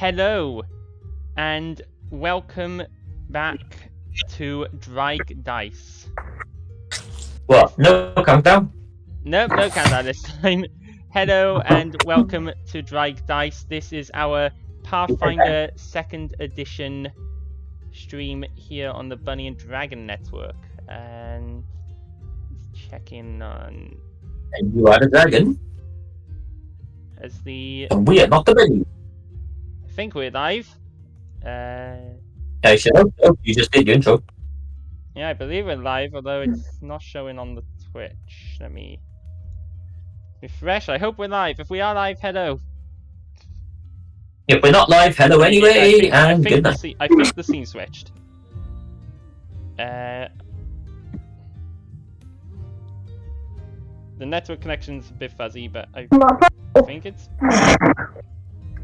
Hello, and welcome back to Draig Dice. What? No countdown? Nope, no countdown this time. Hello, and welcome to Draig Dice. This is our Pathfinder 2nd edition stream here on the Bunny and Dragon Network. And let's check in on... And you are the dragon? As the... And we are not the bunny. I think we're live. I should hope so. You just did your intro. Yeah, I believe we're live, although it's not showing on the Twitch. Let me refresh. I hope we're live. If we are live, hello. If we're not live, hello anyway, and good night. I think the scene switched. The network connection's a bit fuzzy, but I think it's...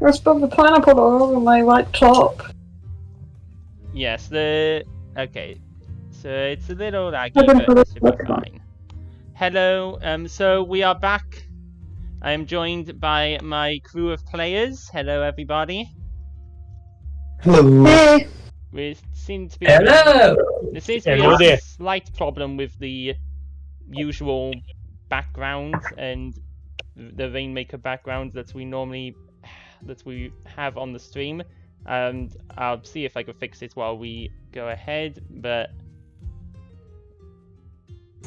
I spilled the pineapple all over my white top. Yes, okay. So it's a little laggy, but it should be fine. Hello, so we are back. I am joined by my crew of players. Hello, everybody. Hello. Hey! We seem to be... Hello! There seems to be Hello a there. slight problem with the usual background and the Rainmaker background that we have on the stream. And I'll see if I can fix it while we go ahead, but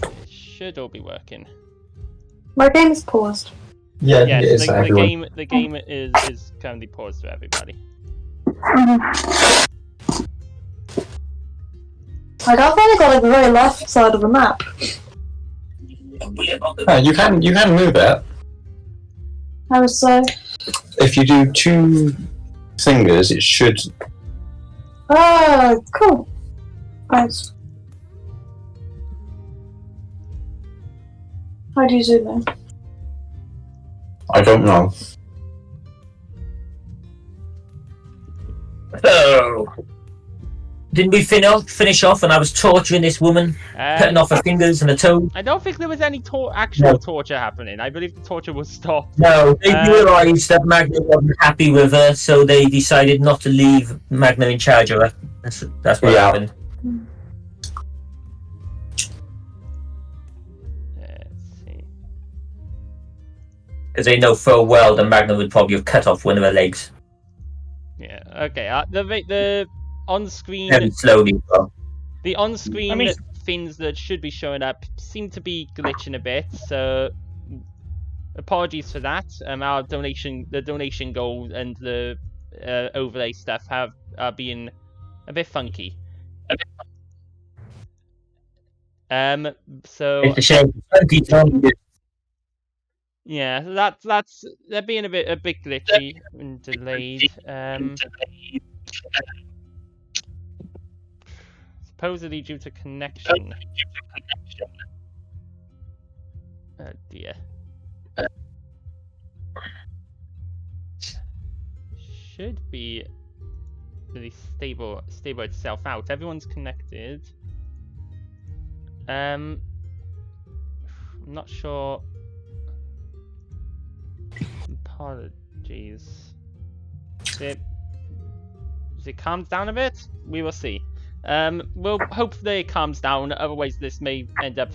it should all be working. My game is paused. Yeah, Yes, it is for everyone. the game is currently paused for everybody. I can't find it got like the very left side of the map. You can move it. How so? If you do two fingers, it should. Oh, cool. Thanks. How do you zoom in? I don't know. Oh. Didn't we finish off when I was torturing this woman, cutting off her fingers and her toes? I don't think there was any actual torture happening. I believe the torture was stopped. No, they realised that Magna wasn't happy with her, so they decided not to leave Magna in charge of her. That's what happened. Let's see. Because they know full well that Magna would probably have cut off one of her legs. Yeah. Okay. The on-screen. Very slowly. The on-screen things that should be showing up seem to be glitching a bit, so apologies for that. The donation goal and the overlay stuff are being a bit funky. So It's a shame. yeah, they're being a bit glitchy and delayed. Supposedly due to connection. Oh dear. Should be really stable itself out. Everyone's connected. I'm not sure. Apologies. Does it calm down a bit? We will see. We'll hope that it calms down. Otherwise, this may end up,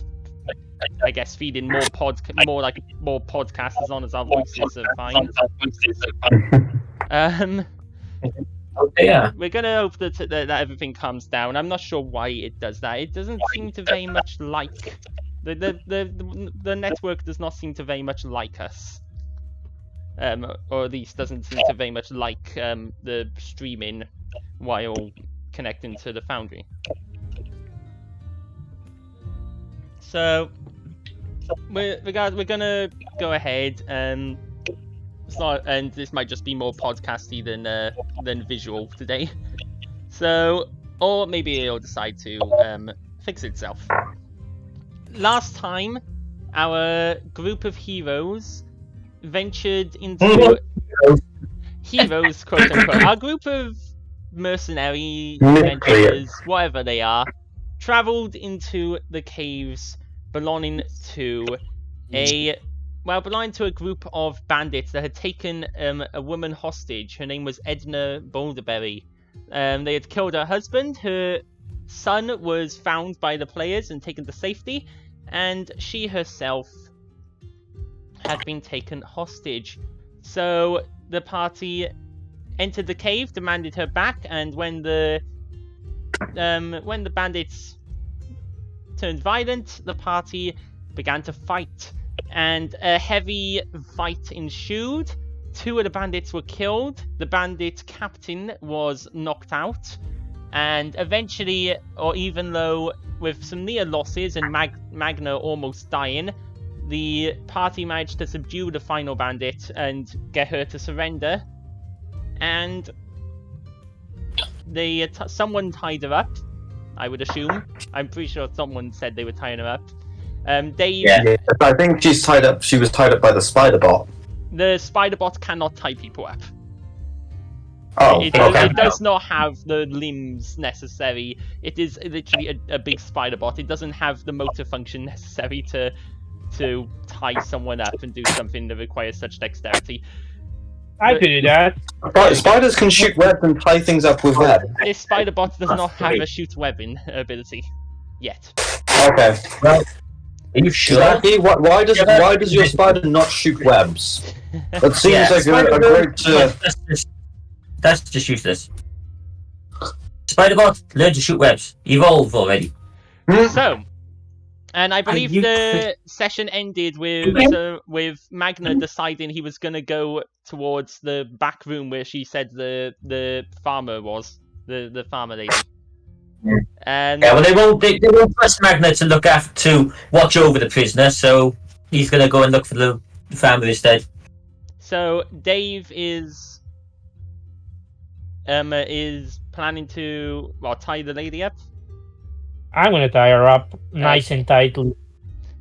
I guess, feeding more podcasts as long as our voices are fine. Yeah. We're gonna hope that everything calms down. I'm not sure why it does that. It doesn't seem to very much like the network does not seem to very much like us. Or at least doesn't seem to very much like the streaming while connecting to the Foundry. So we're gonna go ahead and this might just be more podcasty than visual today. So, or maybe it'll decide to fix itself. Last time, our group of heroes ventured into heroes, quote unquote. Our group of mercenary adventurers, whatever they are, traveled into the caves belonging to a well, belonged to a group of bandits that had taken a woman hostage. Her name was Edna Boulderberry. They had killed her husband. Her son was found by the players and taken to safety, and she herself had been taken hostage. So the party entered the cave, demanded her back, and when the bandits turned violent, the party began to fight, and a heavy fight ensued. 2 of the bandits were killed. The bandit captain was knocked out, and eventually, or even though with some near losses and Magna almost dying, the party managed to subdue the final bandit and get her to surrender. And they someone tied her up, I would assume. I'm pretty sure someone said they were tying her up. Dave. Yeah, I think she's tied up. She was tied up by the spider bot. The spider bot cannot tie people up. Oh, It does not have the limbs necessary. It is literally a big spider bot. It doesn't have the motor function necessary to tie someone up and do something that requires such dexterity. I could do that. Right, spiders can shoot webs and tie things up with web. This spider bot does not have a shoot webbing ability yet. Okay. Well, are you sure? Exactly. Why does your spider not shoot webs? That seems like a great. That's just useless. Spider-Bot, learn to shoot webs. Evolve already. So, and I believe the session ended with Magna deciding he was going to go towards the back room where she said the farmer was, the farmer lady. And yeah, well, they won't trust Magna to watch over the prisoner, so he's going to go and look for the farmer instead. So Dave is planning to tie the lady up. I'm gonna tie her up nice and tightly.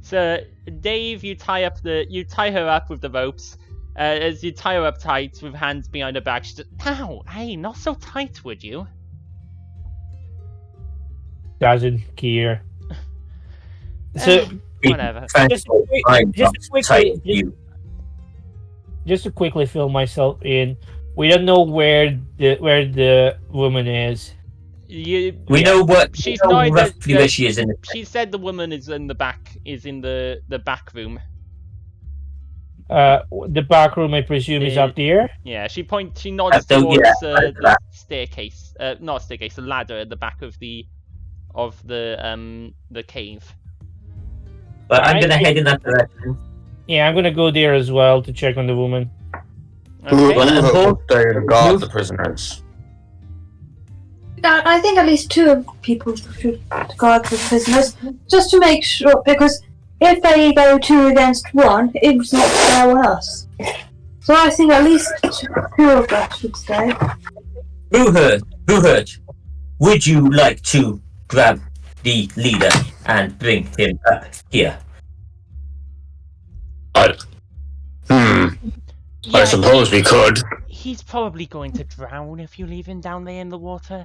So Dave, you tie her up with the ropes. As you tie her up tight with hands behind her back, she says, "Ow, hey, not so tight, would you?" Doesn't care. So whatever. Just to quickly fill myself in, we don't know where the woman is. We know what she's roughly where she is in. She said the woman is in the back back room. The back room, I presume, is up there. Yeah, she nods towards the staircase. Not staircase, the ladder at the back of the cave. But I'm gonna head in that direction. Yeah, I'm gonna go there as well to check on the woman. Okay. There to guard the prisoners. I think at least 2 people should guard the prisoners, just to make sure, because if they go 2 against 1, it's not fair on us. So I think at least 2 of us should stay. Boohurt, would you like to grab the leader and bring him up here? I suppose we could. He's probably going to drown if you leave him down there in the water.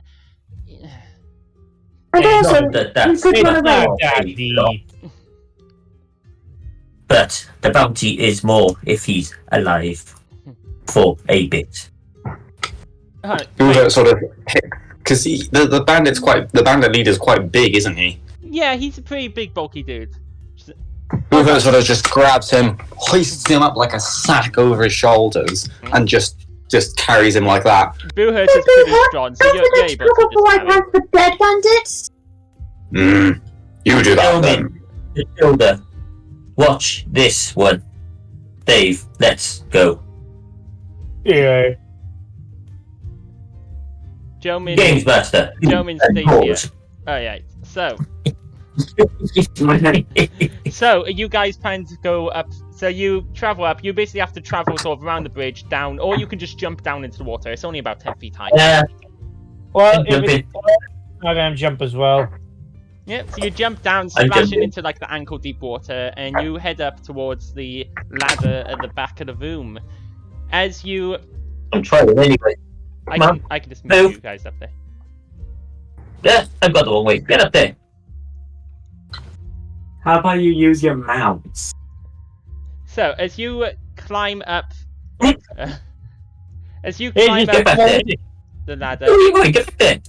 And also, That's we could run away. Not that deep. But the bounty is more if he's alive for a bit. Sort of, because the bandit leader's quite big, isn't he? Yeah, he's a pretty big, bulky dude. Boohurt sort of just grabs him, hoists him up like a sack over his shoulders, and just carries him like that. Boohurt is pretty strong, so you're able to just carry him. The dead bandits? You do that then. Matilda, watch this one. Dave, let's go. Yeah. Games Master. Jomin stays here. Alright, so you guys plan to go up. So you travel up. You basically have to travel sort of around the bridge, down, or you can just jump down into the water. It's only about 10 feet high. Well, if it's I'm gonna jump as well. Yep, so you jump down, splashing into like the ankle deep water, and you head up towards the ladder at the back of the room. As you... I'm trying anyway. I can just move you guys up there. Yeah, I've got the wrong way. Get up there. How about you use your mouse? So as you climb up, as you Hey, climb just get up back there. the ladder, Where are you going? Get back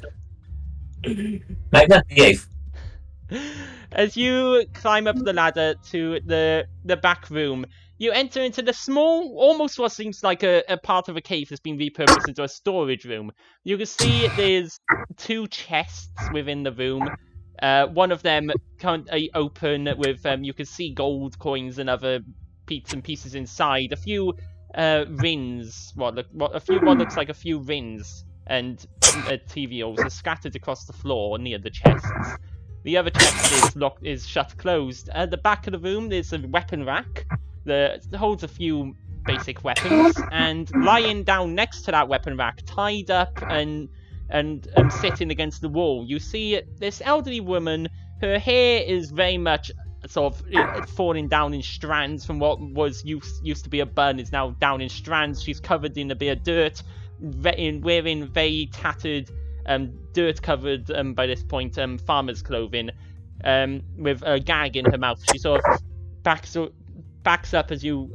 there. Magna, behave. as you climb up the ladder to the back room, you enter into the small, almost what seems like a part of a cave that's been repurposed into a storage room. You can see there's 2 chests within the room. One of them currently open with you can see gold coins and other bits and pieces inside. A few rings, what looks like a few rings and TVOs are scattered across the floor near the chests. The other chest is shut closed. At the back of the room, there's a weapon rack that holds a few basic weapons, and lying down next to that weapon rack, tied up and sitting against the wall, you see this elderly woman. Her hair is very much sort of falling down in strands from what was used to be a bun, is now down in strands. She's covered in a bit of dirt, wearing very tattered, dirt-covered, by this point, farmer's clothing, with a gag in her mouth. She sort of backs up as you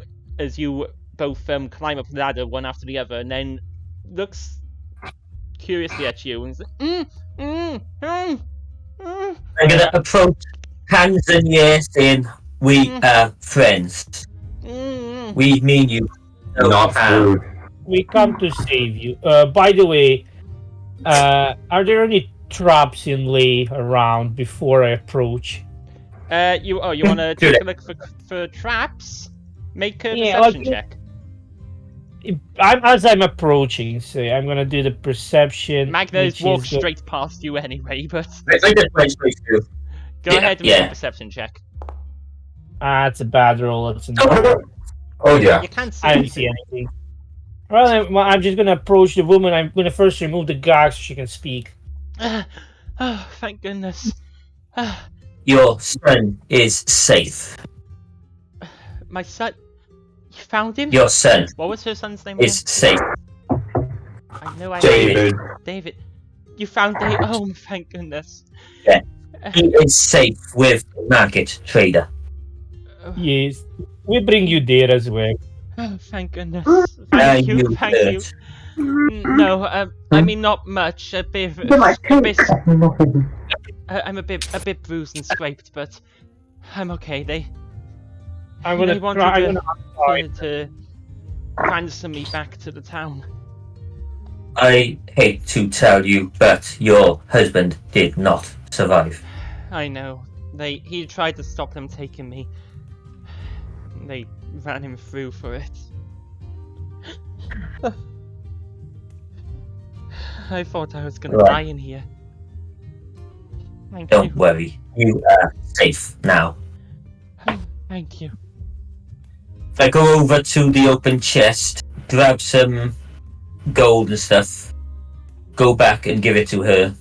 both climb up the ladder one after the other, and then looks curiously at you and says, I'm gonna approach, hands in the air, saying, "We are friends. We mean you no Not harm." food. We come to save you. By the way, are there any traps inlaid around before I approach? you want to take a look for traps? Make a Yeah, perception check. As I'm approaching, say I'm gonna do the perception. Magna's which walked is straight past you anyway, but I just went straight through. go ahead and make a perception check. it's a bad roll. It's a Oh yeah. You can't see I don't anything. see anything. Well, I'm just gonna approach the woman. I'm gonna first remove the gag so she can speak. Oh, thank goodness. Your son is safe. My son... You found him? Your son What was her son's name again? is safe. I know I David. David. You found David. Oh, thank goodness. Yeah. He is safe with the market trader. Yes, we bring you there as well. Oh, thank goodness. Thank you, thank you. hurt. No, I mean not much. A bit, I'm a bit bruised and scraped, but I'm okay. I'm gonna They wanted try. to ransom me back to the town. I hate to tell you, but your husband did not survive. I know. He tried to stop them taking me. They ran him through for it. I thought I was gonna Right. die in here. Thank Don't you. worry, you are safe now. Thank you. I go over to the open chest, grab some gold and stuff, go back and give it to her.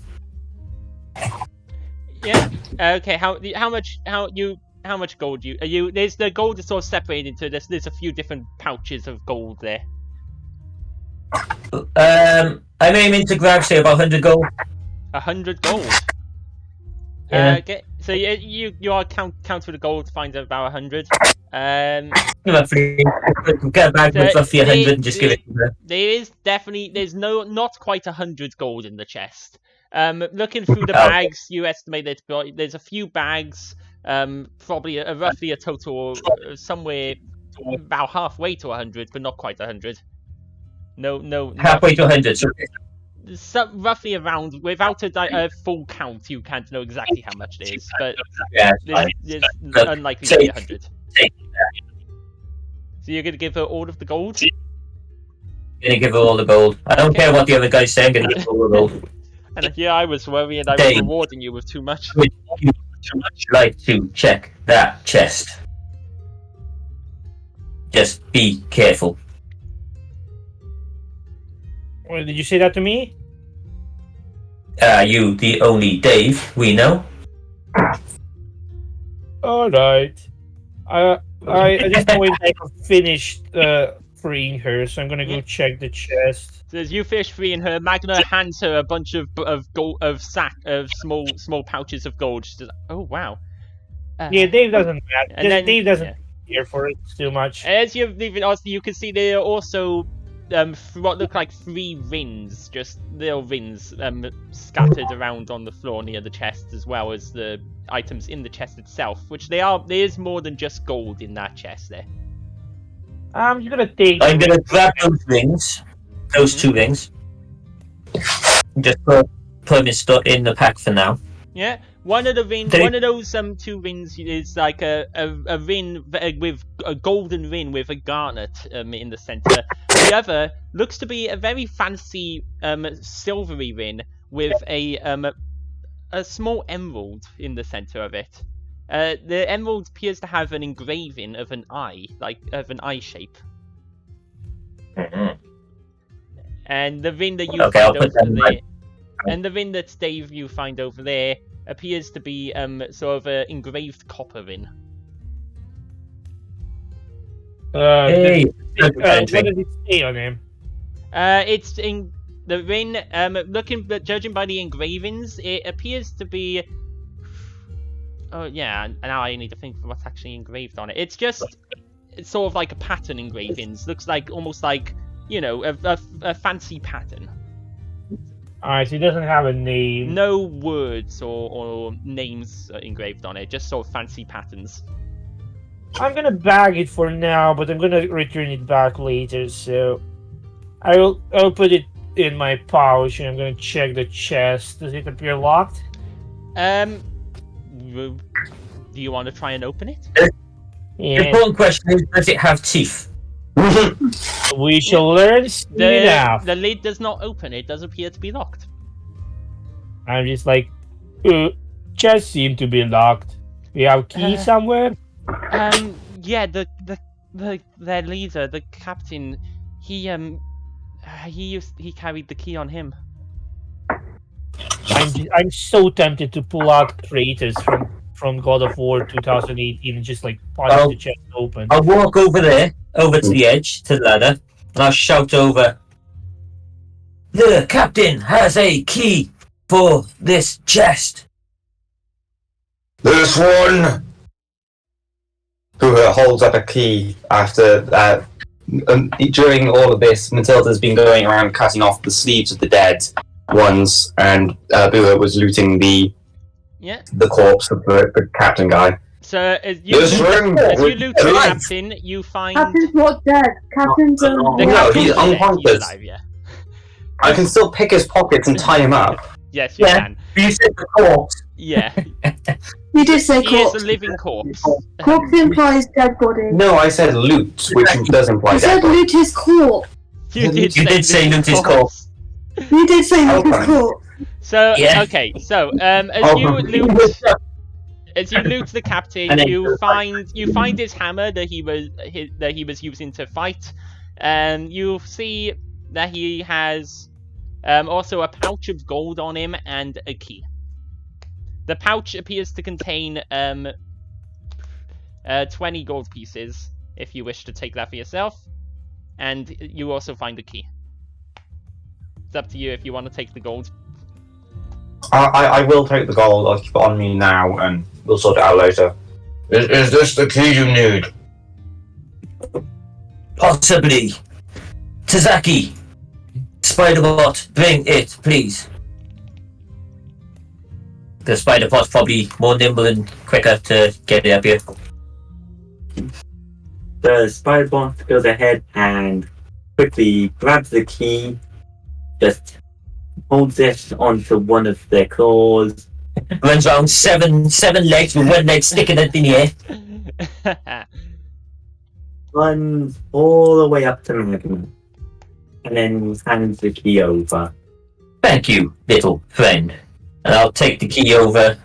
Yeah. Okay. How much gold there's the gold is sort of separated into there's a few different pouches of gold there. I'm aiming to grab, say, about 100 gold. 100 gold. Yeah. Okay. So you are count for the gold, find about 100. Roughly, get a bag with roughly 100 and just give it to her. There's not quite 100 gold in the chest. Looking through the bags, you estimate that there's a few bags, probably roughly a total somewhere about halfway to 100, but not quite 100. No. Halfway to 100. So Roughly around, without a full count, you can't know exactly how much it is, but yeah, it's fine. there's Look, unlikely to be 100. take So you're gonna give her all of the gold? Gonna give her all the gold. I don't care what the other guy's saying, gonna give her all the gold. And yeah, I was worried I was Dave. rewarding you with too much. Would you like to check that chest? Just be careful. Well, did you say that to me? Are you the only Dave we know? All right. I just wait until I finished freeing her, so I'm gonna go check the chest. So as you finish freeing her, Magna hands her a bunch of gold of small pouches of gold. She says, "Oh wow." Yeah, Dave doesn't matter. And then- Dave doesn't. yeah. here for it too much. As you're leaving, also you can see there are also what look like 3 rings, just little rings scattered around on the floor near the chest, as well as the items in the chest itself. Which there is more than just gold in that chest there. I'm just gonna take. I'm gonna grab those rings, those 2 rings. Just put them in the pack for now. Yeah, one of those 2 rings is like a ring with a golden ring with a garnet in the center. The other looks to be a very fancy silvery ring with a small emerald in the center of it. The emerald appears to have an engraving of an eye, like of an eye shape. And the ring that you find over there, and the ring that Dave you find over there appears to be sort of an engraved copper ring. Hey, What does it say on him? It's in the ring. Judging by the engravings, it appears to be. Oh yeah, now I need to think of what's actually engraved on it. It's sort of like a pattern engravings. Looks like almost like, you know, a fancy pattern. Alright, so he doesn't have a name. No words or names engraved on it. Just sort of fancy patterns. I'm gonna bag it for now, but I'm gonna return it back later. So I'll put it in my pouch, and I'm gonna check the chest. Does it appear locked? Do you want to try and open it? The Yeah. important question is, does it have teeth? We shall learn soon enough. The lid does not open. It does appear to be locked. I'm just like, chest seem to be locked. We have key somewhere. Yeah, the leader, the captain, he carried the key on him. I'm so tempted to pull out Kratos from God of War 2018 and just like punch the chest open. I'll walk over there, over to the edge, to the ladder, and I'll shout over. The captain has a key for this chest. This one! Who holds up a key after during all of this, Matilda's been going around cutting off the sleeves of the dead ones, and Bua was looting the corpse of the captain guy. So as you loot the captain, you find Captain's not dead. Captain's the No, captain's he's dead. unconscious. He's alive, yeah. I can still pick his pockets and tie him up. Yes, you Yeah. can. You said the corpse. Yeah, You did say he is corpse. a living corpse. Corpse implies dead body. No, I said loot, which does imply You said dead body. loot his corpse. You did say loot his corpse. You did say loot his Okay. corpse. So Yeah. okay, so as Oh. you loot the captain, And then- you find his hammer that he was using to fight. You see that he has also a pouch of gold on him and a key. The pouch appears to contain 20 gold pieces, if you wish to take that for yourself, and you also find the key. It's up to you if you want to take the gold. I will take the gold. I'll keep it on me now, and we'll sort it out later. Is this the key you need? Possibly. Tazaki. Spiderbot, bring it, please. The Spiderbot's probably more nimble and quicker to get it up here. The Spiderbot goes ahead and quickly grabs the key, just holds it onto one of their claws. Runs around seven legs with one leg sticking it in the air. Runs all the way up to Magma, and then hands the key over. Thank you, little friend. And I'll take the key over.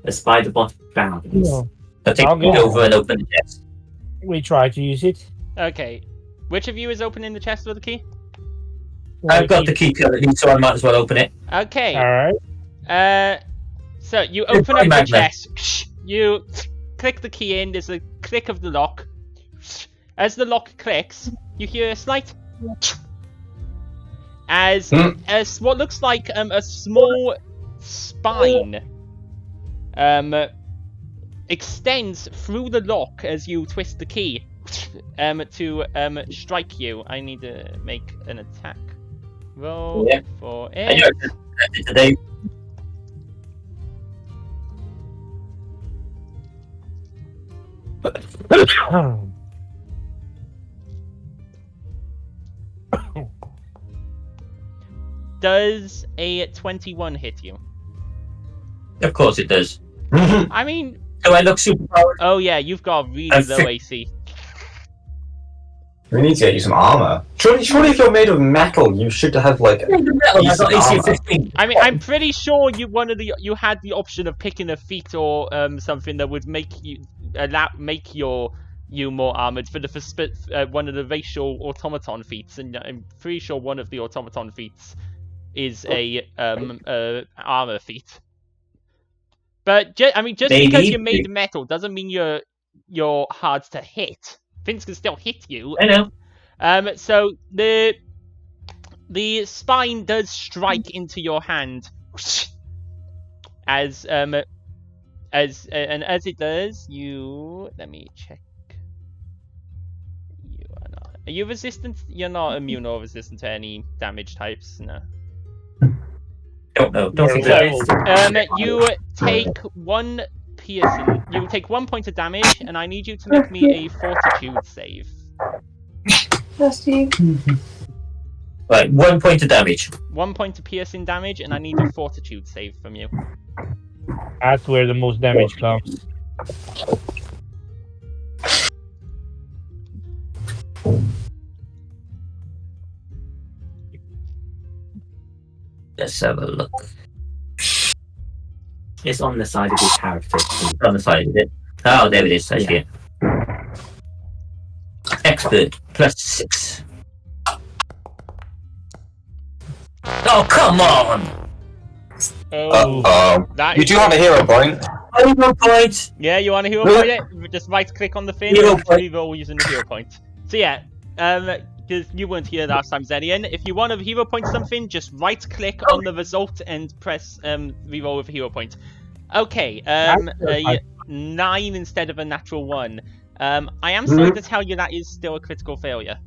The Spiderbot bows. No. I'll take I'll the key go. over and open the chest. We try to use it. Okay. Which of you is opening the chest with the key? I've got the key currently, so I might as well open it. Okay. Alright. So you open up the Magma. chest. You click the key in. There's a click of the lock. As the lock clicks, you hear a slight as what looks like a small spine extends through the lock as you twist the key to strike you. I need to make an attack roll for it. Today. Does a 21 hit you? Of course it does. I mean, Do I look super powered? oh yeah, you've got really low AC. We need to get you some armor. Surely if you're made of metal, you should have like. I got decent AC armor. 15. I mean, I'm pretty sure you had the option of picking a feat or something that would make you you more armored for the one of the racial automaton feats, and I'm pretty sure one of the automaton feats is a armor feat. But I mean, just because you're made of metal doesn't mean you're hard to hit. Things can still hit you. I know. So the spine does strike into your hand, as it does, you let me check. You are not. Are you resistant? You're not immune or resistant to any damage types, no. Don't know. Don't think Level. that. You take one piercing. You take 1 point of damage, and I need you to make me a fortitude save. That's you. Right, 1 point of damage. 1 point of piercing damage, and I need a fortitude save from you. That's where the most damage comes. Let's have a look. It's on the side of his character. It's on the side of it. Oh, there it is. I see it. Expert +6. Oh, come on! Oh, that You is- do have a hero point. 1 point! Yeah, you want a hero point? It? Just right click on the thing Hero and point. reroll using the hero point. So yeah, because you weren't here last time, Zedian. If you want to hero point something, just right click on the result and press reroll with a hero point. Okay, a 9 instead of a natural 1. I am sorry to tell you that is still a critical failure.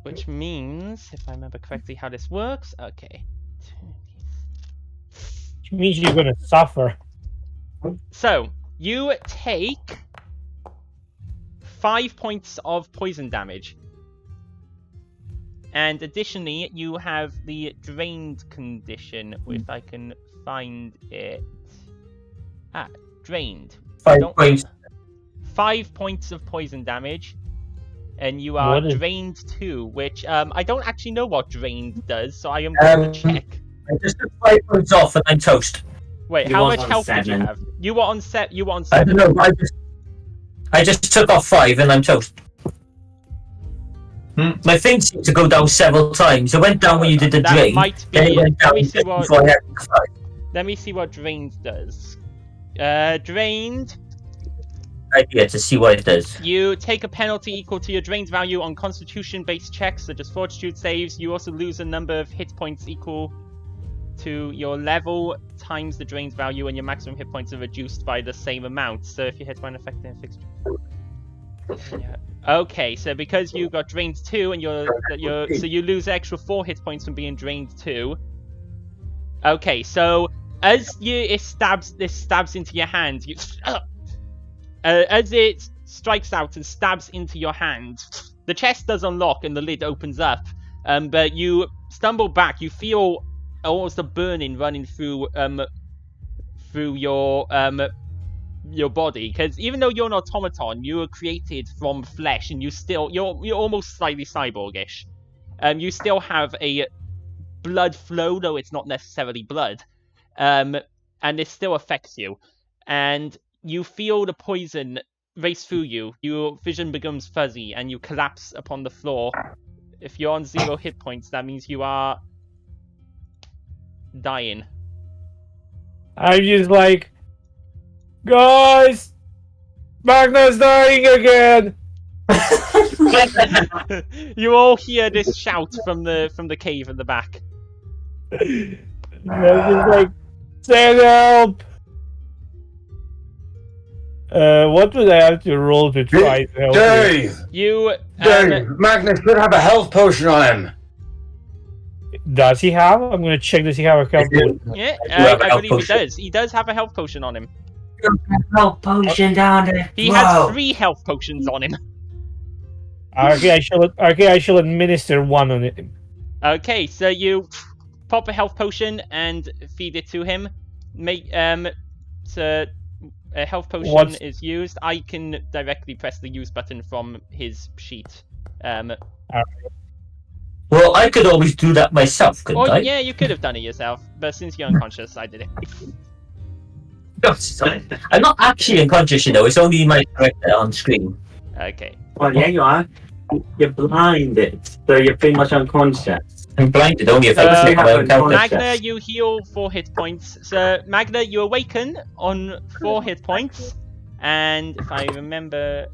Which means, if I remember correctly how this works, okay. Which means you're gonna suffer. So, you take 5 points of poison damage. And additionally, you have the drained condition, if I can find it. Ah, drained. 5 Don't- points. 5 points of poison damage. And you are What is- drained 2, which I don't actually know what drained does, so I am going to check. I just took 5 points off and I'm toast. Wait, You how was much on health did you 7. have? You were on set. You were on I 7. don't know. I just took off 5 and I'm toast. My thing seemed to go down several times. It went down when you did the That drain. might Then be. it went Let down me see what. before I had the 5. Let me see what drained does. Drained. Idea to see what it does. You take a penalty equal to your drained value on constitution-based checks, such as fortitude saves. You also lose a number of hit points equal to your level times the drained value, and your maximum hit points are reduced by the same amount. So if you hit by an effect in a fixed... Yeah. Okay, so because you got drained 2, and so you lose extra 4 hit points from being drained 2. Okay, so as it stabs into your hand, you... as it strikes out and stabs into your hand, the chest does unlock and the lid opens up. But you stumble back. You feel almost a burning running through your body, because even though you're an automaton, you were created from flesh, and you're almost slightly cyborgish. You still have a blood flow, though it's not necessarily blood. And it still affects you, and you feel the poison race through you. Your vision becomes fuzzy, and you collapse upon the floor. If you're on 0 hit points, that means you are dying. I'm just like, guys, Magna's dying again. You all hear this shout from the cave at the back. I'm just like, Send help! What would I have to roll to try to help you? Dave! You Dave! Magnus should have a health potion on him! Does he have? I'm gonna check. Does he have a health potion? yeah, have a I health believe he potion. does. He does have a health potion on him. Health potion down there. He has 3 health potions on him. Okay, I shall administer one on it. Okay, so you pop a health potion and feed it to him. Make so a health potion What's- is used. I can directly press the use button from his sheet. Well, I could always do that myself, couldn't Or I? yeah, you could have done it yourself, but since you're unconscious, I did it. I'm not actually unconscious, you know. It's only my character on screen. Okay. Well, yeah, you are. You're blinded, so you're pretty much unconscious. I'm blinded only if I Uh, was my own Magna- character. Magna, you heal 4 hit points. So Magna, you awaken on 4 hit points, and if I remember,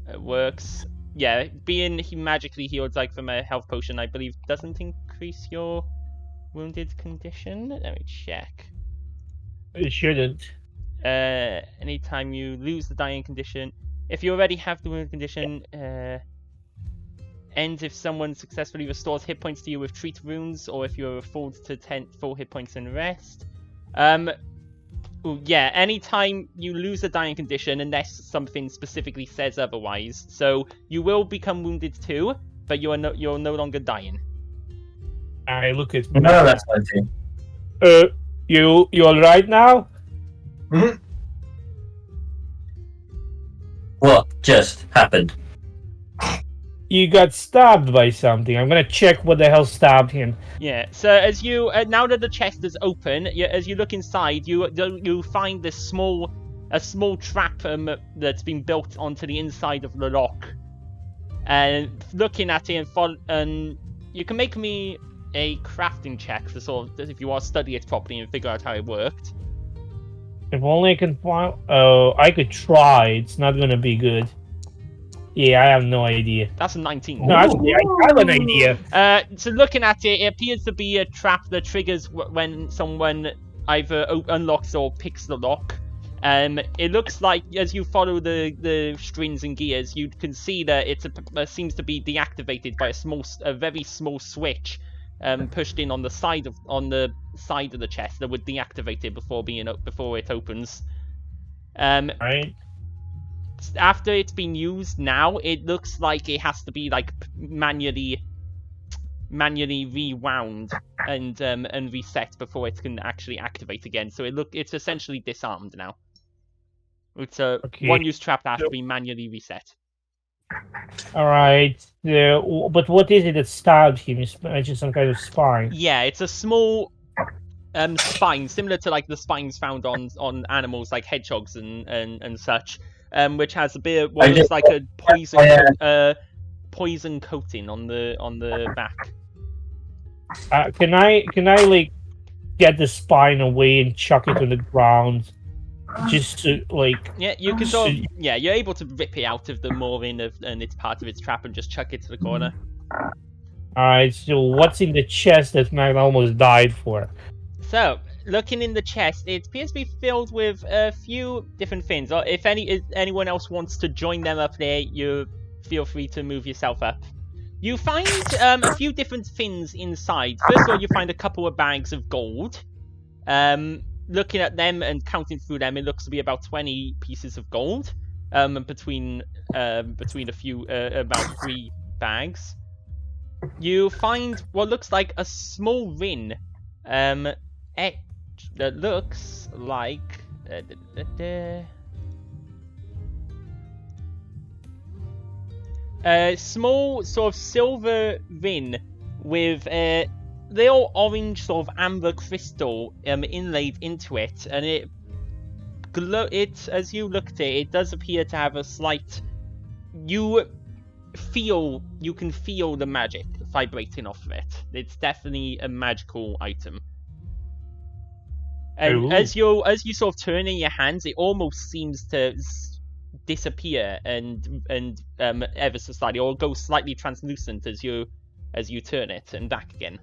it works. Yeah, being magically healed like from a health potion, I believe, doesn't increase your wounded condition. Let me check. It shouldn't. Anytime you lose the dying condition, if you already have the wounded condition, ends if someone successfully restores hit points to you with treat wounds, or if you're afforded to 10 full hit points and rest. Yeah, anytime you lose a dying condition, unless something specifically says otherwise. So you will become wounded too, but you're no longer dying. I look at. No, that's fine too. You all right now? What just happened? You got stabbed by something. I'm gonna check what the hell stabbed him. Yeah. So as you now that the chest is open, as you look inside, you find this a small trap that's been built onto the inside of the lock. And looking at it, and you can make me a crafting check for sort of if you want to study it properly and figure out how it worked. If only I can find. Oh, I could try. It's not gonna be good. Yeah, I have no idea. That's a 19. No, actually, I have an idea. So looking at it, it appears to be a trap that triggers when someone either unlocks or picks the lock. It looks like as you follow the strings and gears, you can see that it seems to be deactivated by a very small switch, pushed in on the side of the chest that would deactivate it before it opens. Right. After it's been used now, it looks like it has to be like manually rewound and reset before it can actually activate again. So it's essentially disarmed now. It's a one-use trap that has to be manually reset. All right. But what is it that stabbed him? You mentioned some kind of spine. Yeah, it's a small spine, similar to like the spines found on animals like hedgehogs and such. Which has a bit what looks like a poison coating on the back. Can I like get the spine away and chuck it on the ground? Just to like. Yeah, you can sort of. Yeah, you're able to rip it out of the mooring and it's part of its trap and just chuck it to the corner. Alright, so what's in the chest that Magna almost died for? So, looking in the chest, it appears to be filled with a few different things. Or if anyone else wants to join them up there, you feel free to move yourself up. You find a few different things inside. First of all, you find a couple of bags of gold. Looking at them and counting through them, it looks to be about 20 pieces of gold. Between a few about 3 bags. You find what looks like a small ring. That looks like a small sort of silver ring with a little orange sort of amber crystal inlaid into it, and as you look at it, it does appear to have a slight. You can feel the magic vibrating off of it. It's definitely a magical item. And Ooh. as you sort of turn in your hands, it almost seems to disappear and ever so slightly, or go slightly translucent as you turn it and back again.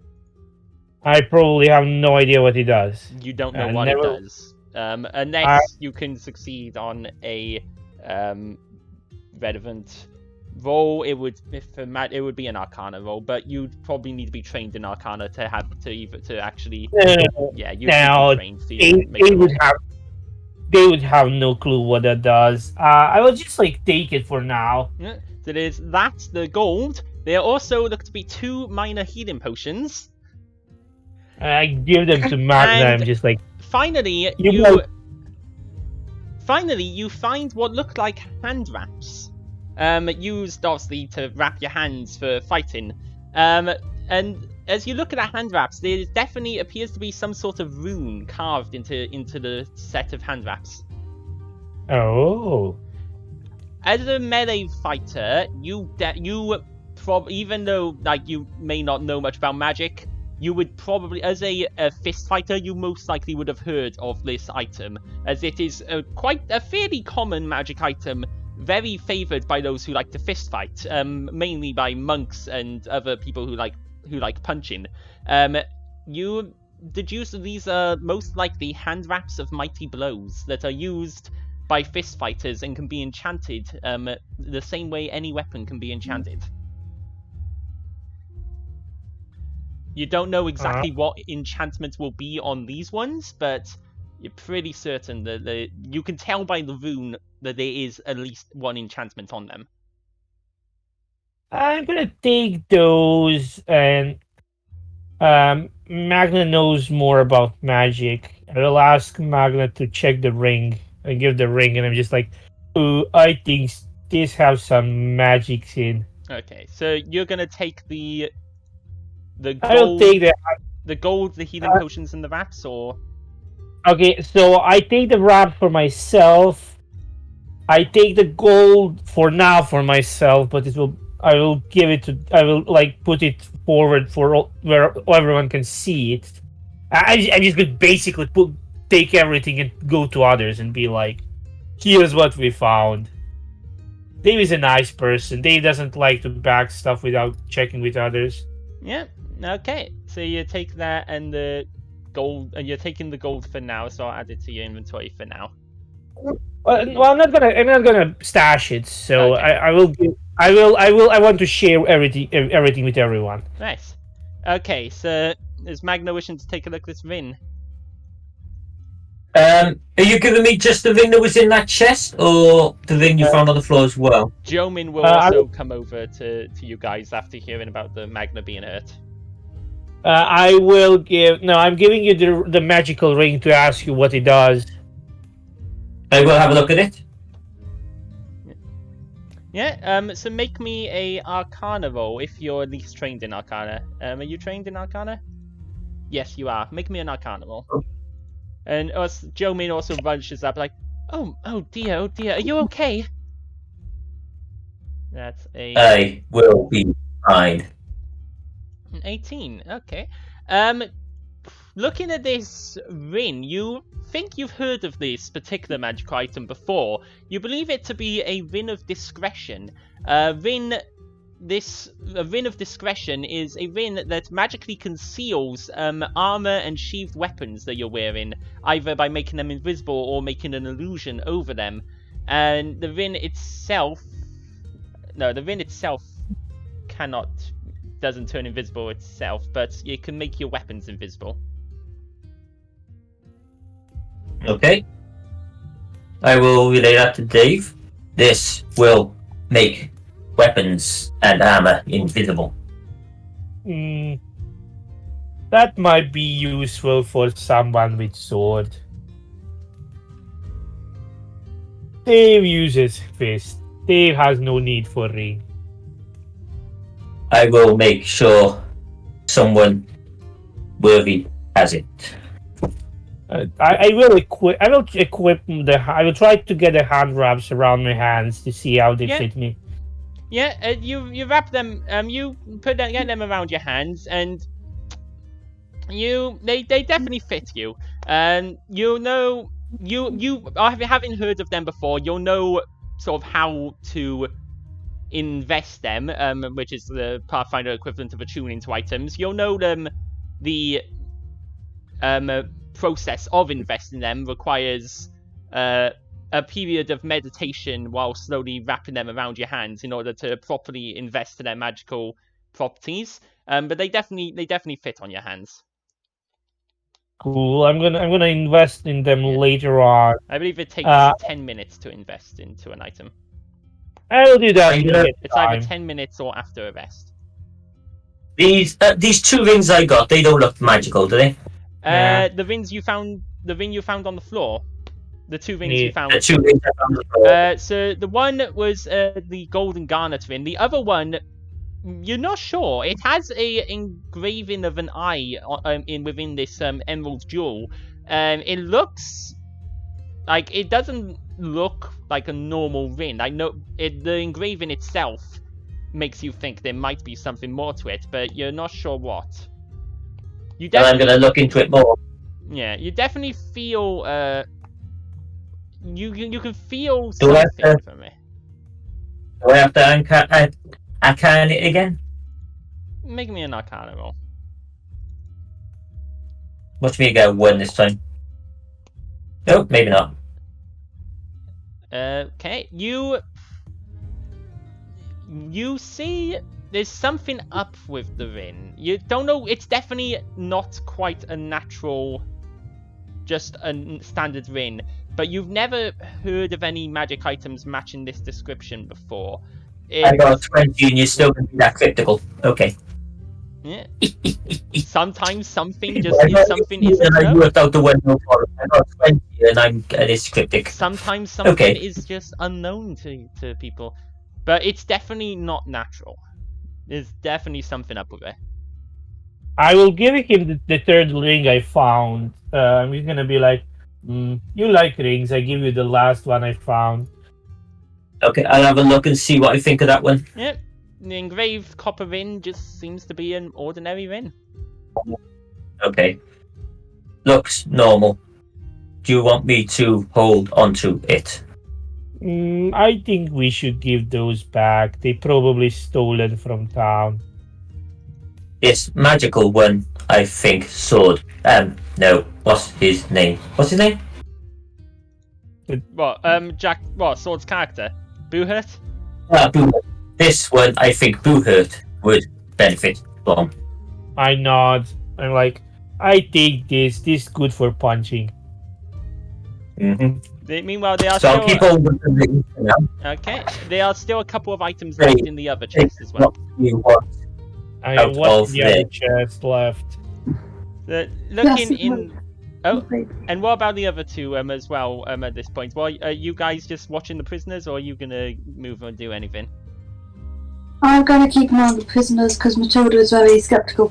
I probably have no idea what it does. You don't know what it does. Unless you can succeed on a relevant roll, it would be an Arcana roll, but you'd probably need to be trained in Arcana to actually. Yeah, you'd be trained. So they would have no clue what that does. I will just take it for now. Yeah, so that's the gold. There also look to be 2 minor healing potions. I give them to Magna. I'm just like. Finally, you find what look like hand wraps. Used obviously to wrap your hands for fighting. And as you look at the hand wraps, there definitely appears to be some sort of rune carved into the set of hand wraps. Oh. As a melee fighter, even though you may not know much about magic, you would probably, as a fist fighter, you most likely would have heard of this item, as it is quite a fairly common magic item, very favoured by those who like to fist fight, mainly by monks and other people who like punching. You deduce that these are most likely hand wraps of mighty blows that are used by fist fighters and can be enchanted the same way any weapon can be enchanted. You don't know exactly what enchantment will be on these ones, but you're pretty certain that you can tell by the rune that there is at least one enchantment on them. I'm gonna take those, and Magna knows more about magic. I will ask Magna to check the ring and give the ring, and I'm just like, "Ooh, I think this has some magic in." Okay, so you're gonna take the gold. I'll take the healing potions, and the wraps, or. Okay, so I take the wrap for myself. I take the gold for now for myself, but I will put it forward for where everyone can see it. I'm just gonna basically take everything and go to others and be like, here's what we found. Dave is a nice person. Dave doesn't like to bag stuff without checking with others. Yeah, okay. So you take that and the gold, and you're taking the gold for now, so I'll add it to your inventory for now. Well, I'm not gonna stash it. So okay. I want to share everything with everyone. Nice. Okay, so is Magna wishing to take a look at this ring? Are you giving me just the ring that was in that chest, or the ring you found on the floor as well? Jomin will also come over to you guys after hearing about the Magna being hurt. I'm giving you the magical ring to ask you what it does. I will have a look at it. Yeah, so make me a Arcana roll if you're at least trained in Arcana. Are you trained in Arcana? Yes, you are. Make me an Arcana roll. And Jomin also rushes up like, oh dear, are you okay? That's I will be fine. 18, okay. Looking at this ring, you think you've heard of this particular magic item before. You believe it to be a ring of discretion. A ring of discretion is a ring that magically conceals armor and sheathed weapons that you're wearing, either by making them invisible or making an illusion over them. And the ring itself doesn't turn invisible itself, but it can make your weapons invisible. Okay. I will relay that to Dave. This will make weapons and armor invisible. That might be useful for someone with sword. Dave uses fist. Dave has no need for ring. I will make sure someone worthy has it. I will equip I will try to get the hand wraps around my hands to see how they fit me. Yeah, you wrap them. You get them around your hands, and they definitely fit you. And you know having heard of them before, you'll know sort of how to invest them, which is the Pathfinder equivalent of attuning to items. You'll know them the process of investing them requires a period of meditation while slowly wrapping them around your hands in order to properly invest in their magical properties. But they definitely fit on your hands. Cool. I'm gonna invest in them later on. I believe it takes 10 minutes to invest into an item. I'll do that. when I get It's time. either 10 minutes or after a rest. These 2 rings I got, they don't look magical, do they? Yeah. The ring you found on the floor. The 2 rings you found. The 2 rings I found on the floor. So the one was the golden garnet ring. The other one, you're not sure. It has a engraving of an eye within this emerald jewel. It looks like it doesn't look like a normal ring. I know the engraving itself makes you think there might be something more to it, but you're not sure what. You And I'm gonna look into it more. Yeah, you definitely feel you can feel Do I have something to- from it. Do I have to arcane it again? Make me an arcana roll. Watch me get 1 this time. Nope, maybe not. Okay, you see there's something up with the ring. You don't know, it's definitely not quite a natural, just a standard ring, but you've never heard of any magic items matching this description before. I got 20 and you're still gonna be that critical. Okay. Yeah. Sometimes something just is something isn't. I known. worked out the window for it. I got 20 and it's cryptic. Sometimes something Okay. is just unknown to people, but it's definitely not natural. There's definitely something up with it. I will give him the 3rd ring I found. I'm gonna be like, you like rings? I give you the last one I found. Okay, I'll have a look and see what I think of that one. Yep. The engraved copper ring just seems to be an ordinary ring. Okay. Looks normal. Do you want me to hold onto it? I think we should give those back. They probably stolen from town. This magical one, I think, sword. No. What's his name? What's his name? What? Jack? What? Sword's character? Boohurt? Boohurt. This one, I think Boohurt would benefit from. I nod. I'm like, I take this. This is good for punching. Mm-hmm. Meanwhile, they are So still. I'll keep on with the rings for now. Okay. There are still a couple of items left in the other chest as well. What you want. I Out what's of the other the- chest left? Looking Yes, in. Oh, and what about the other 2 as well? At this point, well, are you guys just watching the prisoners, or are you gonna move or do anything? I'm going to keep an eye on the prisoners because Matilda is very skeptical.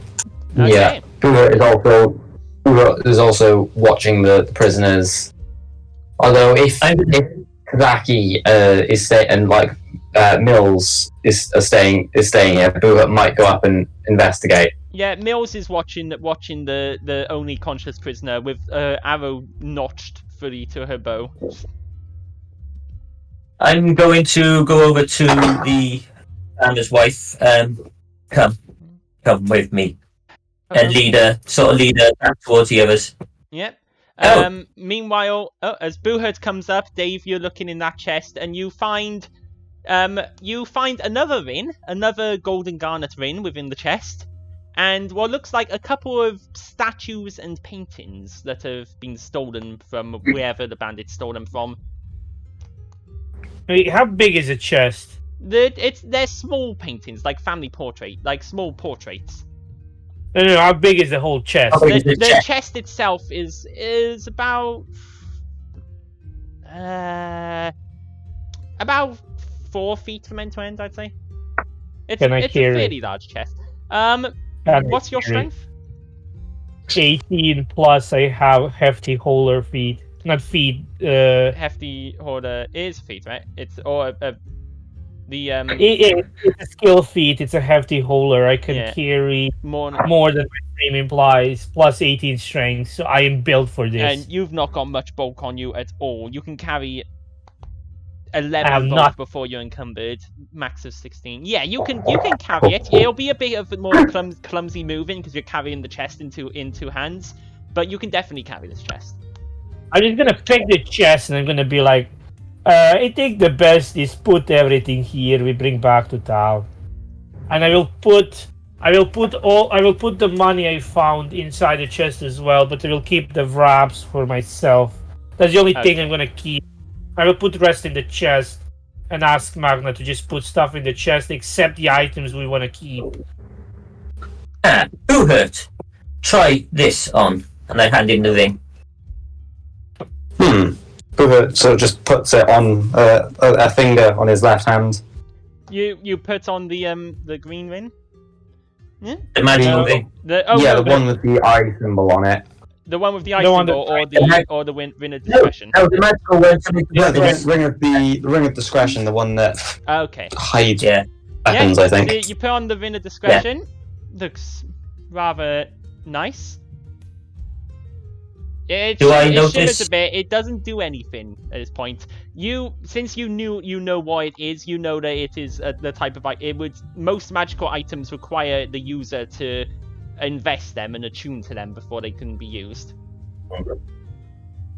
Okay. Yeah. Boohurt is also watching the prisoners. Although if Kazaki is staying and Mills is staying here, Boohurt might go up and investigate. Yeah, Mills is watching the only conscious prisoner with arrow notched fully to her bow. I'm going to go over to the farmer's wife. Come with me and lead her back towards the others. Yep. Oh. Meanwhile, as Boohurt comes up, Dave, you're looking in that chest, and you find another ring, another golden garnet ring within the chest, and what looks like a couple of statues and paintings that have been stolen from wherever the bandits stole them from. Wait, how big is the chest? They're small paintings, like family portrait, like small portraits. No, how big is the whole chest? How big is The the chest? chest itself is about 4 feet from end to end, I'd say. It's Can I a carry? fairly large chest. Can What's I your carry? strength? 18 plus I have hefty holer feet. Not feet, Hefty hoarder is feet, right? It's it's a skill feat, it's a hefty holer. I can Yeah. carry more. more than my name implies, plus 18 strength, so I am built for this. And you've not got much bulk on you at all. You can carry 11 gold not. before you're encumbered. Max of 16. Yeah, you can carry it. It'll be a bit of a more clumsy moving because you're carrying the chest in two hands, but you can definitely carry this chest. I'm just gonna pick the chest and I'm gonna be like, I think the best is put everything here. We bring back to town, and I will put the money I found inside the chest as well. But I will keep the wraps for myself. That's the only thing I'm gonna keep. I will put the rest in the chest and ask Magna to just put stuff in the chest except the items we want to keep. Who hurt? Try this on, and I hand him the ring. Buhurt sort of just puts it on a finger on his left hand. You put on the green ring? Yeah? The magical ring. The one with the eye symbol on it. The one with the eye symbol or the ring of discretion? No, the magical one. Yeah, the ring of discretion, the one that hides weapons, I think. So you put on the ring of discretion. Looks rather nice. It shivers a bit. It doesn't do anything at this point. Since you know what it is. You know that it is the type of most magical items require the user to invest them and attune to them before they can be used.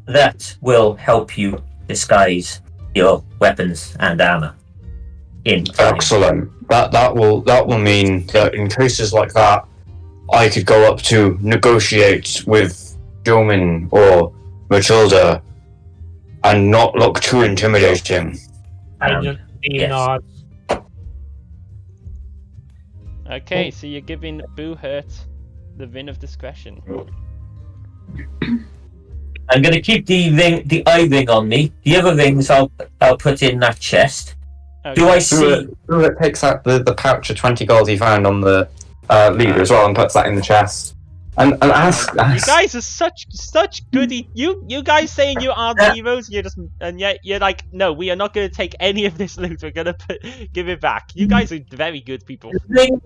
That will help you disguise your weapons and armor. Excellent. That will mean that in cases like that, I could go up to negotiate with Jomin or Matilda and not look too intimidating. I don't think not. Okay, so you're giving Buhurt the ring of discretion. I'm gonna keep the eye ring on me. The other rings I'll put in that chest. Okay. Do I see? Buhurt picks out the pouch of 20 gold he found on the leader as well and puts that in the chest. And ask. You guys are such goody. You guys saying you are the heroes, and yet you're like, no, we are not going to take any of this loot. We're going to give it back. You guys are very good people. The ring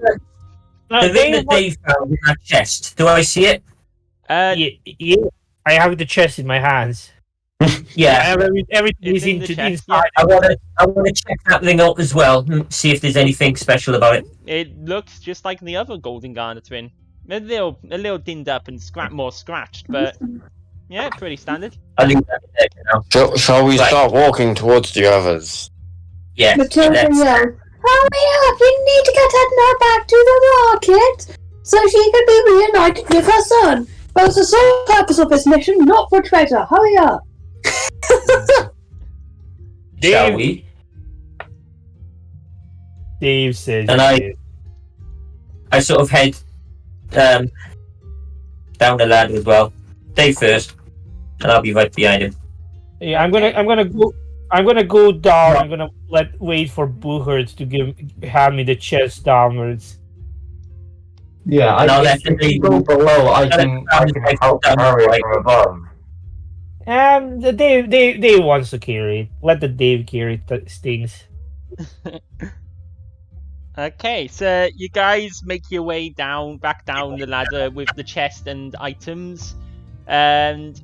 that they found in that chest. Do I see it? Yeah, I have the chest in my hands. Yeah, everything is inside. Yeah. I want to check that ring out as well and see if there's anything special about it. It looks just like the other golden garnet ring. A little dinned up and more scratched, but yeah, pretty standard. I'll leave that there now. Shall we start walking towards the others? Yeah. Matilda yells, "Hurry up! You need to get Edna back to the market so she can be reunited with her son. That's the sole purpose of this mission, not for treasure. Hurry up!" Shall we? Dave says, and I sort of head down the ladder as well. Dave first, and I'll be right behind him. Yeah, I'm gonna go down. I'm gonna wait for Buhurt to hand me the chest downwards. Yeah, I'll let him go below. I can help carry from above. Dave wants to carry it. Let the Dave carry things. Okay, so you guys make your way back down the ladder with the chest and items, and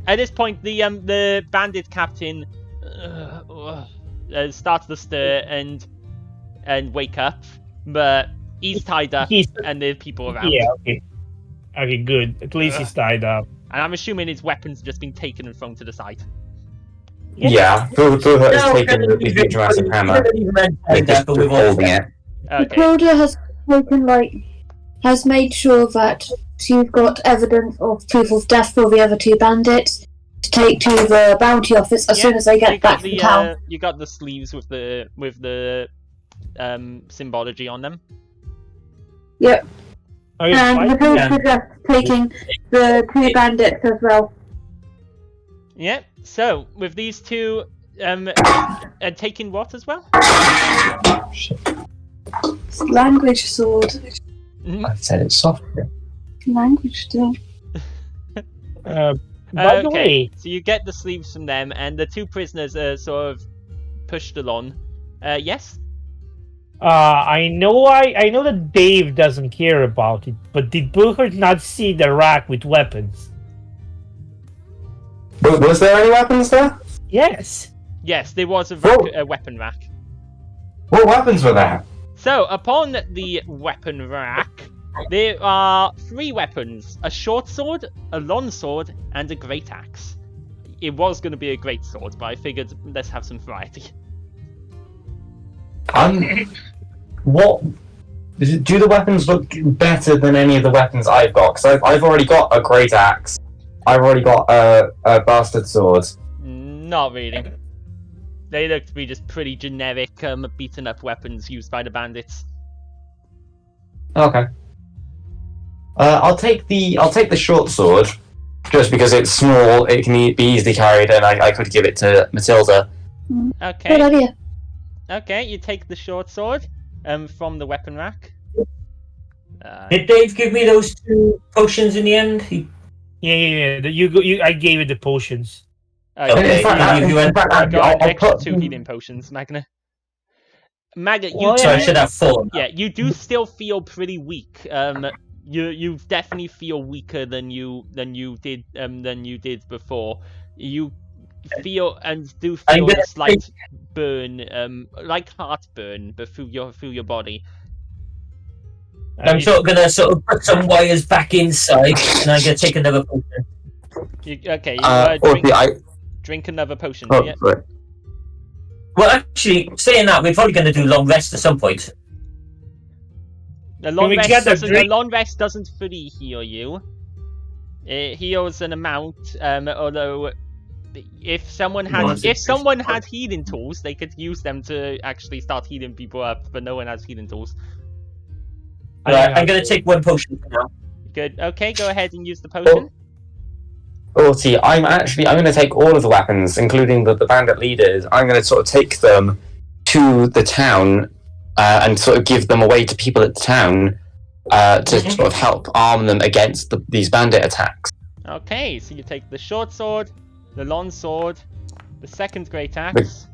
at this point, the bandit captain starts to stir and wake up, but he's tied up, and there's people around. Yeah, okay, good. At least he's tied up. And I'm assuming his weapons have just been taken and thrown to the side. Yeah, Buhurt has taken the big Jurassic hammer. Just holding it. Matilda has made sure that she's got evidence of proof of death for the other two bandits to take to the bounty office as soon as they get back from town. You got the sleeves with the symbology on them. Yep. And Matilda's just taking the two bandits as well. Yep. So with these two, taking what as well? Language sword. I said it's softer. Language still. By the way, so you get the sleeves from them, and the two prisoners are sort of pushed along. Yes. I know that Dave doesn't care about it, but did Buhurt not see the rack with weapons? Was there any weapons there? Yes. Yes, there was a weapon rack. What weapons were there? So, upon the weapon rack, there are 3 weapons. A short sword, a long sword, and a great axe. It was going to be a great sword, but I figured let's have some variety. What? Do the weapons look better than any of the weapons I've got? Because I've already got a great axe. I've already got a bastard sword. Not really. They look to be just pretty generic, beaten up weapons used by the bandits. Okay. I'll take the short sword, just because it's small. It can be easily carried, and I could give it to Matilda. Okay. Good idea. Okay, you take the short sword, from the weapon rack. Did Dave give me those 2 potions in the end? Yeah. I gave you the potions. Okay, In fact, you went. I got an I'll extra put 2 healing potions, Magna. Magna, you Well, So I do, should have 4. yeah, you do still feel pretty weak. You definitely feel weaker than you did before. You feel and do I'm feel gonna a slight burn, like heartburn, but through your body. I'm gonna put some wires back inside, and I'm gonna take another potion. Drink another potion. Oh, Yeah. right. Well, actually, saying that, we're probably gonna do long rest at some point. The long we rest get the doesn't. The drink? long rest doesn't fully heal you. It heals an amount. Although, if someone had healing tools, they could use them to actually start healing people up. But no one has healing tools. Right, I'm gonna take 1 potion for now. Good. Okay, go ahead and use the potion. Orty, I'm going to take all of the weapons, including the bandit leaders. I'm going to sort of take them to the town and sort of give them away to people at the town to sort of help arm them against these bandit attacks. Okay, so you take the short sword, the long sword, the second great axe,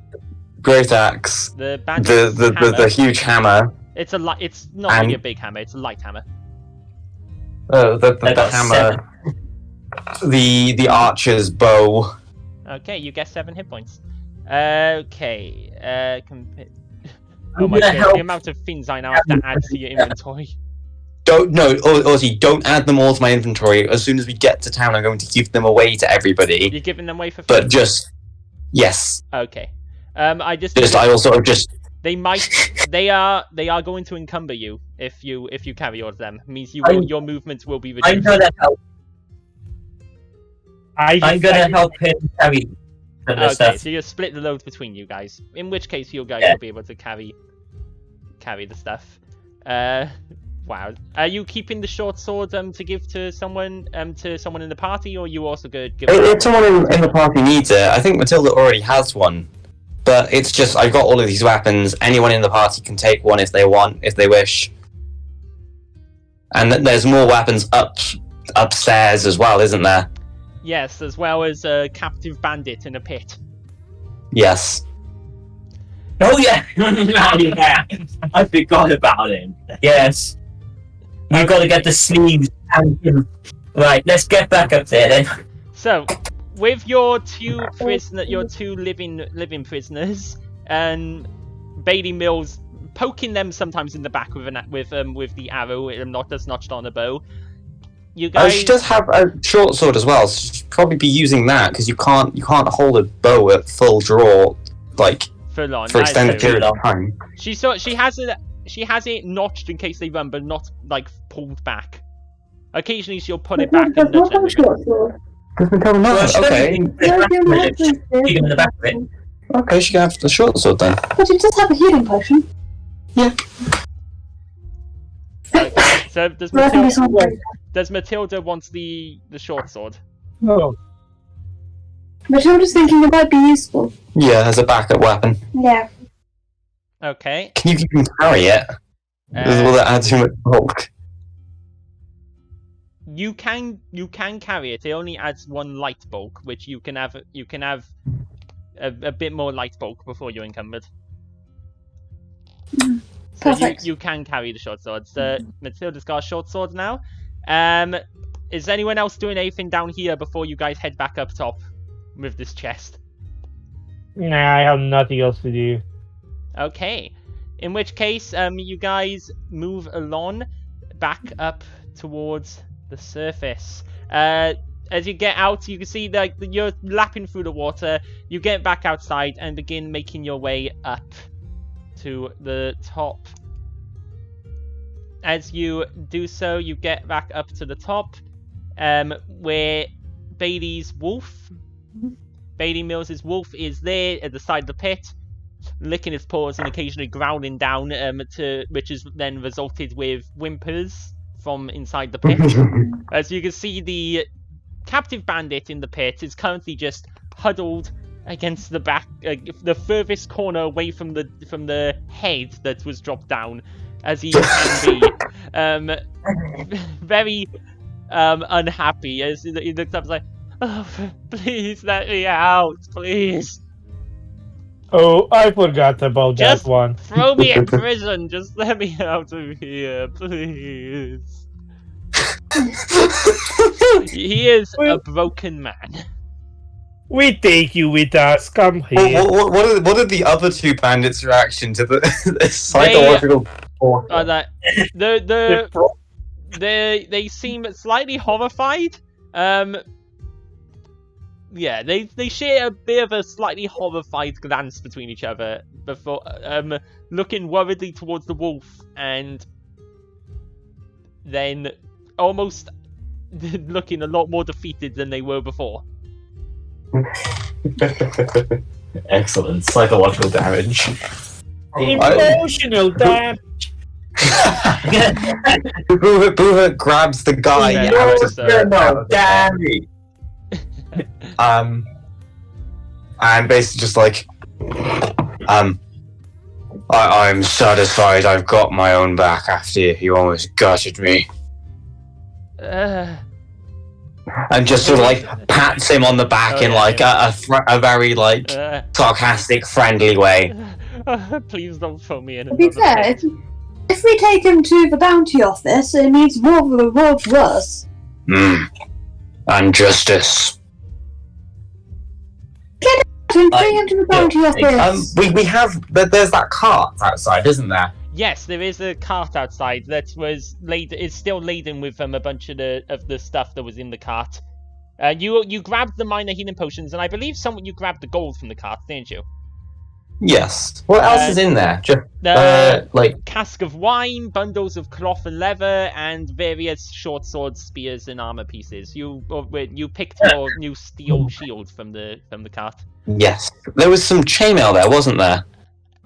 Great axe, the bandit's hammer. the huge hammer, It's not really a big hammer. It's a light hammer. the hammer, the archer's bow. Okay, you get 7 hit points. Okay. Oh my gonna god, help. the amount of things I now have to add to your inventory. Ozzy, don't add them all to my inventory. As soon as we get to town, I'm going to give them away to everybody. You're giving them away for free? But just yes. Okay. I will sort of just. They are going to encumber you if you carry all of them. It means your movements will be reduced. I'm gonna help. I'm gonna help him carry the Okay, stuff. so you split the load between you guys. In which case, you guys will be able to carry the stuff. Wow. Are you keeping the short sword to give to someone in the party, or are you also good? If someone in the party needs it, I think Matilda already has one. But it's just I've got all of these weapons. Anyone in the party can take one if they want, if they wish. And there's more weapons upstairs as well, isn't there? Yes, as well as a captive bandit in a pit. Yes. Oh yeah, yeah. I forgot about him. Yes. We've got to get the sleeves and him. Right, let's get back up there then. So, with your two living prisoners, and Bailey Mills poking them sometimes in the back with the arrow that's notched on a bow. You guys. She does have a short sword as well, so she'd probably be using that because you can't hold a bow at full draw for extended period of time. She has it notched in case they run, but not pulled back. Occasionally she'll put it back and nudge them with it. Okay. Keep him in the back of it. Okay, she can have the short sword then. But it does have a healing potion. Yeah. So does Matilda wants the short sword? No. Matilda's thinking it might be useful. Yeah, as a backup weapon. Yeah. Okay. Can you even carry it? Will that add too much bulk? You can carry it. It only adds 1 light bulk, which you can have a bit more light bulk before you're encumbered. So Perfect. you can carry the short swords. Matilda's got a short sword now. Is anyone else doing anything down here before you guys head back up top with this chest? Nah, I have nothing else to do. Okay. In which case, you guys move along back up towards the surface. As you get out, you can see that you're lapping through the water. You get back outside and begin making your way up to the top. As you do so, you get back up to the top, where Bailey Mills' wolf is there at the side of the pit, licking its paws and occasionally growling down, which has then resulted with whimpers from inside the pit. As you can see, the captive bandit in the pit is currently just huddled against the back, the furthest corner away from the head that was dropped down, as he can be. Very unhappy as he looks up and like, "Oh, please let me out, please. Oh, I forgot about Just that one. throw me in prison. Just let me out of here, please." He is a broken man. We take you with us. Come here. What are the other two bandits' reaction to the psychological? They seem slightly horrified. Yeah, they share a bit of a slightly horrified glance between each other before looking worriedly towards the wolf, and then almost looking a lot more defeated than they were before. Excellent psychological damage. Emotional damage. Booher grabs the guy out of the damage. And basically just like, I'm satisfied I've got my own back after you almost gutted me. And just sort of like pats him on the back in like a very like sarcastic, friendly way. Please don't throw me in. To be fair, if we take him to the bounty office, it means more of a reward for us. And justice. Bring him to the bounty office. We have. There's that cart outside, isn't there? Yes, there is a cart outside that is still laden with a bunch of the stuff that was in the cart. You grabbed the minor healing potions, and I believe you grabbed the gold from the cart, didn't you? Yes. What else is in there? Just like cask of wine, bundles of cloth and leather, and various short swords, spears, and armor pieces. You picked your new steel shield from the cart. Yes, there was some chainmail there, wasn't there?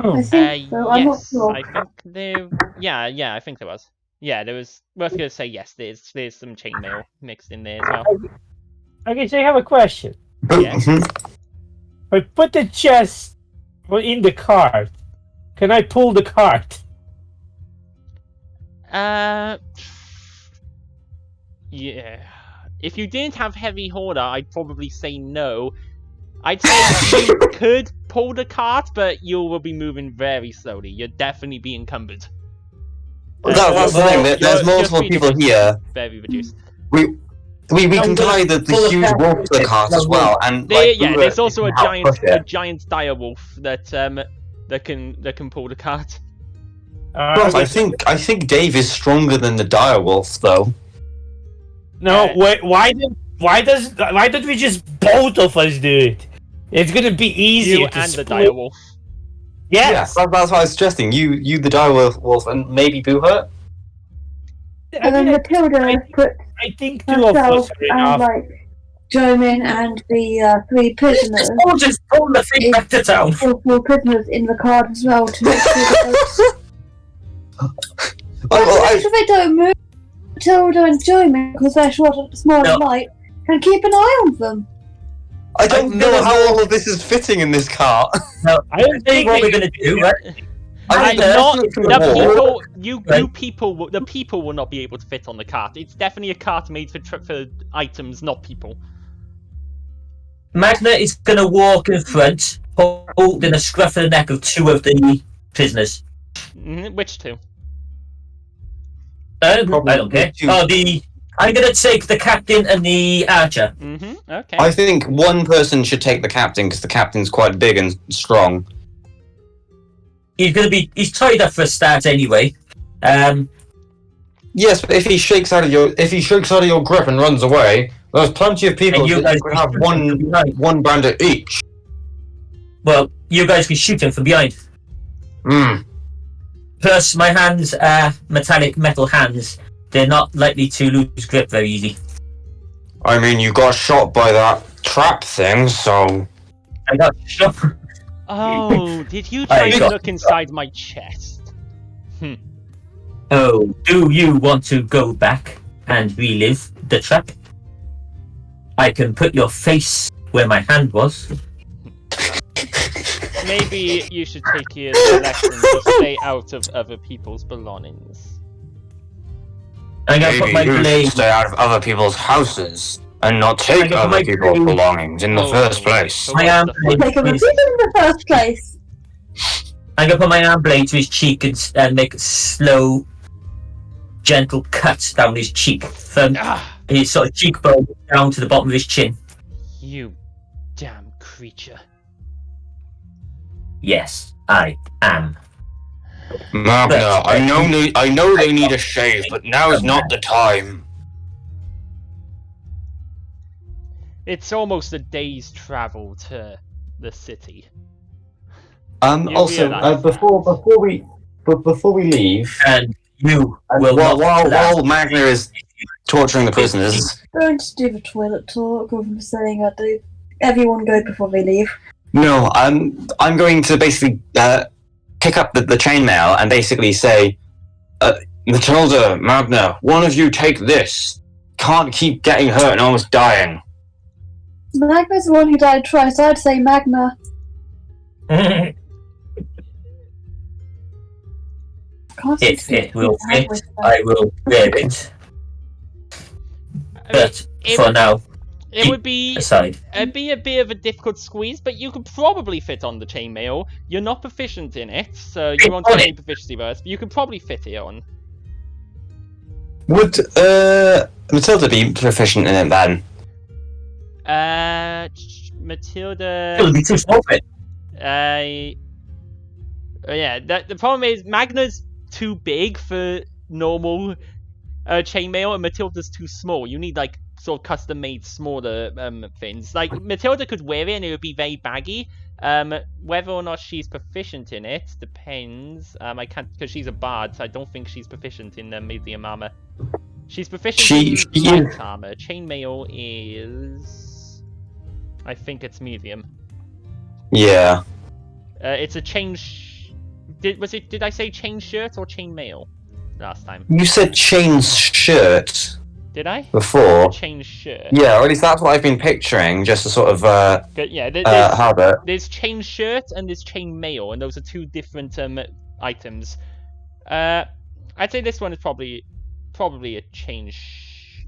I think so. I'm not Yes, sure. I think there. Yeah, I think there was. Yeah, there was. Well, I was gonna say yes. There's some chainmail mixed in there as well. Okay, so I have a question. Yeah. I put the chest in the cart. Can I pull the cart? Yeah. If you didn't have heavy hoarder, I'd probably say no. I'd say you could pull the cart, but you will be moving very slowly. You'll definitely be encumbered. That's the thing. There's multiple people here. Very reduced. We can tie the huge wolf to the cart as well, and there's also a giant dire wolf that can pull the cart. I think Dave is stronger than the dire wolf, though. No, wait. Why don't we just both of us do it? It's gonna be easier You to and the split. dire wolf. Yes. Yeah, that's what I was suggesting. You the dire wolf, and maybe Booher. And then Matilda put I think two of us herself are and enough. like Jomin and the three prisoners, I'll just pull the thing back to town. all four prisoners in the cart as well to make sure that make sure they don't move. Matilda and Jomin, because they're short and small and light, can keep an eye on them. I don't know how all of this is fitting in this cart. No, I don't think what we're gonna do, right? The people will not be able to fit on the cart. It's definitely a cart made for items, not people. Magna is gonna walk in front, holding a scruff of the neck of two of the prisoners. Which two? I don't care. Two. Oh, the I'm gonna take the captain and the archer. Okay. I think one person should take the captain because the captain's quite big and strong. He's tied up for a start anyway. Yes, but if he shakes out of your grip and runs away, there's plenty of people And you that guys can have can shoot him from behind. one bandit each. Well, you guys can shoot him from behind. Plus, my hands are metal hands. They're not likely to lose grip very easy. I mean, you got shot by that trap thing, so... I got shot. Oh, did you try I to got- look inside my chest? Oh, do you want to go back and relive the trap? I can put your face where my hand was. Maybe you should take your lesson to stay out of other people's belongings. I'm gonna put Maybe my you should blade. stay out of other people's houses and not take I got other my people's blade. belongings in the Oh, first place. so My what's arm the blade. Make a decision in the first place. I'm gonna put my arm blade to his cheek and make a slow, gentle cut down his cheek from his sort of cheekbone down to the bottom of his chin. You damn creature. Yes, I am. Magna, I know they need a shave, but now is not the time. It's almost a day's travel to the city. You Also, realise before we leave, And you and will not while Magna is torturing the prisoners, Going to do the toilet talk of saying that everyone go before they leave. no, I'm going to basically pick up the chainmail and basically say, Matilda, Magna, one of you take this. Can't keep getting hurt and almost dying. Magna's the one who died twice. I'd say Magna. Can't If see it will how fit, with that. I will wear it. But it- for now, It would be aside. it'd be a bit of a difficult squeeze, but you could probably fit on the chainmail. You're not proficient in it, so you won't on get it. any proficiency bonus, but you could probably fit it on. Would Matilda be proficient in it then? Matilda. It'll be too small for it. Yeah. The problem is Magna's too big for normal chainmail, and Matilda's too small. You need like sort of custom-made smaller things. Like Matilda could wear it, and it would be very baggy. Whether or not she's proficient in it depends. I can't because she's a bard, so I don't think she's proficient in medium armor. She's proficient in light armor. Chainmail is, I think it's medium. Yeah. It's a chain. Did I say chain shirt or chain mail last time? You said chain shirt Did I? before. Chain shirt. Yeah, or at least that's what I've been picturing, just a sort of Good, yeah. habit. There's chain shirt and there's chain mail, and those are two different items. I'd say this one is probably a chain.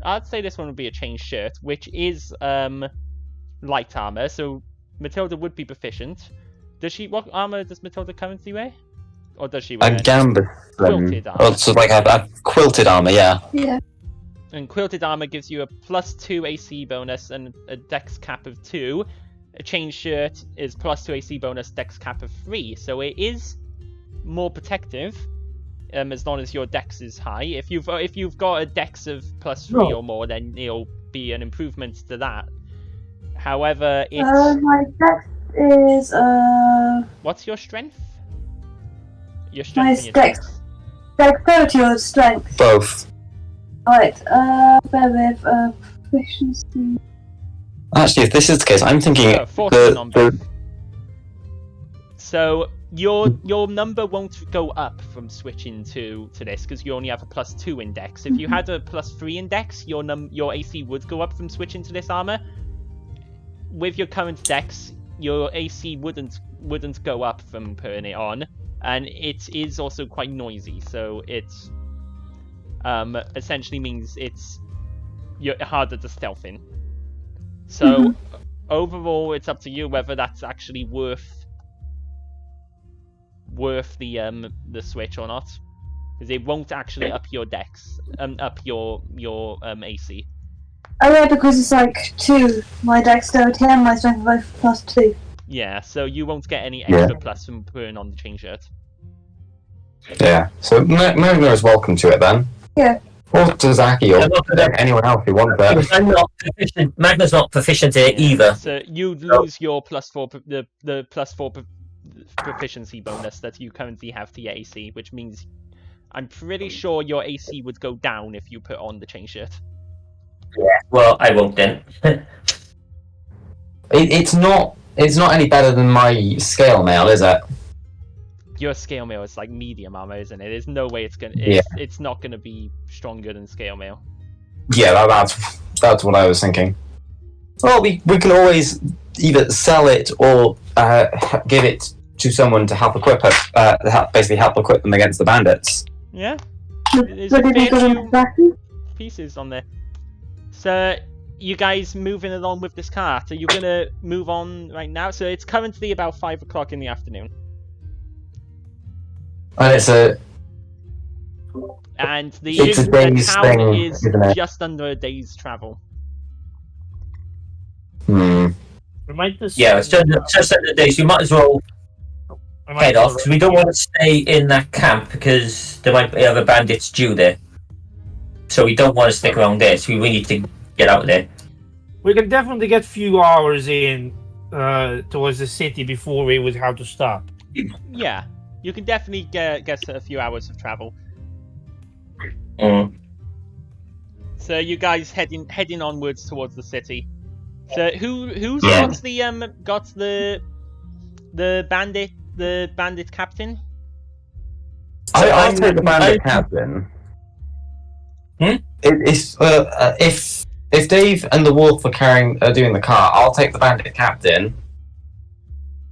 I'd say this one would be a chain shirt, which is light armor. So Matilda would be proficient. What armor does Matilda currently wear? Or does she wear I'm gambling. quilted armor? Oh, so like a quilted armor, yeah. Yeah. And quilted armor gives you a +2 AC bonus and a dex cap of 2. A chain shirt is +2 AC bonus, dex cap of 3. So it is more protective, as long as your dex is high. If you've got a dex of +3 or more, then it'll be an improvement to that. However, it's My dex is what's your strength? Your my strength and your dex. Dexterity or strength. Both. Right. Bear with proficiency. Actually, if this is the case, I'm thinking 14 on both. So your number won't go up from switching to this because you only have a +2 index. If you had a +3 index, your AC would go up from switching to this armor. With your current dex, your AC wouldn't go up from putting it on, and it is also quite noisy. So it essentially means you're harder to stealth in. So overall, it's up to you whether that's actually worth the switch or not. because it won't actually up your dex, up your AC. Oh yeah, because it's like 2. My dexterity and my strength are both +2. Yeah, so you won't get any extra plus from putting on the chain shirt. Yeah. So Magna is welcome to it then. Yeah. Or Tazaki or anyone else who wants that. I'm not proficient. Magna's not proficient in it either. So you lose your +4 the +4 proficiency bonus that you currently have to your AC, which means I'm pretty sure your AC would go down if you put on the chain shirt. Yeah. Well, I won't then. It's not any better than my scale mail, is it? Your scale mail is like medium armor, isn't it? There's no way it's not gonna be stronger than scale mail. Yeah, that's what I was thinking. Well, we can always either sell it or give it to someone to help equip it. Basically, help equip them against the bandits. Yeah. But There's did a you fair go few to Tazaki? pieces on there. So you guys moving along with this cart? Are you gonna move on right now? So it's currently about 5 o'clock in the afternoon. And it's a the day's town thing, is isn't it? just under a day's travel. Remind us. Yeah, it's just under the days. We might as well head off because we don't want to stay in that camp because there might be other bandits due there. So we don't want to stick around there. So we need to get out of there. We can definitely get few hours in towards the city before we would have to stop. Yeah, you can definitely get a few hours of travel. So you guys heading onwards towards the city. So who's got the bandit captain? I'll take the bandit captain. If Dave and the wolf are doing the car, I'll take the bandit captain.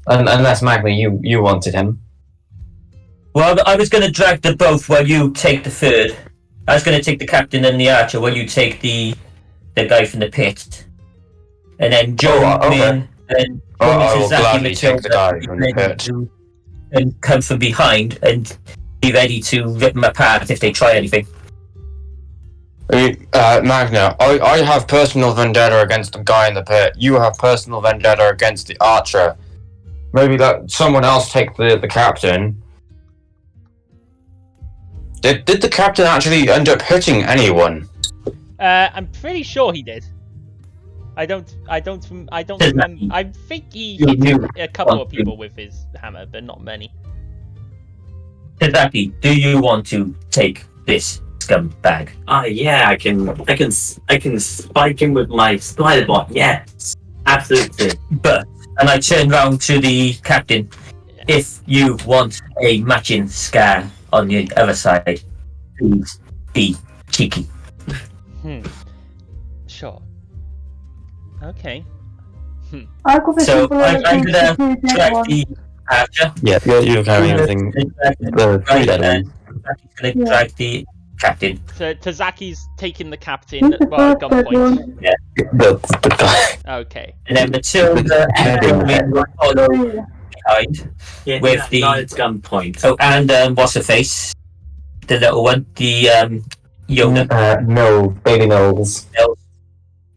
Unless Magna, you wanted him. Well, I was going to drag the both while you take the third. I was going to take the captain and the archer while you take the guy from the pit. And then Joe in and I will gladly take the guy from the pit. And come from behind and be ready to rip them apart if they try anything. Magna, I have personal vendetta against the guy in the pit. You have personal vendetta against the archer. Maybe let someone else take the captain. Did the captain actually end up hitting anyone? I'm pretty sure he did. I don't remember. I think he hit a couple of people with his hammer, but not many. Exactly. Do you want to take this scumbag? Yeah, I can spike him with my spider bot. Yes, absolutely. And I turn round to the captain. If you want a matching scar on the other side, please be cheeky. Sure. Okay. I'll go for So simple I'm going to electricity, drag one. the archer. Yeah, you're carrying everything. Right, The then. I'm going to drag the captain. So Tazaki's taking the captain at gunpoint. the guy. Okay. And then Matilda and Gillian will follow behind. Yeah, With the- not at gunpoint. Oh, and what's her face? The little one, the Yoda. No, Baby Knowles.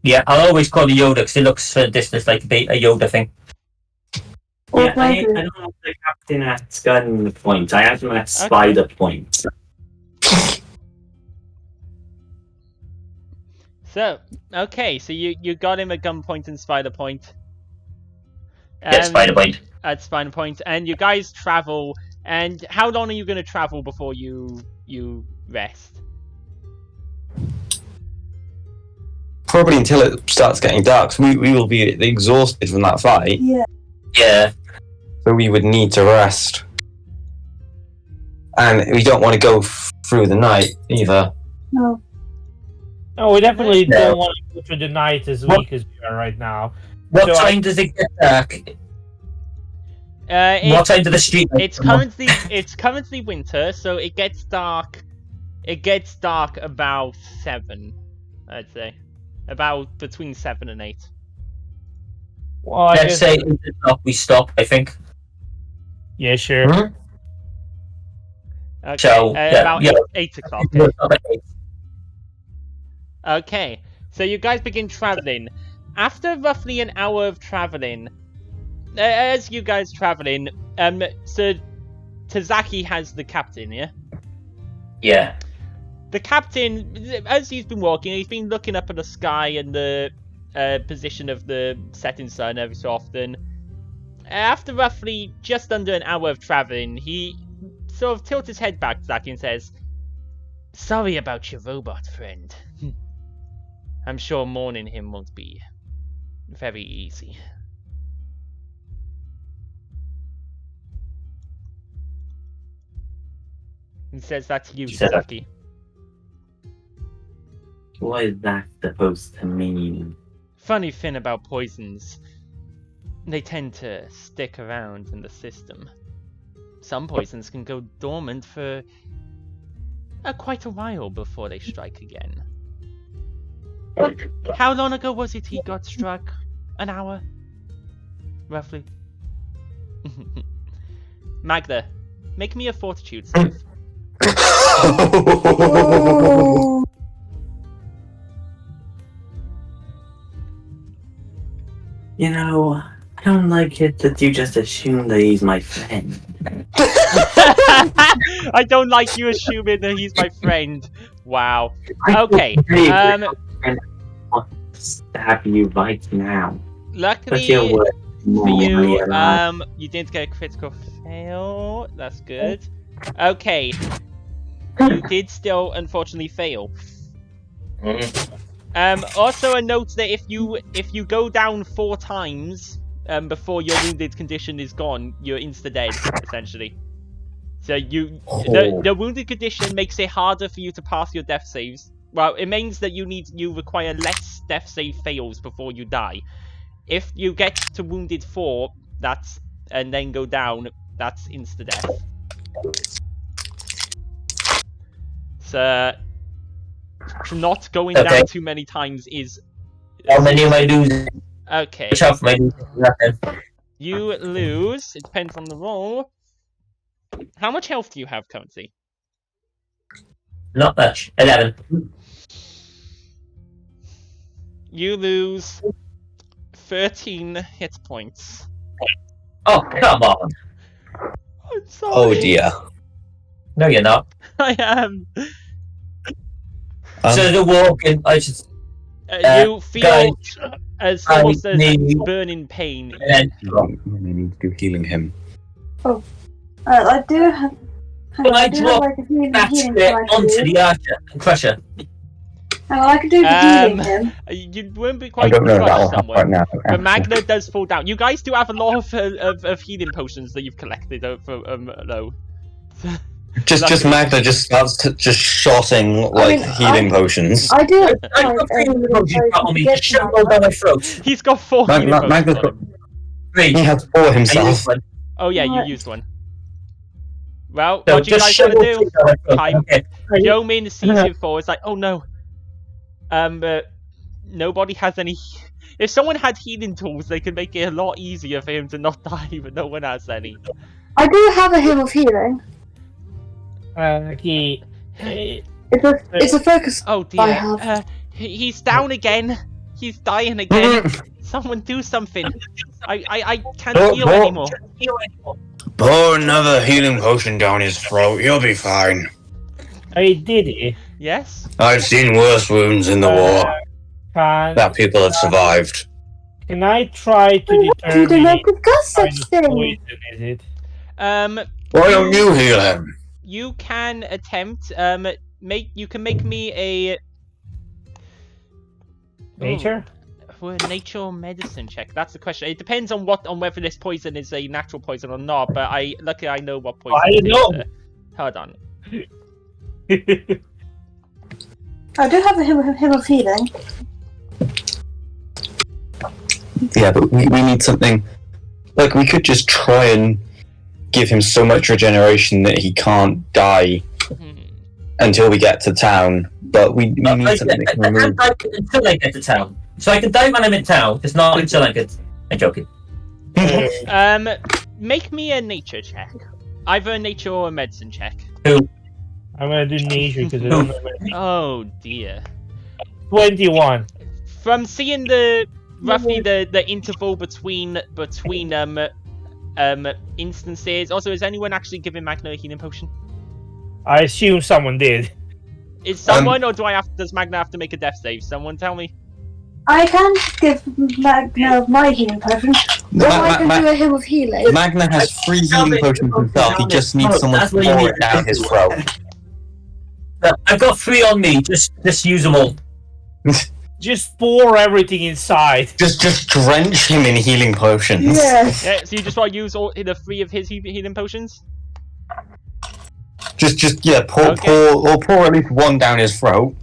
Yeah, I'll always call it Yoda because it looks from a distance like a Yoda thing. Yeah, I don't have the captain at gunpoint. I have him at spider point. So so you got him at gunpoint and spider point. Yeah, spider point. At spider point, and you guys travel. And how long are you going to travel before you rest? Probably until it starts getting dark. So we will be exhausted from that fight. Yeah. So we would need to rest. And we don't want to go through the night either. No. No, we definitely don't want to go through the night as weak as we are right now. What So time does it get dark? What time do the street lights come on? It's currently winter, so it gets dark. It gets dark about 7, I'd say, about between 7 and 8. Well, I Let's guess, say in the top we stop, I think. yeah, sure. Okay, So, yeah, about yeah. 8 o'clock. Okay, so you guys begin traveling. After roughly an hour of traveling, as you guys traveling, so Tazaki has the captain, yeah? Yeah. The captain, as he's been walking, he's been looking up at the sky and the position of the setting sun every so often. After roughly just under an hour of traveling, he sort of tilts his head back to Zaki and says, "Sorry about your robot friend. I'm sure mourning him won't be very easy." He says that to you, Tazaki. What is that supposed to mean? Funny thing about poisons, they tend to stick around in the system. Some poisons can go dormant for quite a while before they strike again. How long ago was it he got struck? An hour? Roughly? Magda, make me a fortitude save. You know, I don't like it that you just assume that he's my friend. I don't like you assuming that he's my friend. Wow. Okay. I want to stab you right now. But you're Luckily worth for more you, alive. you didn't get a critical fail. That's good. Okay. You did still unfortunately fail. Also a note that if you go down 4 times before your wounded condition is gone, you're insta dead essentially. So the wounded condition makes it harder for you to pass your death saves. Well, it means that you require less death save fails before you die. If you get to wounded 4, and then go down, that's insta death. So not going down too many times is. How many am I losing? Okay. Which half am I losing? Nothing. You lose. It depends on the roll. How much health do you have currently? Not much. 11. You lose 13 hit points. Oh, come on. I'm sorry. Oh dear. No, you're not. I am. So the walking, I just. You feel guys, as almost as need- burning pain. And I need to do healing him. I do have. Hang on, I I do have drop like a healing that thing straight I can onto do. the archer and crusher. Hang on, I can do the healing him. You won't be I quite don't know if that will crushed happen somewhere. right now. But Magna does fall down. You guys do have a lot of healing potions that you've collected though. Just Magda just starts just shotting like healing potions. I do have I got 3 healing potions on me. Just shove them all down my throat. He's got 4 healing potions Magda's on got him. 3. he has 4 I himself. used one. Oh yeah, you What? used one. Well, So what do you just guys shove want to all do? 3 down my throat. Time. Okay. Yeomin sees you fall. It's like, oh no. Nobody has any. If someone had healing tools, they could make it a lot easier for him to not die, but no one has any. I do have a hymn of healing. It's a focus. Oh I dear. have. He's down again. He's dying again. Someone do something. I can't heal anymore. Pour another healing potion down his throat. He'll be fine. I did it. Yes? I've seen worse wounds in the war Can that people have survived. I try to You determine don't know discuss what such kind of thing. poison is it? Why don't you heal him? You can attempt. You can make me a Nature? Well, nature or medicine check. That's the question. It depends on whether this poison is a natural poison or not. But luckily I know what poison. I it know. is. Hold on. I do have a hymn of healing. Yeah, but we need something. Like, we could just try and give him so much regeneration that he can't die until we get to town. But we need something that can I remove. can't die until I get to town. So I can die when I'm in town, just not until I get. I'm joking. Make me a nature check. Either a nature or a medicine check. Who? I'm gonna do nature because I don't know. Oh dear. 21. From seeing the roughly the interval between instances. Also, is anyone actually giving Magna a healing potion? I assume someone did. Is someone, or does Magna have to make a death save? Someone tell me. I can give Magna my healing potion. Or I can do a hymn of healing. Magna has 3 healing potions himself. He just needs someone to pour it down his throat. I've got 3 on me. Just use them all. Just pour everything inside. Just drench him in healing potions. Yes. Yeah, so you just want to use all the 3 of his healing potions? Pour at least 1 down his throat.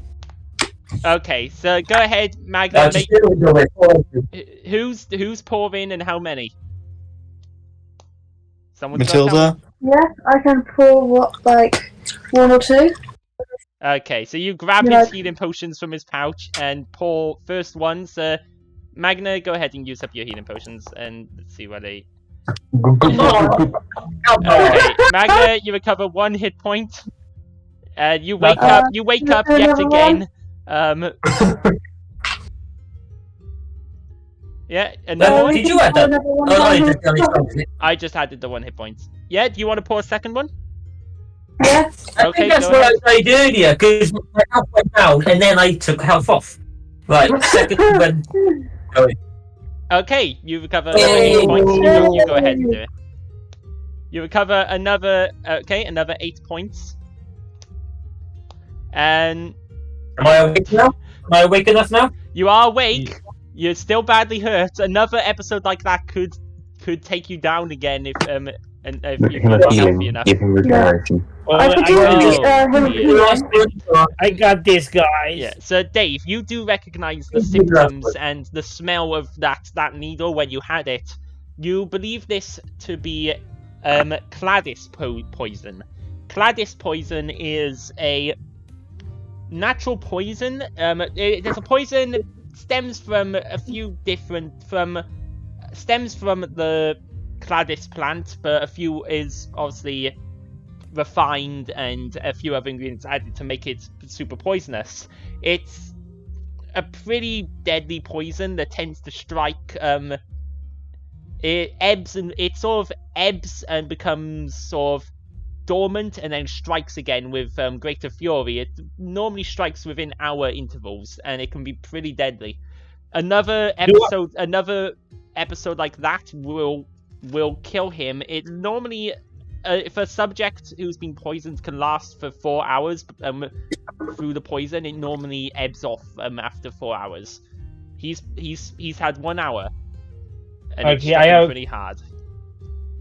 Okay, so go ahead, Magna. Who's pouring and how many? Someone. Matilda? Yeah, I can pour 1 or 2. Okay, so you grab his healing potions from his pouch and pour first ones. Magna, go ahead and use up your healing potions and let's see what they. Okay, Magna, you recover 1 hit point. You wake up. You wake up yet again. Yeah, another one. Did you add that? Oh, no, I just added the 1 hit point. Yeah, do you want to pour a second one? Yeah. I think that's what I said earlier, because my health went down and then I took health off. Right, second one. Okay, you recover another 8 points. You go ahead and do it. You recover another 8 points. And am I awake now? Am I awake enough now? You are awake. You're still badly hurt. Another episode like that could take you down again if you're not healthy enough. Give him regeneration. I got this, guys. Yeah. So Dave, you do recognize the symptoms and the smell of that needle when you had it. You believe this to be Cladis poison. Cladis poison is a natural poison. There's a poison stems from the Cladis plant, but a few is obviously refined and a few other ingredients added to make it super poisonous. It's a pretty deadly poison that tends to strike. It sort of ebbs and becomes sort of dormant and then strikes again with greater fury. It normally strikes within hour intervals and it can be pretty deadly. Another episode like that will kill him. It normally, if a subject who's been poisoned can last for 4 hours through the poison, it normally ebbs off after 4 hours. He's had 1 hour, and it's pretty hard.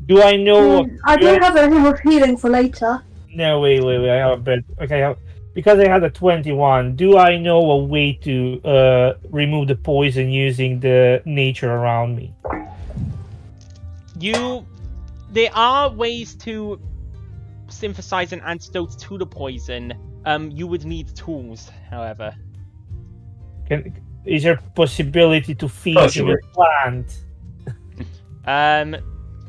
Do I know? I do have a hymn of healing for later. No, wait. I have a bit. Okay, because I had a 21. Do I know a way to remove the poison using the nature around me? There are ways to synthesize an antidote to the poison. You would need tools, however. Is there possibility to feed him a plant?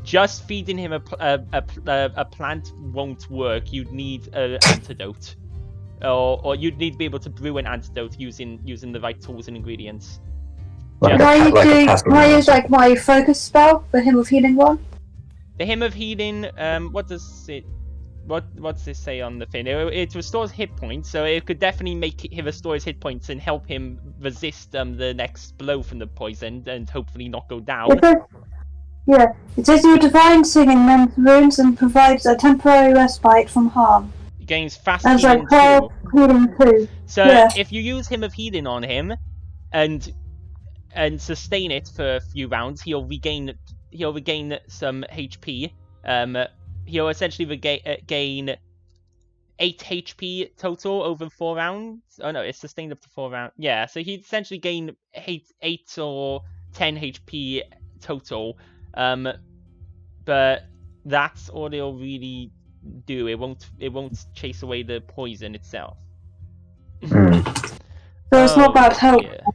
Just feeding him a plant won't work. You'd need an antidote, or you'd need to be able to brew an antidote using the right tools and ingredients. Can I use my focus spell, the hymn of healing one? The hymn of healing. What does it? What's this say on the thing? It restores hit points, so it could definitely him restore his hit points and help him resist the next blow from the poison and hopefully not go down. It says your divine singing mends wounds and provides a temporary respite from harm. He gains fast and healing too. So if you use hymn of healing on him and sustain it for a few rounds, he'll regain some HP. He'll essentially gain 8 HP total over 4 rounds. Oh no, it's sustained up to 4 rounds. Yeah, so he'd essentially gain 8 or 10 HP total. But that's all it'll really do. It won't chase away the poison itself. So it's not about help. Yeah.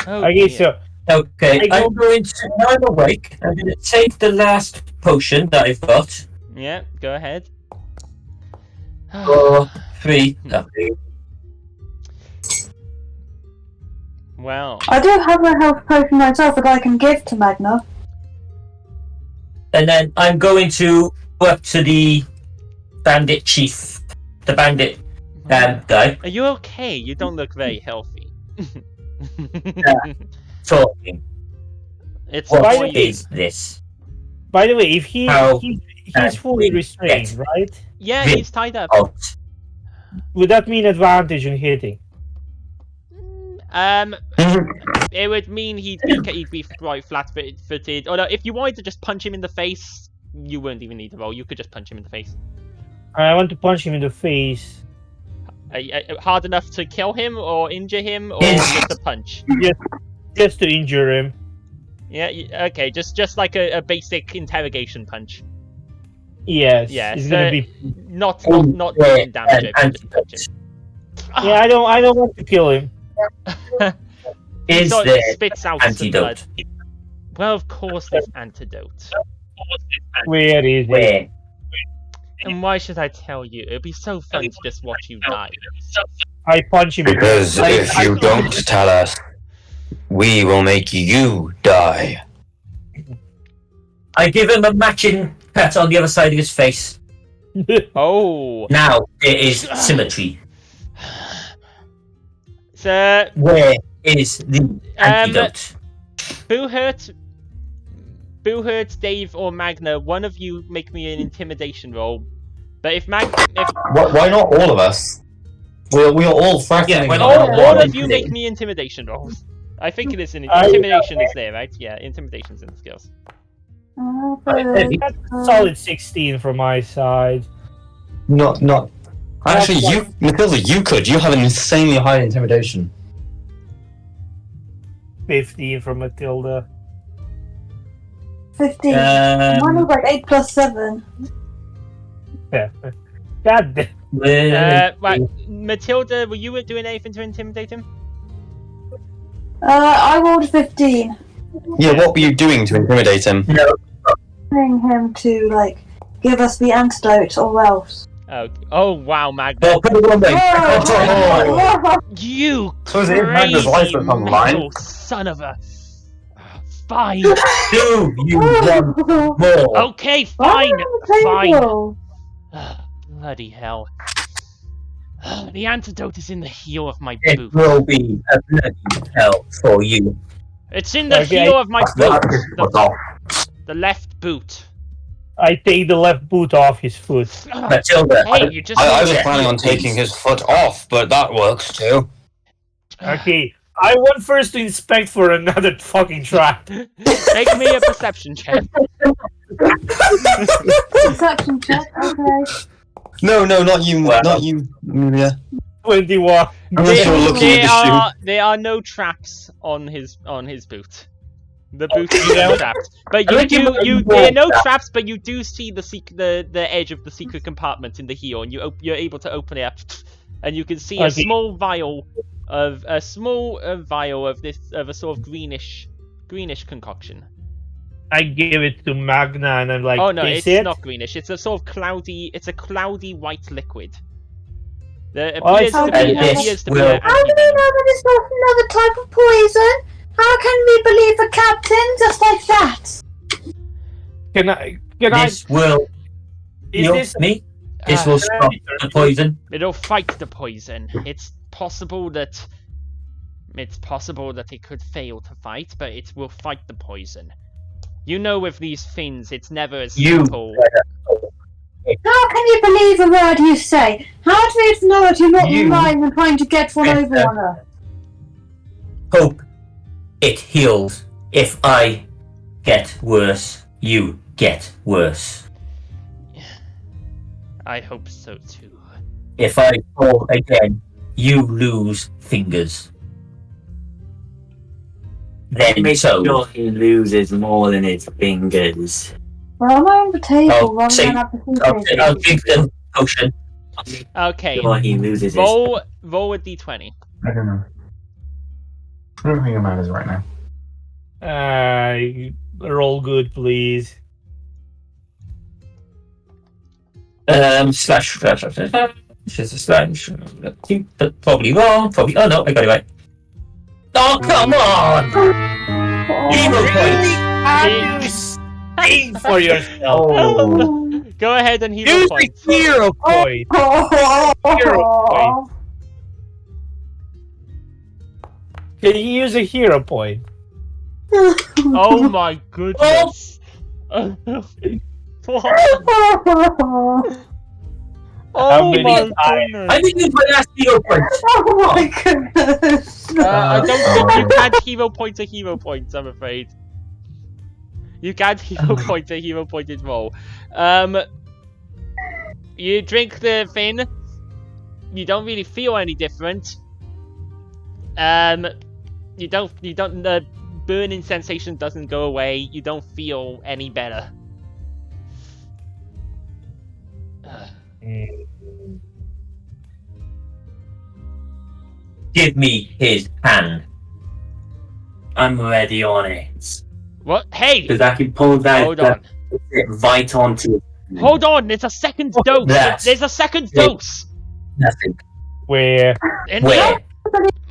Oh, Okay, so Okay, I'm going to. Now I'm awake. I'm going to take the last potion that I've got. Yeah, go ahead. 4, 3. No. Well, I do have a health potion myself that I can give to Magna. And then I'm going to go up to the bandit chief. The bandit guy. are you okay? You don't look very healthy. Talking. It's What By the more way- is this? By the way, if he's can fully we restrained, get- right? yeah, he's tied up. Out. Would that mean advantage in hitting? It would mean he'd be right flat-footed. Or no, if you wanted to just punch him in the face, you wouldn't even need to roll. You could just punch him in the face. I want to punch him in the face. Hard enough to kill him or injure him, or Yes. just a punch. Just to injure him. Yeah. Okay. Just like a basic interrogation punch. Yes. Yeah, It's so- gonna be. Not doing damage. If you just punch him. Yeah, I don't want to kill him. Is So it there spits out some blood. antidote? Well, of course there's antidote. Where is it? Where? And why should I tell you? It'd be so fun to just watch you die. I punch him. Because if you don't tell us, we will make you die. I give him a matching pat on the other side of his face. Oh. Now there is symmetry. So, Where is the antidote? Boohurt, Dave, or Magna, one of you make me an intimidation roll. But if Why not all of us? We're all threatening. Yeah, why all, not? all of you make me intimidation rolls. I think it is intimidation is there, right? Yeah, intimidation's in the skills. That's a solid 16 from my side. Not. Actually, Matilda, you could. You have an insanely high intimidation. 15 from Matilda. 15. Mine was Um, like 8 plus 7. Yeah. God damn. Right, Matilda, were you doing anything to intimidate him? I rolled 15. Yeah, what were you doing to intimidate him? Telling him to, like, give us the antidote or else. Oh wow, Magna. well, put it one way. Oh, You So is it Magna's life crazy that's on the line? metal son of a... Fine. Do you want more? Okay, fine. Fine. Painful. Bloody hell. The antidote is in the heel of my It boot. will be a bloody hell for you. It's in the Okay. heel of my boot. What's off? The left boot. I take the left boot off his foot. Matilda, Hey, you just... I was planning on taking his foot off, but that works too. Okay, I want first to inspect for another fucking trap. Make me a perception check. Perception check, okay. No, not you. Wow. Not you, Amelia. 21. Unless you're looking at the shoe. There are no traps on his boot. The boot is not trapped. But there are no traps, but you do see the edge of the secret compartment in the heel, and you're able to open it up, and you can see a Okay. small vial of a sort of greenish concoction. I give it to Magna and I'm like, Oh no, this it's it? not greenish. It's a sort of cloudy white liquid. That Oh, appears to be, and this appears to be will- an How do we antivenom. know that it's not another type of poison? How can we believe the captain just like that? Can I, this will is heal this, me. This will stop the poison. It'll fight the poison. It's possible that it could fail to fight, but it will fight the poison. You know, with these things, it's never as You simple. How can you believe a word you say? How do we know that you're not You- lying and trying to get one over on us? Hope it heals. If I get worse, you get worse. I hope so too. If I fall again, you lose fingers. Then Make so. sure he loses more than his fingers. Well, I'm on the table I'll rather say- than at the I'll drink the potion. Okay, Sure he loses his roll a d20. I don't know. I don't think it matters right now. roll good, please. Slash. This is a slash. That's probably wrong. Probably. Oh no, I got it right. Oh come on! Evil point. Aim for yourself. Oh. Go ahead and hero Use point. a hero point. Hero point. Can you use a hero point? Oh my goodness. What? Oh many my times? goodness. I didn't use my last hero point. Oh my goodness. I don't think you can't hero point a hero point, I'm afraid. You can't hero point a hero pointed roll. You drink the thing. You don't really feel any different. The burning sensation doesn't go away. You don't feel any better. Give me his hand. I'm ready on it. What? Hey! Because I can pull that Hold on. right onto. Hold on, there's a second dose! that? There's a second dose! Nothing. Where In Where?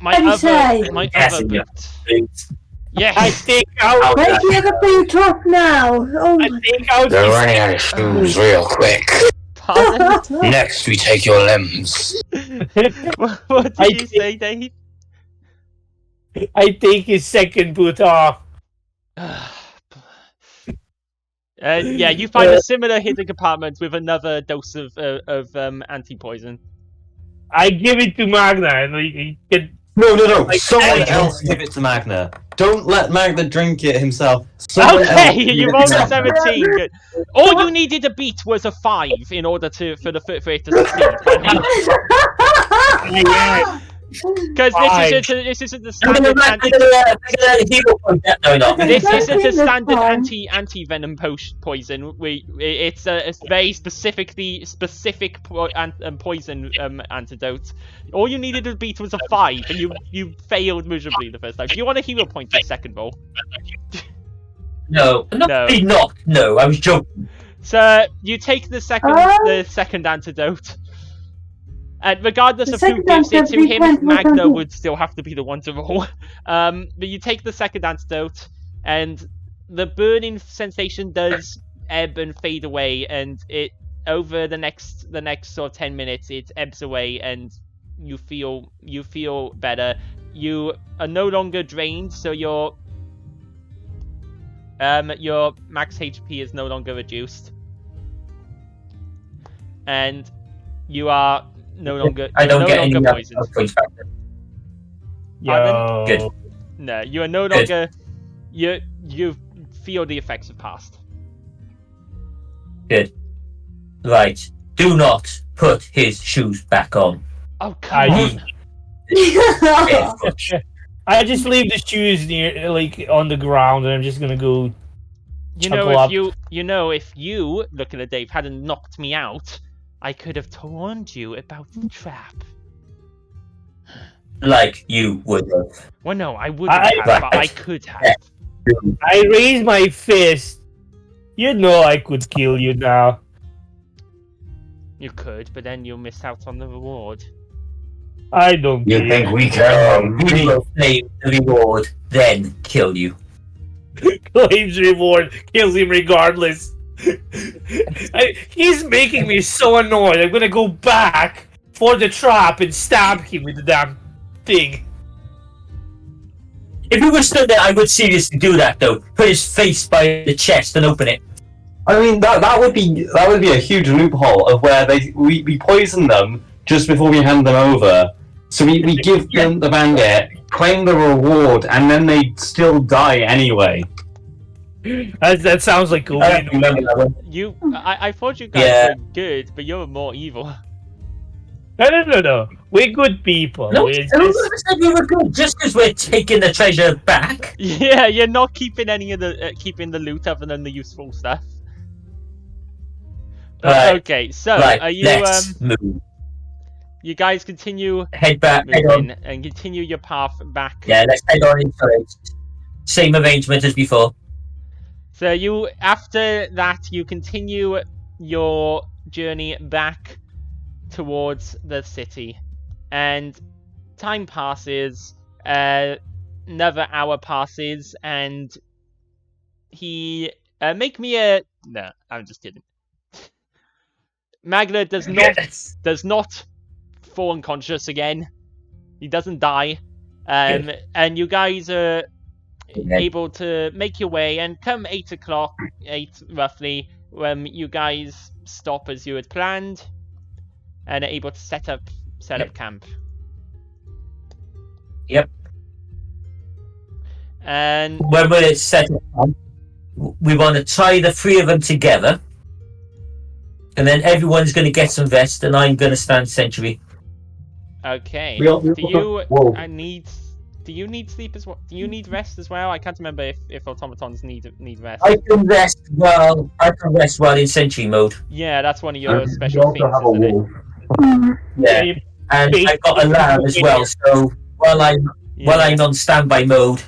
my What did you say? my Yes, other in your boot. I Yes! think out. Where's the other boot off now? Oh I my think out. They're running out of shoes real quick. Pardon? Next, we take your limbs. What I did you say, Dave? I take his second boot off. Yeah, you find a similar hidden compartment with another dose of anti-poison. I give it to Magna, and he can. No. Like, Someone hey. else give it to Magna. Don't let Magna drink it himself. Someone Okay, else give you it rolled to a Magna. 17. Good. All you needed to beat was a 5 in order for it to succeed. Yeah. Because this isn't the I'm standard hero point. No, not. this isn't a That's standard fine. anti venom poison. It's a very specific poison antidote. All you needed to beat was a 5, and you failed miserably the first time. Do you want a hero point for the second roll? No, no, I was joking. So you take the second antidote. And regardless The of who second gives it to antidote him, depends what Magna happens. would still have to be the one to roll. But you take the second antidote, and the burning sensation does ebb and fade away, and it over the next sort of 10 minutes it ebbs away, and you feel better. You are no longer drained, so your max HP is no longer reduced, and you are no longer. I don't no get longer any poisoned. points back then. Yo. Good. No, you are no Good. longer. You feel the effects have passed. Good. Right. Do not put his shoes back on. Oh come on! I just leave the shoes near, like, on the ground, and I'm just gonna go. You know, chuckle if up. if you, looking at Dave, hadn't knocked me out, I could have warned you about the trap. Like you would have. Well, no, I wouldn't I- have, but I Right. could have. I raise my fist. You know I could kill you now. You could, but then you'll miss out on the reward. I don't You care. think we care? We will claim the reward, then kill you. Claims reward, kills him regardless. He's making me so annoyed. I'm gonna go back for the trap and stab him with the damn thing. If we were stood there, I would seriously do that though. Put his face by the chest and open it. I mean, that would be a huge loophole of where we poison them just before we hand them over. So we give them the bandit, claim the reward, and then they still die anyway. That sounds like a I win. don't remember that one. I thought you guys Yeah. were good, but you're more evil. No. We're good people. No, We're who just- said we were good? Just because we're taking the treasure back. Yeah, you're not keeping any of the keeping the loot other than the useful stuff. Right. Okay, so Right, are you let's move. you guys continue Head back, head on. moving and continue your path back? Yeah, let's head on into it. Same arrangement as before. So you after that you continue your journey back towards the city, and time passes. Another hour passes, and he make me a no. I'm just kidding. Magna does not fall unconscious again. He doesn't die, and you guys are able to make your way. And come 8 o'clock, 8 roughly, you guys stop as you had planned, and are able to set up camp. Yep. And When we're set up, we want to tie the 3 of them together, and then everyone's going to get some rest, and I'm going to stand sentry. okay, Whoa. do you need sleep as well? Do you need rest as well? I can't remember if automatons need rest. I can rest while in sentry mode. Yeah, that's one of your special things, isn't it? Yeah, and I've got alarm as well. So while I'm on standby mode,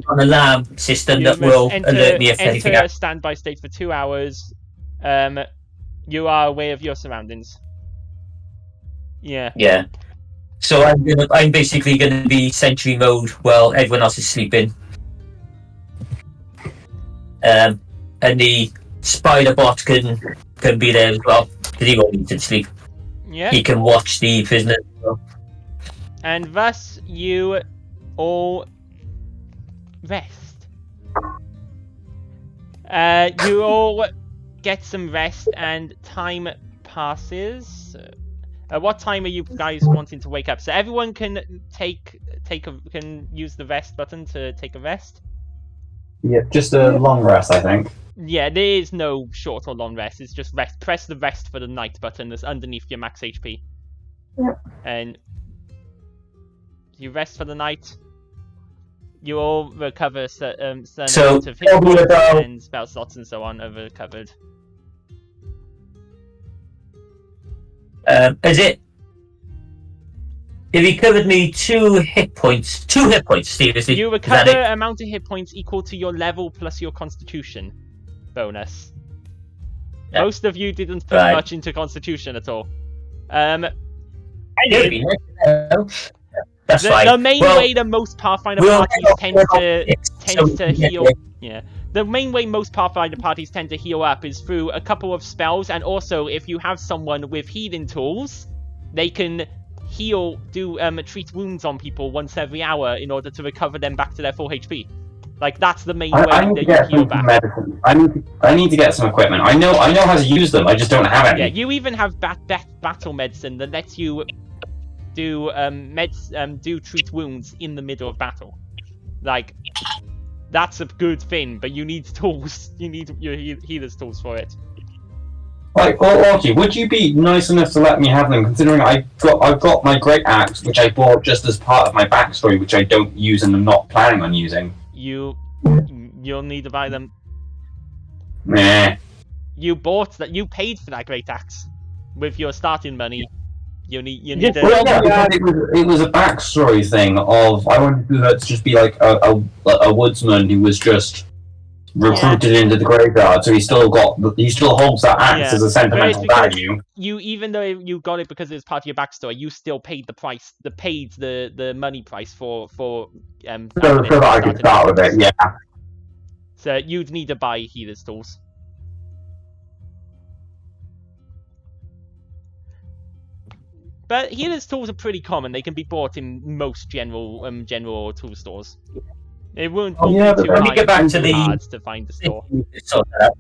on alarm system You that must will alert me if anything enter happens. standby state for 2 hours. You are aware of your surroundings. Yeah. Yeah. So I'm basically gonna be sentry mode while everyone else is sleeping. And the spider bot can be there as well because he won't need to sleep. Yeah. He can watch the prisoners as well. And thus you all rest. You all get some rest, and time passes. What time are you guys wanting to wake up? So everyone can can use the rest button to take a rest. Yeah, just a long rest, I think. Yeah, there is no short or long rest. It's just rest. Press the rest for the night button that's underneath your max HP. Yep. And you rest for the night. You all recover certain amount of hit probably points about- and spell slots and so on are recovered. Is it? If he covered me 2 hit points, Steve, is it? You is recover that it? amount of hit points equal to your level plus your constitution bonus. Yeah. Most of you didn't put Right. much into constitution at all. I did. That's fine. The main Well, way that most Pathfinder we'll parties get tend off to it, so we can get heal. there. Yeah. The main way most Pathfinder parties tend to heal up is through a couple of spells, and also if you have someone with healing tools, they can heal, treat wounds on people once every hour in order to recover them back to their full HP. Like that's the main way I need to that get you heal some back. medicine. I need to get some equipment. I know how to use them. I just don't have any. Yeah, you even have battle medicine that lets you do treat wounds in the middle of battle. Like that's a good thing, but you need tools. You need your healer's tools for it. Like, Orky, would you be nice enough to let me have them? Considering I've got my great axe, which I bought just as part of my backstory, which I don't use and I'm not planning on using. You'll need to buy them. Meh. You bought that. You paid for that great axe with your starting money. You need Yes, to. Well, yeah, because it was a backstory thing of I wanted her to just be like a woodsman who was just recruited into the graveyard, so he still holds that axe Yeah. as a sentimental because value. You, even though you got it because it was part of your backstory, you still paid the price. The money price for So that I could start with it, yeah. So you'd need to buy healer's tools. But healer's tools are pretty common. They can be bought in most general tool stores. It won't Yeah, be too but let me get back to too the- hard to find the store. Sort that out.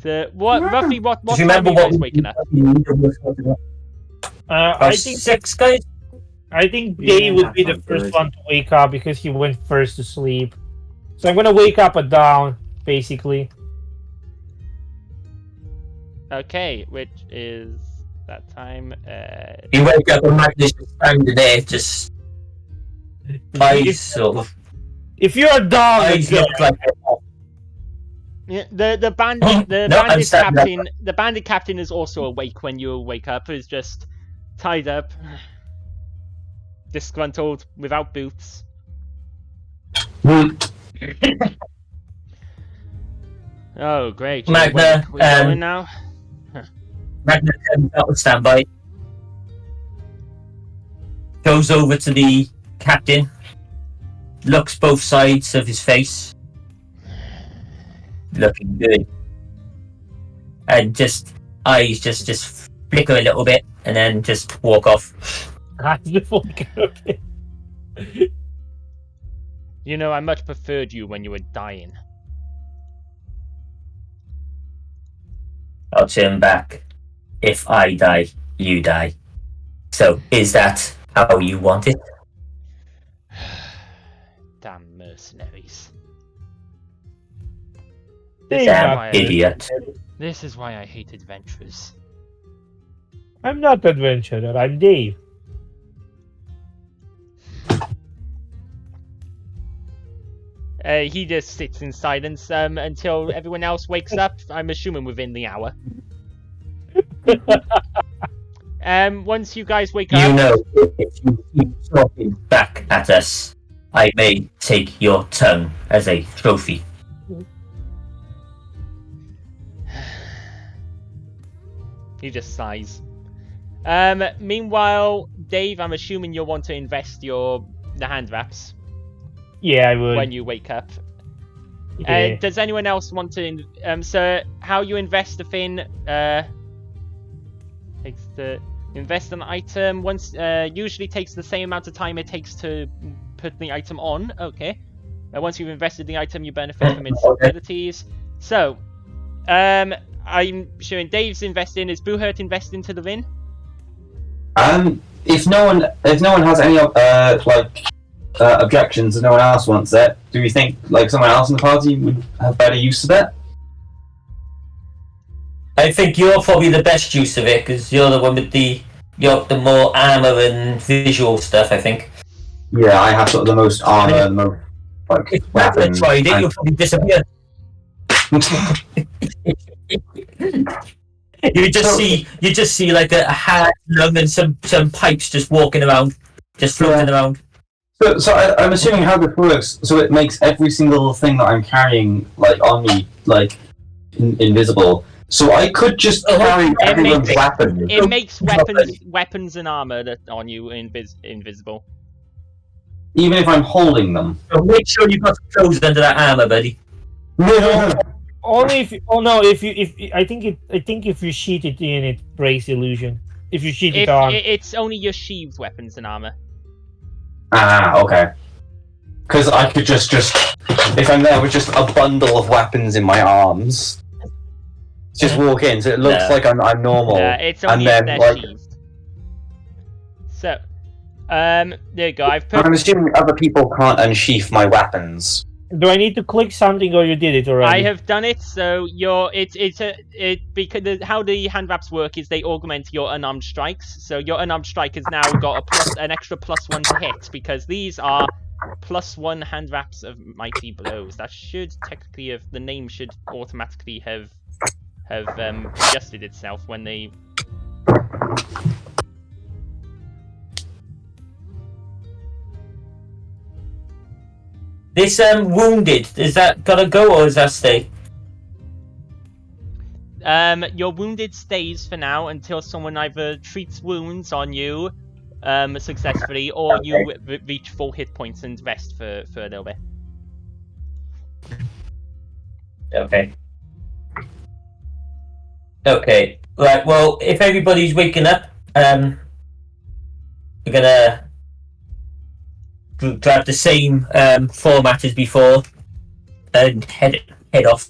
So what Yeah. roughly what Do you time are remember you what guys waking up? I think 6 guys. Dave Yeah, would be the sounds first good. one to wake up because he went first to sleep. So I'm gonna wake up at dawn, basically. Okay, which is that time. You wake up and Magnus is standing there, just eyes sort of If you're down, eyes look like Yeah, the bandit No, I'm standing up. the bandit captain is also awake when you wake up. Is just tied up, disgruntled, without boots. Oh great! You're Magna, awake. We're going now. Magnus comes out of standby. goes over to the captain, looks both sides of his face, looking good, and just eyes just flicker a little bit, and then just walk off. You know, I much preferred you when you were dying. I'll turn back. If I die, you die. So, is that how you want it? Damn mercenaries. Damn idiot. This is why I hate adventurers. I'm not adventurer, I'm Dave. He just sits in silence until everyone else wakes up. I'm assuming within the hour. Once you guys wake up, You know, if you keep talking back at us, I may take your tongue as a trophy. he just sighs. Meanwhile, Dave, I'm assuming you'll want to invest the hand wraps Yeah, I would. when you wake up. Yeah. Does anyone else want to? So how you invest the thing? Takes the invest an item once. Usually takes the same amount of time it takes to put the item on. Okay. Once you've invested the item, you benefit from its abilities. So, I'm showing Dave's investing. Is Boohurt invested into the Vin? If no one has any objections and no one else wants it, do we think like someone else in the party would have better use of it? I think you're probably the best use of it because you're the one with the more armor and visual stuff. I think. Yeah, I have sort of the most armor, and the most like If Matt had weapons. tried it, you'll probably disappear. You just see like a hard lung and some pipes just walking around, just floating around. So I'm assuming how this works. So it makes every single thing that I'm carrying like on me like invisible. So I could just carry everyone's weapons. It makes weapons and armor that on you invisible. Even if I'm holding them. So make sure you've got some clothes under that armor, buddy. No. Only if I think if you sheet it in, it breaks illusion. If you sheet it on, It's only your sheathed weapons and armor. Ah, okay. Because I could just if I'm there with just a bundle of weapons in my arms, just walk in, so it looks like I'm normal. Yeah, it's only and if then they're like sheathed. So, there you go. I've put. I'm assuming other people can't unsheath my weapons. do I need to click something or you did it already? I have done it. So because how the hand wraps work is they augment your unarmed strikes. So your unarmed strike has now got an extra +1 to hit because these are +1 hand wraps of mighty blows. That should technically have the name should automatically have adjusted itself when they. This wounded, is that gotta go or is that stay? Your wounded stays for now until someone either treats wounds on you successfully or you reach full hit points and rest for a little bit. Okay. Okay. Right, well, if everybody's waking up, we're gonna grab the same format as before and head off.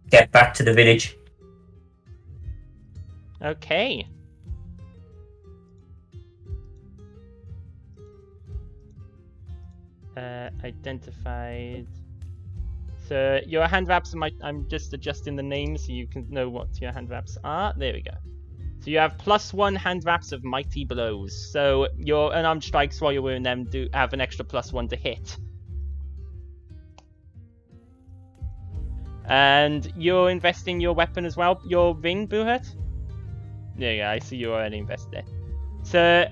Get back to the village. Okay. Identified. So your hand wraps I'm just adjusting the name so you can know what your hand wraps are. There we go. So you have +1 hand wraps of mighty blows. So your unarmed strikes while you're wearing them do have an extra +1 to hit. And you're investing your weapon as well, your ring, Boohurt? There you go, I see you already invested. So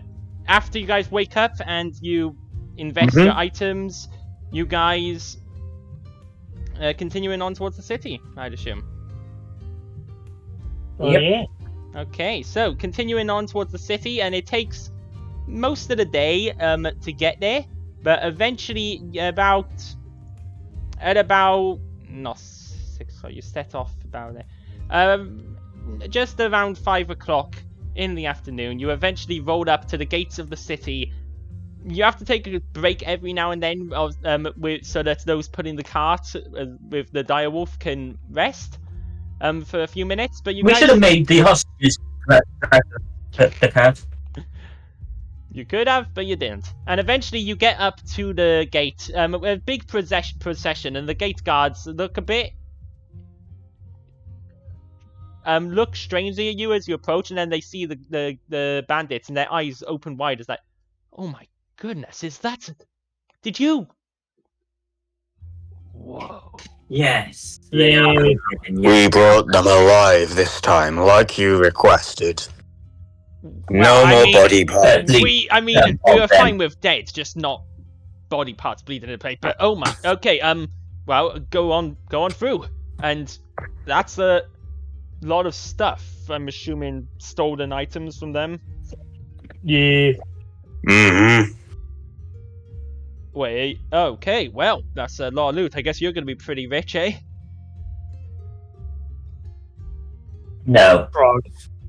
after you guys wake up and you invest your items, you guys continuing on towards the city, I'd assume. Oh, yeah. Okay, so continuing on towards the city, and it takes most of the day to get there, but eventually not 6. So you set off about there. Just around 5 o'clock in the afternoon, you eventually roll up to the gates of the city. You have to take a break every now and then, so that those pulling the cart with the direwolf can rest for a few minutes. But you We guys should have made the hostages the cart. You could have, but you didn't. And eventually you get up to the gate, a big procession, and the gate guards look a bit... look strangely at you as you approach, and then they see the bandits, and their eyes open wide. It's like, oh my goodness, is that... Did you... Whoa. Yes. They are. We brought them alive this time, like you requested. Well, No I more mean, body parts. we were fine with dead, just not body parts bleeding in the plate. But oh my, okay, well, go on through, and that's a lot of stuff. I'm assuming stolen items from them. Yeah. Mm-hmm. Wait, okay, well, that's a lot of loot. I guess you're gonna be pretty rich, eh? No.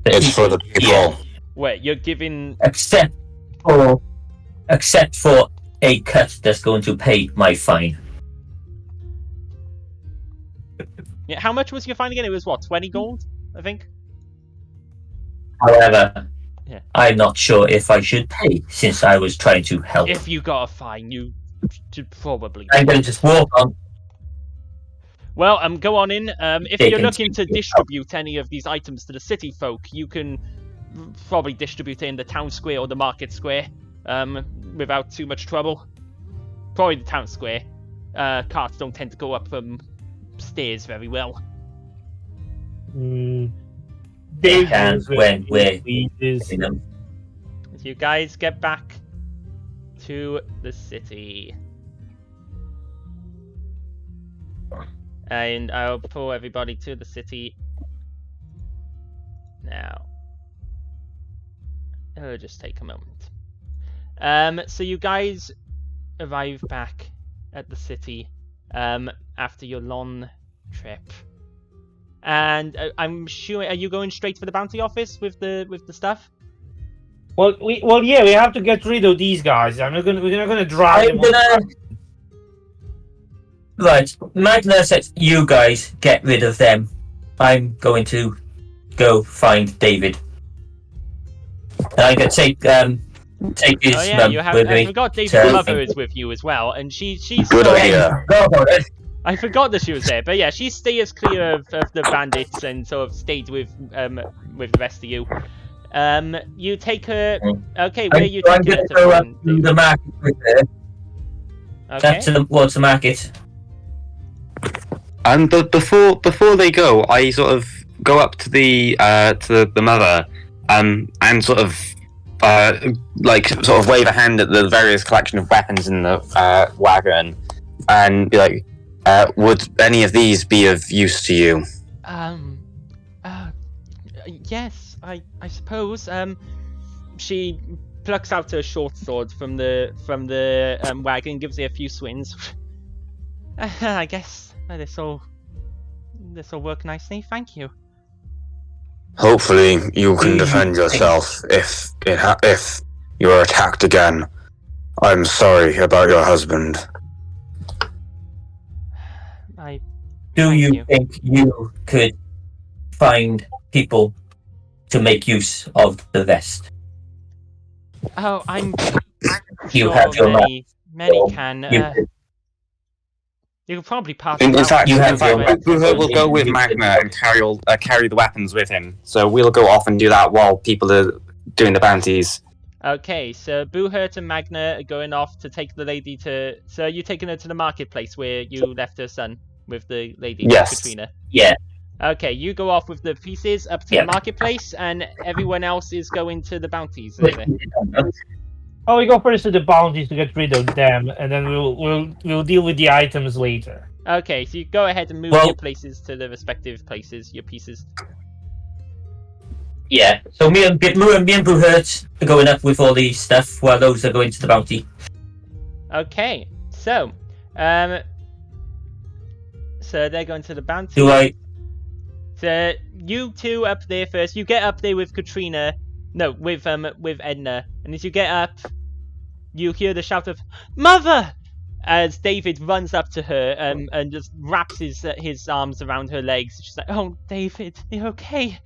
It's for the people. Yeah. Wait, you're giving... Except for a cut that's going to pay my fine. Yeah, how much was your fine again? It was what, 20 gold, I think? However, Yeah. I'm not sure if I should pay, since I was trying to help. If you got a fine, you should probably... I'm going to just walk on. Well, go on in. If They you're can looking to keep it up. distribute any of these items to the city folk, you can probably distribute it in the town square or the market square, without too much trouble. Probably the town square. Carts don't tend to go up stairs very well. They can when we're leaders. them. As you guys get back to the city. And I'll pull everybody to the city now. It'll just take a moment. So you guys arrive back at the city after your long trip. And I'm sure, are you going straight for the bounty office with the stuff? Well, yeah, we have to get rid of these guys. We're not gonna drag them. Right, Magna said you guys get rid of them. I'm going to go find David. And I'm going to take his Oh yeah, mum you have. with I me. forgot David's to- mother is with you as well, and she's Good so- idea. Go on, then. I forgot that she was there, but yeah, she stays clear of the bandits and sort of stayed with the rest of you. You take her. Okay, where are you I'm taking going her to to go up find to David? the market with her. Okay. Towards the market. And before they go, I sort of go up to the mother, and sort of sort of wave a hand at the various collection of weapons in the wagon, and be like, would any of these be of use to you? Yes, I suppose. She plucks out her short sword from the wagon, gives it a few swings. I guess this'll work nicely. Thank you. Hopefully, you can defend yourself if you are attacked again. I'm sorry about your husband. Do Thank you you. think you could find people to make use of the vest? Oh, I'm You sure have your many can. You could. You could probably pass. In them out fact, You to have your everyone. weapon. we'll go with Magna and carry the weapons with him. So we'll go off and do that while people are doing the bounties. Okay, so Boohurt and Magna are going off to take the lady to. So you're taking her to the marketplace where you left her son with the lady Yes. Katrina. Yeah. Okay, you go off with the pieces up to Yeah. the marketplace, and everyone else is going to the bounties. Is it? Oh, we go first to the bounties to get rid of them, and then we'll deal with the items later. Okay, so you go ahead and move Well- your places to the respective places, your pieces. Yeah. So me and Bruhert are going up with all the stuff while those are going to the bounty. Okay, so they're going to the bounty. Do I? So you two up there first. You get up there with Katrina. No, with Edna. And as you get up, you hear the shout of "Mother!" as David runs up to her and just wraps his arms around her legs. She's like, "Oh, David, you're okay."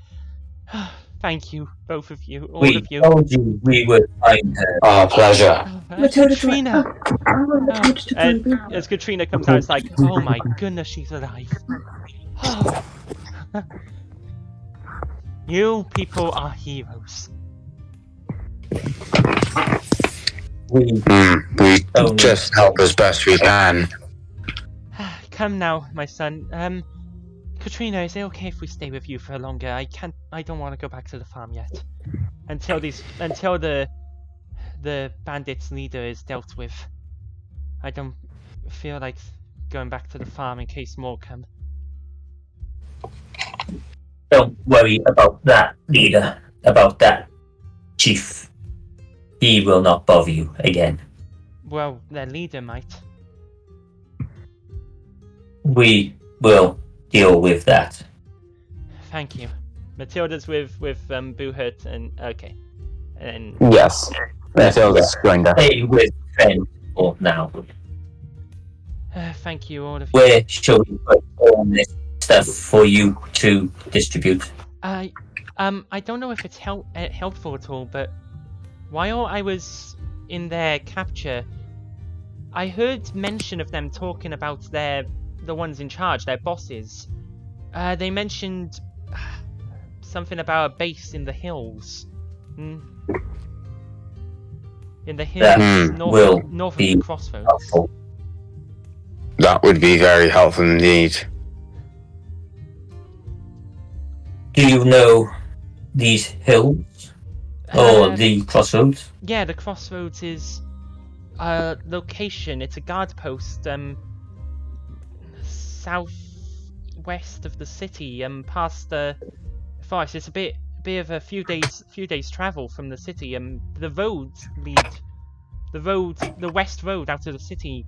Thank you, both of you, all We of you. told you we would find her. Our pleasure. Katrina. And as Katrina comes out, it's like, "Oh my goodness, she's alive." You people are heroes. We We just help as best we can. Come now, my son. Katrina, is it okay if we stay with you for longer? I don't want to go back to the farm yet. Until the bandits' leader is dealt with. I don't feel like going back to the farm in case more come. Don't worry about that leader, about that chief. He will not bother you again. Well, their leader might. We will deal with that. Thank you. Matilda's with Buhert and okay. And Yes. Matilda's going to. Stay with friends for now. thank you, all of you. Where shall we put all this stuff for you to distribute? I don't know if it's helpful at all, but while I was in their capture, I heard mention of them talking about the ones in charge, their bosses. They mentioned something about a base in the hills. In the hills, north of the crossroads. Helpful. That would be very helpful indeed. Do you know these hills? Or the crossroads? Yeah, the crossroads is a location. It's a guard post southwest of the city, past the forest. It's a bit of a few days travel from the city. The west road out of the city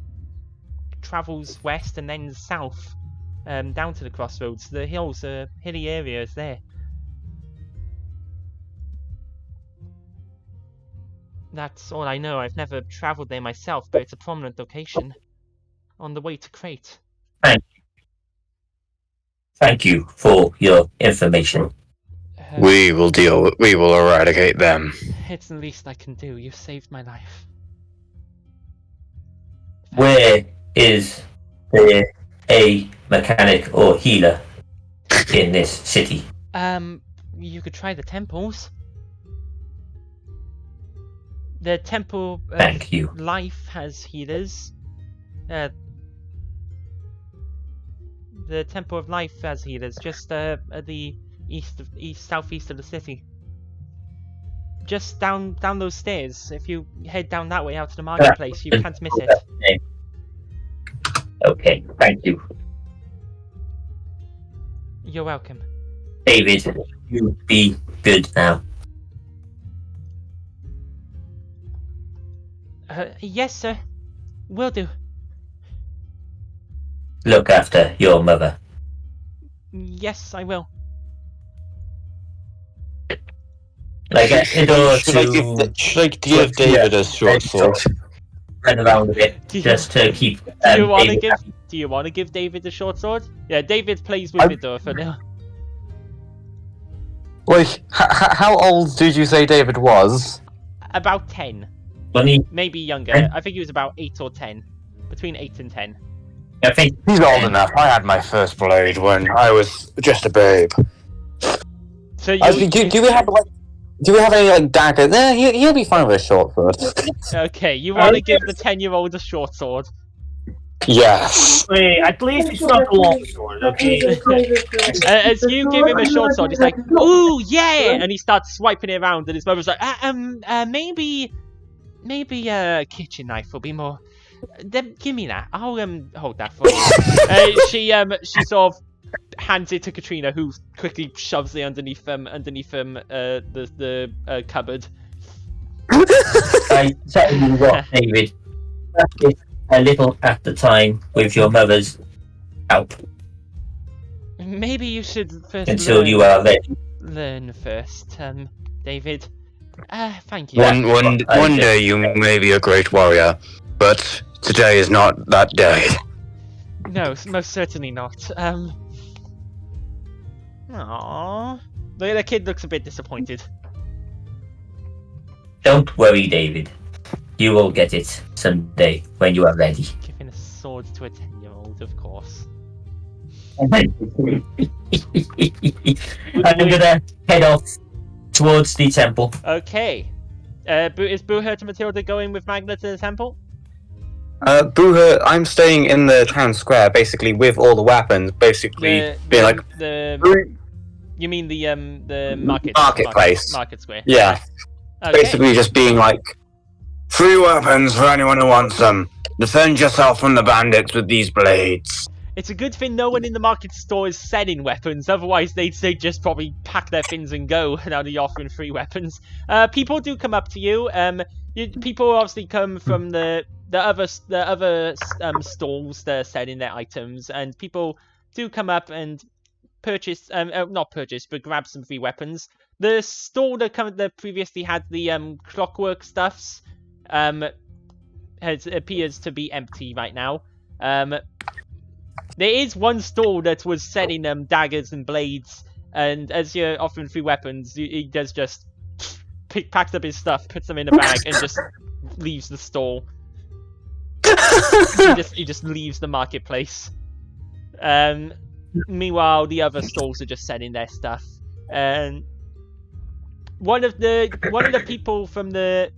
travels west and then south, down to the crossroads. The hills are hilly areas there. That's all I know. I've never travelled there myself, but it's a prominent location on the way to Crate. Thank you for your information. We will eradicate them. It's the least I can do. You saved my life. Where is there a mechanic or healer in this city? You could try the temples. The Temple of Thank you. Life has healers. The Temple of Life has healers just at the southeast of the city. Just down those stairs. If you head down that way out to the marketplace, you can't miss it. Okay, thank you. You're welcome. David, you be good now. Yes, sir. Will do. Look after your mother. Yes, I will. Like in order Should I give David a short sword? Run around a bit just to keep. Do you want to David give? happy. Do you want to give David a short sword? Yeah, David plays with Vidor for now. Wait, how old did you say David was? About 10, Bunny, maybe younger. I think he was about 8 or 10, between 8 and 10. I think He's old enough. I had my first blade when I was just a babe. So you Do we have any like daggers? He'll be fine with a short sword. okay? You want to give the 10-year-old a short sword? Yes. Wait, at least it's not a long sword, okay? As you give him a short sword, he's like, "Ooh, yeah!" And he starts swiping it around, and his mother's like, maybe a kitchen knife will be more. Then give me that. I'll hold that for you." She sort of hands it to Katrina, who quickly shoves it underneath the cupboard. I tell you what, David, practice a little at the time with your mother's help Maybe you should first until you are ready. learn first, David. Thank you. One day you may be a great warrior, but today is not that day. No, most certainly not. Aww. The kid looks a bit disappointed. Don't worry, David. You will get it someday when you are ready. Giving a sword to a 10-year-old, of course. I'm gonna head off towards the temple. Okay. Is Booher to Matilda going with Magna to the temple? Booher, I'm staying in the town square, basically with all the weapons, basically being like, You mean the marketplace. Market square. Yeah, Okay. basically just being like, free weapons for anyone who wants them. Defend yourself from the bandits with these blades. It's a good thing no one in the market store is selling weapons, otherwise they'd just probably pack their things and go, now they're offering free weapons. People do come up to you. People obviously come from the other stalls that are selling their items, and people do come up and purchase, not purchase, but grab some free weapons. The stall that previously had the clockwork stuffs appears to be empty right now. There is one stall that was selling daggers and blades, and as you're offering free weapons, he does just packs up his stuff, puts them in a bag, and just leaves the stall. He just leaves the marketplace. Meanwhile, the other stalls are just selling their stuff, and one of the people from the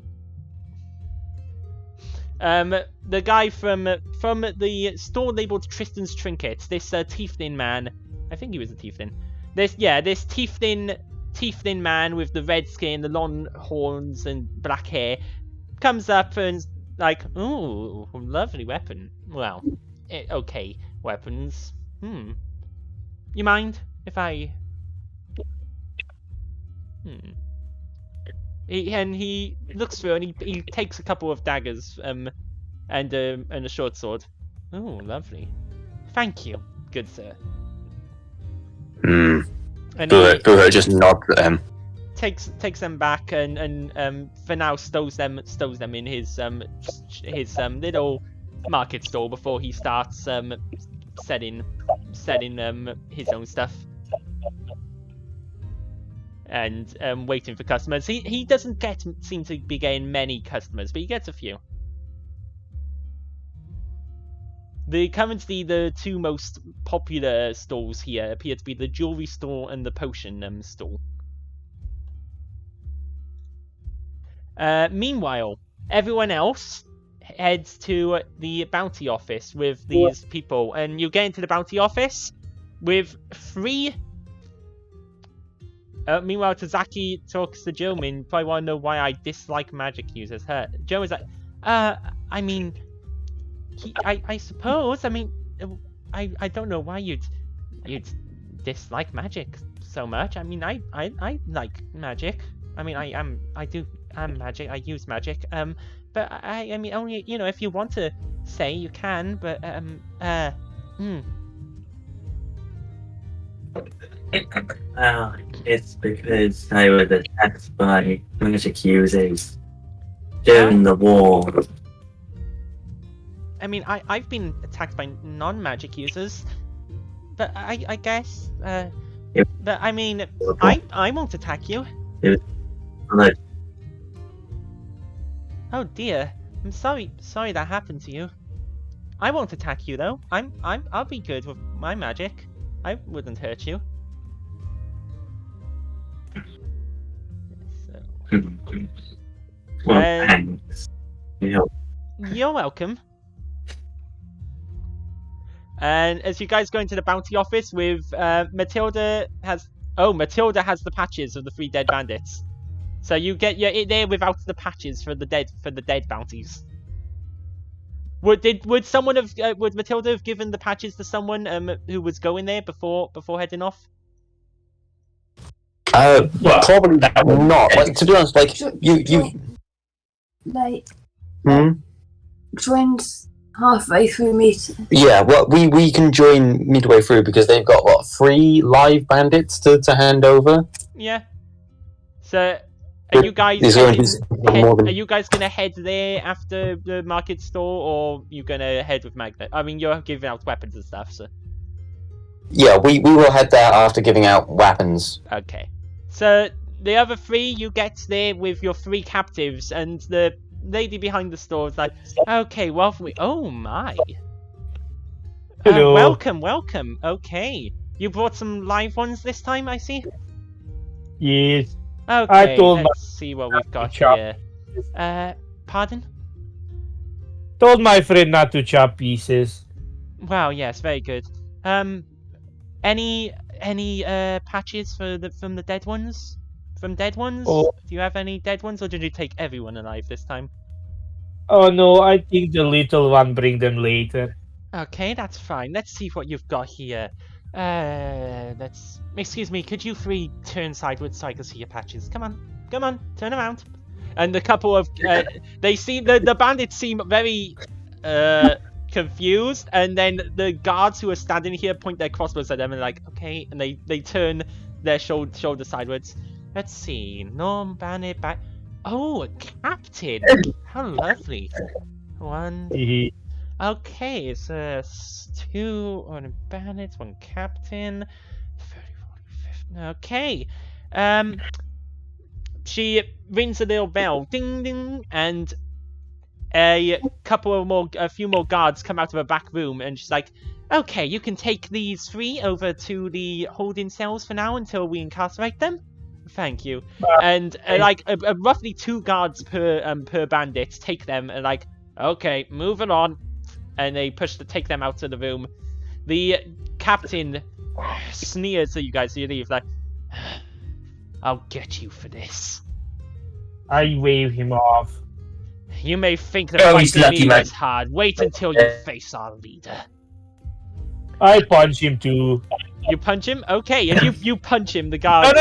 guy from the store labeled Tristan's Trinkets, this tiefling man, I think he was a tiefling. This tiefling man with the red skin, the long horns and black hair, comes up and like, ooh, lovely weapon. Well, okay, weapons. You mind if I? He looks through and he takes a couple of daggers and a short sword. Oh, lovely. Thank you, good sir. And Booher just nods at him. takes them back and for now stows them in his little market stall before he starts selling his own stuff. And waiting for customers. He doesn't seem to be getting many customers, but he gets a few. Currently, the two most popular stalls here appear to be the jewelry store and the potion stall. Meanwhile, everyone else heads to the bounty office with these people, and you get into the bounty office with 3. Meanwhile, Tazaki talks to Jomin. Probably want to know why I dislike magic users. Jomin's like, I mean, I suppose. I mean, I don't know why you'd dislike magic so much. I mean, I like magic. I mean, I'm magic. I use magic. But I mean, only if you want to say you can. But It's because I was attacked by magic users during the war. I mean, I've been attacked by non-magic users, but I guess. Yep. But I mean, I won't attack you. Like, Oh dear, I'm sorry that happened to you. I won't attack you though. I'll be good with my magic. I wouldn't hurt you. So. well, thanks. You're welcome. And as you guys go into the bounty office with Matilda has the patches of the 3 dead bandits. So you're there without the patches for the dead bounties. Would someone have would Matilda have given the patches to someone who was going there before heading off? Probably not. Like, to be honest, like you. Like Hmm? joined halfway through meeting. Yeah, well, we can join midway through because they've got 3 live bandits to hand over. Yeah. So, are you guys Is there more than... are you guys gonna head there after the market store, or you gonna head with Magna? I mean, you're giving out weapons and stuff, so. Yeah, we will head there after giving out weapons. Okay. So the other 3, you get there with your 3 captives, and the lady behind the store is like, "Okay, well, oh my. Hello. Welcome. Okay, you brought some live ones this time, I see. Yes. Okay, told let's see what we've got chop. here. Pardon? Told my friend not to chop pieces. Wow, yes, very good. Any patches from the dead ones? From dead ones? Oh. Do you have any dead ones, or did you take everyone alive this time? Oh no, I think the little one bring them later. Okay, that's fine. Let's see what you've got here. Excuse me, could you 3 turn sideways so I can see your patches? Come on, turn around. And the couple of they see the bandits seem very confused, and then the guards who are standing here point their crossbows at them and like, okay, and they turn their shoulder sideways. Let's see, Norm bandit back. Oh, a captain! How lovely. 1. Okay, so 2 on bandits, 1 captain, 30, 40, 50. Okay. She rings a little bell, ding ding, and a few more guards come out of a back room, and she's like, "Okay, you can take these 3 over to the holding cells for now until we incarcerate them. Thank you." And roughly 2 guards per bandit take them, and like, "Okay, moving on." And they take them out of the room. The captain sneers at you guys as you leave, like, "I'll get you for this." I wave him off. You may think Oh, that he's fighting lucky, me man. is hard. Wait until you face our leader. I punch him too. You punch him? Okay, if you punch him, the guard...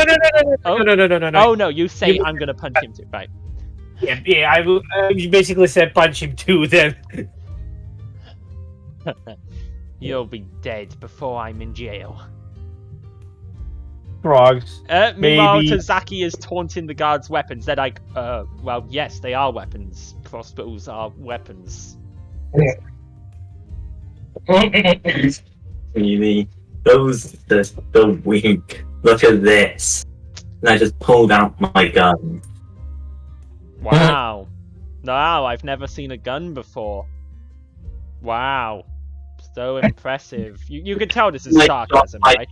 No. Oh no, you say I'm gonna punch him too, right. Yeah, I basically said punch him too then. You'll be dead before I'm in jail. Frogs. Meanwhile, Maybe. Tazaki is taunting the guards' weapons. They're like, well, yes, they are weapons. Crossbows are weapons. Really? Those the weak. Look at this. And I just pulled out my gun. Wow. Wow, I've never seen a gun before. Wow. So impressive. You can tell this is sarcasm, right?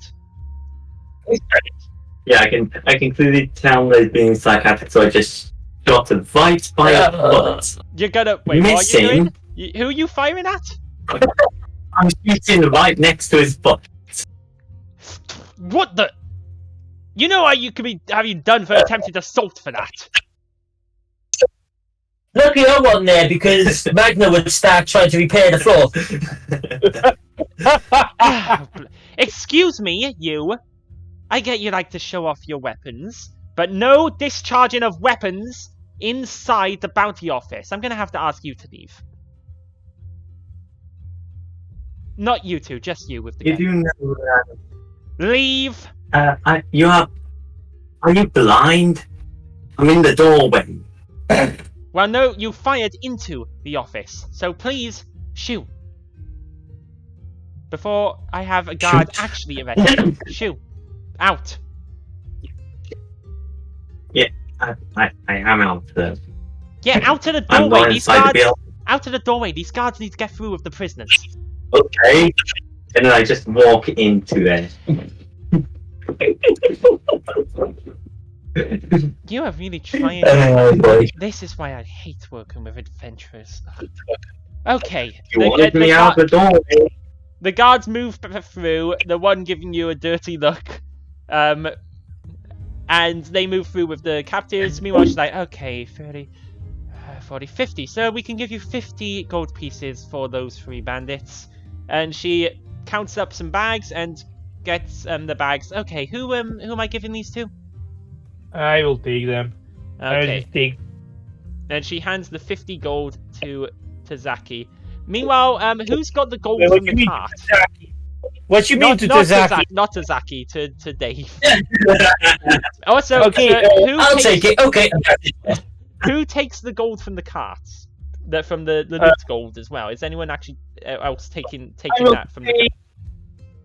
Yeah, I can clearly tell they're being sarcastic, so I just shot him right by a bullet. You're gonna wait. Missing. What are you doing? Who are you firing at? I'm shooting right next to his butt. What the? You know why you could be having done for attempted assault for that. Lucky I wasn't there because Magna would start trying to repair the floor. Excuse me, you. I get you like to show off your weapons, but no discharging of weapons inside the bounty office. I'm gonna have to ask you to leave. Not you two, just you with the You gun. do know Leave! are you blind? I'm in the doorway. Well, no, you fired into the office, so please, shoo. Before I have a guard Shoot. actually arrested. Shoo. Out. I am out there. Yeah, out to the I'm doorway. going These inside the guards. building. Out to the doorway. These guards need to get through with the prisoners. Okay. And then I just walk into there. You are really trying. Boy. This is why I hate working with adventurers. Okay. You wanted me out the doorway. The guards move through. The one giving you a dirty look. And they move through with the captives. Meanwhile, she's like, okay, 30. 40, 50. So we can give you 50 gold pieces for those 3 bandits. And she counts up some bags and gets the bags. Okay, who am I giving these to? I will take them. I will Okay. just take. And she hands the 50 gold to Zaki. Meanwhile, who's got the gold Wait, from the cart? What you mean to not Tazaki? not to Zaki, to Dave. Also, Okay, who I'll takes, take it. Okay. Who takes the gold from the carts? From the loot gold as well. Is anyone actually else taking that from the?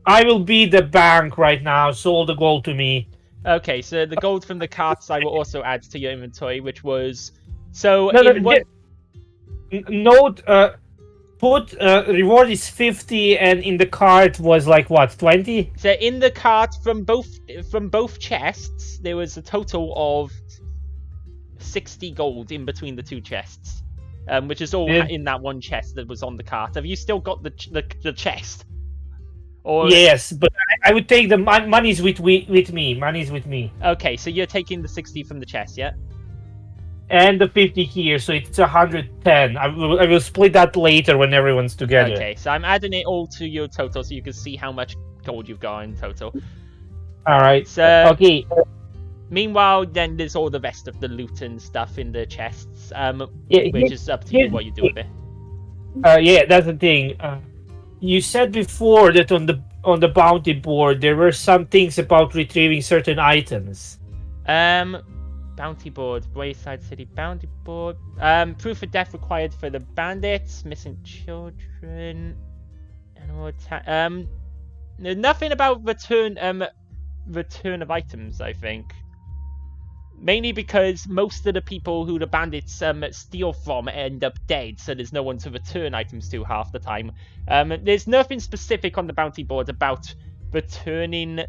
I will be the bank right now. So all the gold to me. Okay, so the gold from the carts I will also add to your inventory, which was so. Note. Put reward is 50, and in the cart was like what 20. So in the cart from both chests, there was a total of 60 gold in between the 2 chests, which is all in that one chest that was on the cart. Have you still got the chest? Or yes, but I would take the money's with me. Money's with me. Okay, so you're taking the 60 from the chest, yeah? And the 50 here, so it's 110. I will split that later when everyone's together. Okay, so I'm adding it all to your total so you can see how much gold you've got in total. Alright, So okay. Meanwhile, then there's all the rest of the loot and stuff in the chests, Yeah, which is up to you what you do with it. Yeah, that's the thing. You said before that on the bounty board there were some things about retrieving certain items. Bounty board, Wayside City bounty board. Proof of death required for the bandits, missing children, animal attack. Nothing about return of items, I think. Mainly because most of the people who the bandits steal from end up dead, so there's no one to return items to half the time. There's nothing specific on the bounty board about returning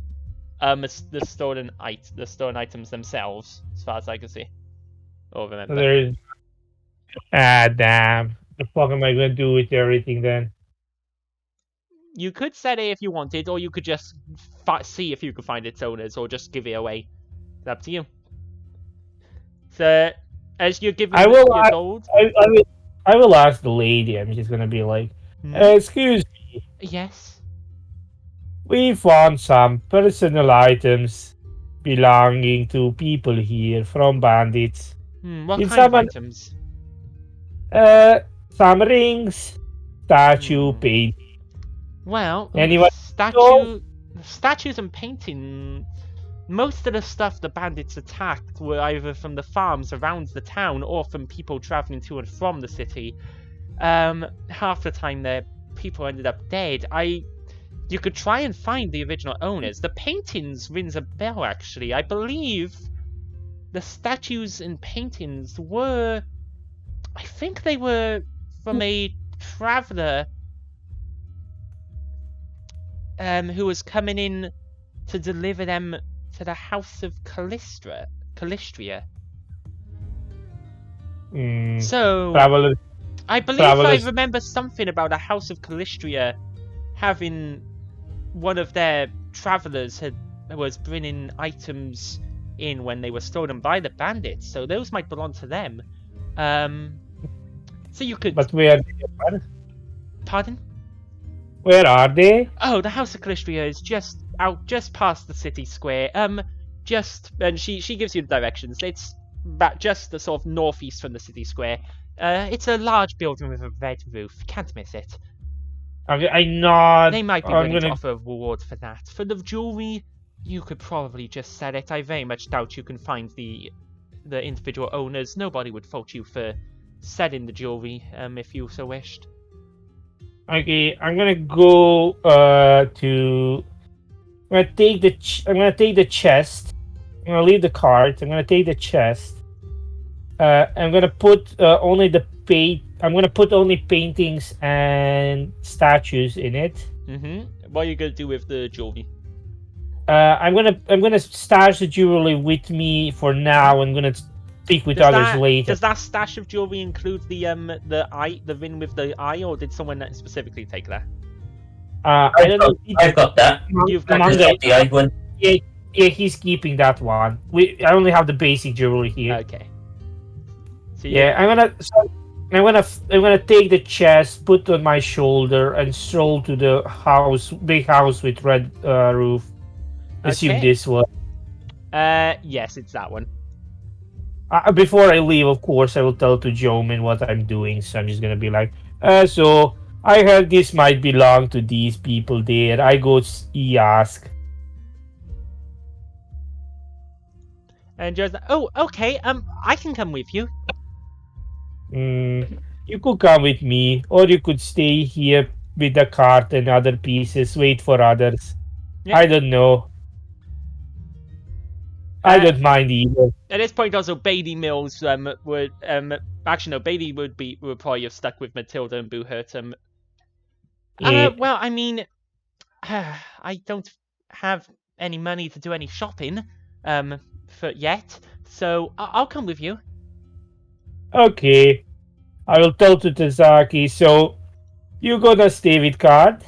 the stolen items themselves, as far as I can see. Or remember. There is. Damn. The fuck am I gonna do with everything then? You could set it if you wanted, or you could just see if you could find its owners, or just give it away. It's up to you. So, as you're giving your gold... I will ask the lady. I'm just gonna be like, excuse me. Yes? We found some personal items belonging to people here from bandits. What kind of items? Some rings, statue, paint. Well, anyone? Statues and painting. Most of the stuff the bandits attacked were either from the farms around the town or from people traveling to and from the city. Half the time, the people ended up dead. You could try and find the original owners. The paintings rings a bell, actually. I believe the statues and paintings were... I think they were from a traveller who was coming in to deliver them to the House of Calistria. So, Travelers. I believe I remember something about a House of Calistria having... one of their travelers was bringing items in when they were stolen by the bandits, so those might belong to them. So you could. But where? Pardon? Where are they? Oh, the House of Calistria is just past the city square. And she gives you the directions. It's just the sort of northeast from the city square. It's a large building with a red roof. Can't miss it. Okay, I'm not. They might be willing to offer a reward for that. For the jewelry, you could probably just sell it. I very much doubt you can find the individual owners. Nobody would fault you for selling the jewelry, if you so wished. Okay, I'm gonna go to. I'm gonna take the chest. I'm gonna leave the cart. I'm gonna take the chest. I'm gonna put only the paint. I'm gonna put only paintings and statues in it. What are you gonna do with the jewelry? I'm gonna stash the jewelry with me for now. I'm gonna speak with others later. Does that stash of jewelry include the ring with the eye, or did someone specifically take that? I don't know. I've got that. You've got the eye one. Yeah, he's keeping that one. I only have the basic jewelry here. Okay. So to you. Yeah, I'm gonna take the chest, put on my shoulder, and stroll to the house, big house with red roof. Assume Okay. this one. Yes, it's that one. Before I leave, of course, I will tell to Jomin what I'm doing. So I'm just gonna be like, so I heard this might belong to these people there. I go ask. And Joe's like, oh, okay, I can come with you. You could come with me, or you could stay here with the cart and other pieces. Wait for others. Yeah. I don't know. I don't mind either. At this point, also, Bailey Mills would actually no, Bailey would probably have stuck with Matilda and Boohurt. Yeah. Well, I mean, I don't have any money to do any shopping for yet, so I'll come with you. Okay. I will tell to Tazaki. So, you gonna stay with cart?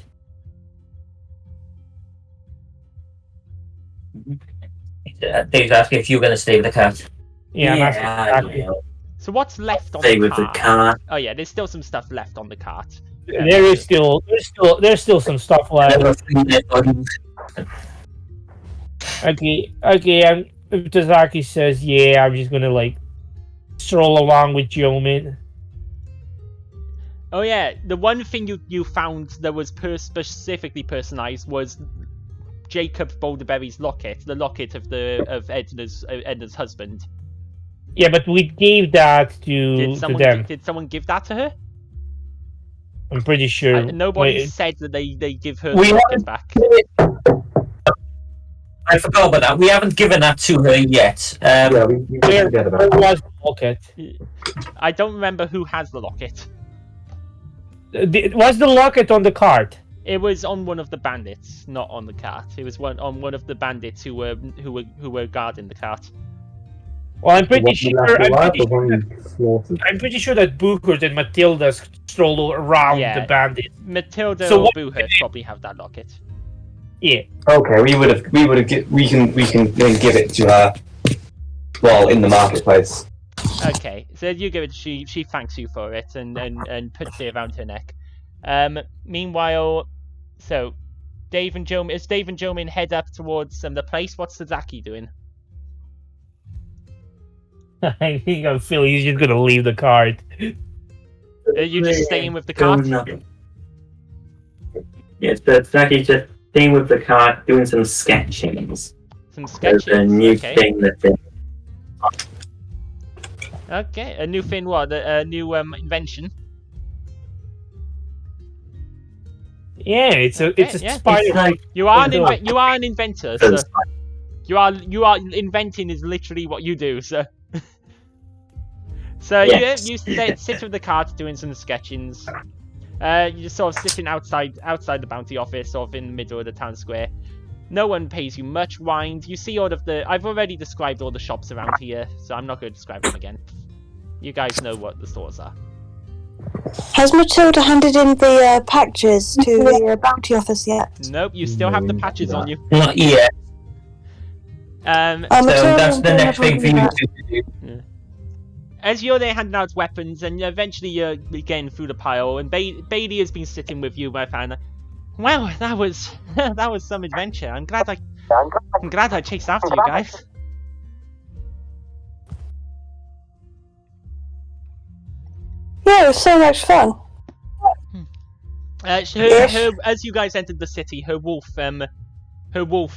Dave's asking if you're going to stay with the cat. Yeah, I'm asking Tazaki. yeah. So what's left on Stay the with cart? the cart. Oh yeah, there's still some stuff left on the cart. There's still some stuff left. Okay. And Tazaki says, yeah, I'm just gonna like stroll along with Jomin. Oh yeah, the one thing you found that was specifically personalized was Jacob Boulderberry's locket, the locket of Edna's husband. Yeah, but we gave that to them. Did someone give that to her? I'm pretty sure. Nobody said that they give her We the locket back. I forgot about that. We haven't given that to her yet. we Where forget about that. was the locket? I don't remember who has the locket. Was the locket on the cart? It was on one of the bandits, not on the cart. It was on one of the bandits who were guarding the cart. Well, I'm pretty sure that Boohurt and Matilda stroll around Yeah. the bandit. Matilda So or what- Boohurt probably have that locket. Yeah. Okay, we can then give it to her. Well, in the marketplace. Okay, so you give it. She thanks you for it and puts it around her neck. Meanwhile, so Dave and Jomin head up towards the place. What's Sazaki doing? I think I'm feeling he's just gonna leave the cart. Are you just staying with the cart? Yes, but Zaki's just staying with the cart, doing some sketchings. Some There's sketches. a new Okay. thing that they Okay, a new thing. What? A new invention. Yeah, it's a yeah. spider. It's like You are Oh, you are an inventor. So you are inventing is literally what you do. So. So Yes. you sit with the cart doing some sketchings. You're just sort of sitting outside the bounty office, sort of in the middle of the town square. No one pays you much mind. You see all of I've already described all the shops around here, so I'm not going to describe them again. You guys know what the stores are. Has Matilda handed in the packages to the bounty office yet? Nope, you still have the patches on you. Not yet. Oh, So Matilda that's the didn't next thing for you have to do. As you're there handing out weapons, and eventually you're getting through the pile, and Bailey has been sitting with you, my fan. Well, that was some adventure. I'm glad I chased after you guys. Yeah, it was so much fun. As you guys entered the city, her wolf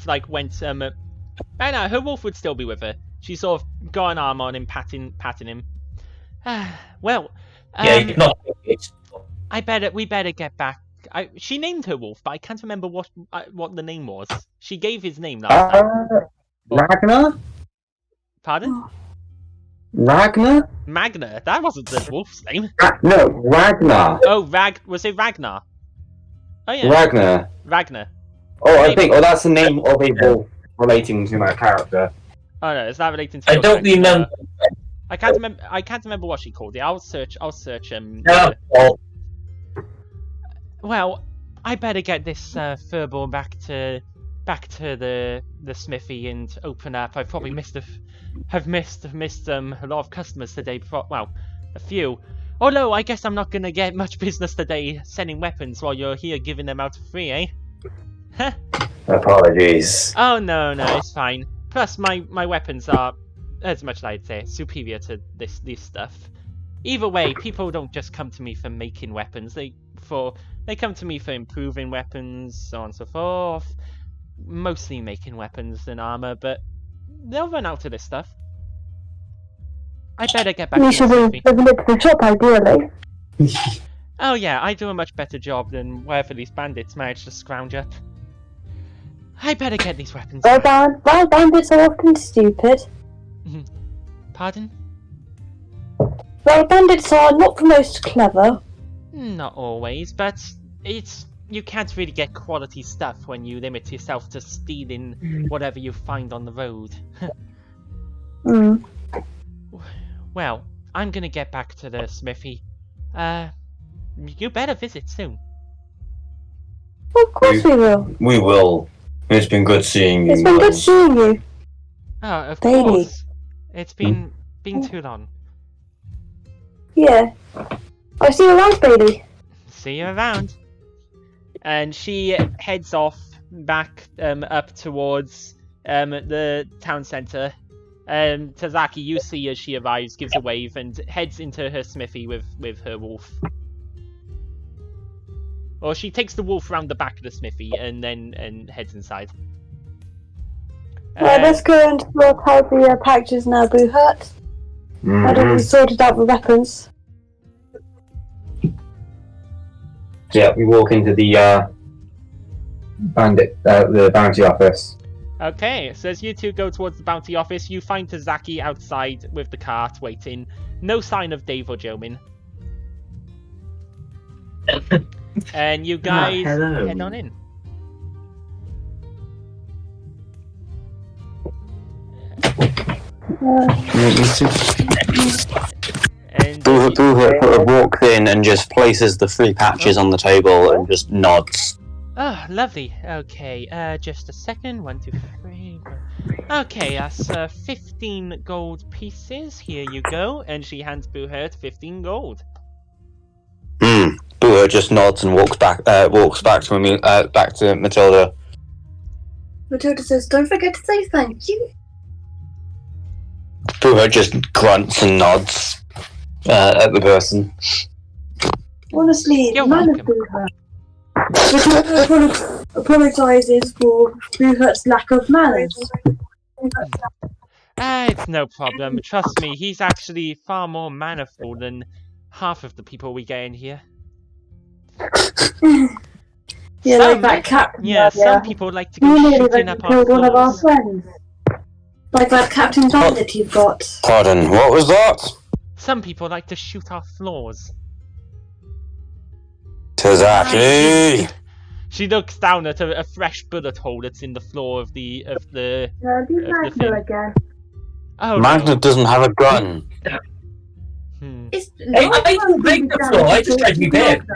like went I know her wolf would still be with her. She sort of got an arm on him, patting him. Well, Yeah, you're not. we better get back. She named her wolf, but I can't remember what the name was. She gave his name last time. Ragnar? Pardon? Ragnar? Magna. That wasn't the wolf's name. No, Ragnar. Oh, was it Ragnar? Oh yeah, Ragnar. Ragnar. Oh, I think. Oh, that's the name of a wolf relating to my character. Oh no, is that relating to? I your don't character? remember. I can't remember what she called it. I'll search. No. Well, I better get this furball back to the smithy and open up. I've probably missed a lot of customers today. Well, A few. Although, I guess I'm not gonna get much business today selling weapons while you're here giving them out for free, eh? Huh? Apologies. Oh, no, it's fine. Plus, my weapons are, as much as I'd say, superior to this stuff. Either way, people don't just come to me for making weapons. They come to me for improving weapons, so on and so forth. Mostly making weapons and armor, but they'll run out of this stuff. I better get back You to should the be city. living it to the shop, ideally. Oh yeah, I do a much better job than wherever these bandits managed to scrounge up. I better get these weapons. Well, bandits are often stupid. Pardon? Well, bandits are not the most clever. Not always, but you can't really get quality stuff when you limit yourself to stealing whatever you find on the road. Mm. Well, I'm gonna get back to the smithy. You better visit soon. Of course we will. We will. It's been good seeing you. It's been good seeing you. Oh, of Bailey. course. It's been too long. Yeah. I'll see you around, Bailey. See you around. And she heads off back up towards the town centre. Tazaki, you see as she arrives, gives a wave and heads into her smithy with her wolf. Or she takes the wolf round the back of the smithy and heads inside. Right, let's go and sort out the packages now, Boo Hurt. Now that we've sorted out the weapons. Yeah, we walk into the the bounty office. Okay, so as you two go towards the bounty office, you find Tazaki outside with the cart waiting. No sign of Dave or Jomin. And you guys hello. head on in. And Boo Hurt walks in and just places the 3 patches on the table and just nods. oh, lovely. Okay, just a second. 1, 2, 3. Okay, that's 15 gold pieces. Here you go. And she hands Boo Hurt 15 gold. Boo Hurt just nods and walks back to Matilda. Matilda says, don't forget to say thank you. Boo Hurt just grunts and nods at the person. Honestly, You're man of welcome. Boo Hurt. Matilda apologises for Boo Hurt's lack of manners. It's no problem. Trust me, he's actually far more mannerful than half of the people we get in here. Yeah, like that captain. Some people like to You go nearly shooting went up and our killed one of our floors. friends. Like that Captain Bandit you've got. Pardon, what was that? Some people like to shoot our floors. Tazaki! She looks down at a fresh bullet hole that's in the floor of the No, be the Magna thing. again. Oh Magna no. doesn't have a gun. It's I didn't break the floor, I just tried to be bad.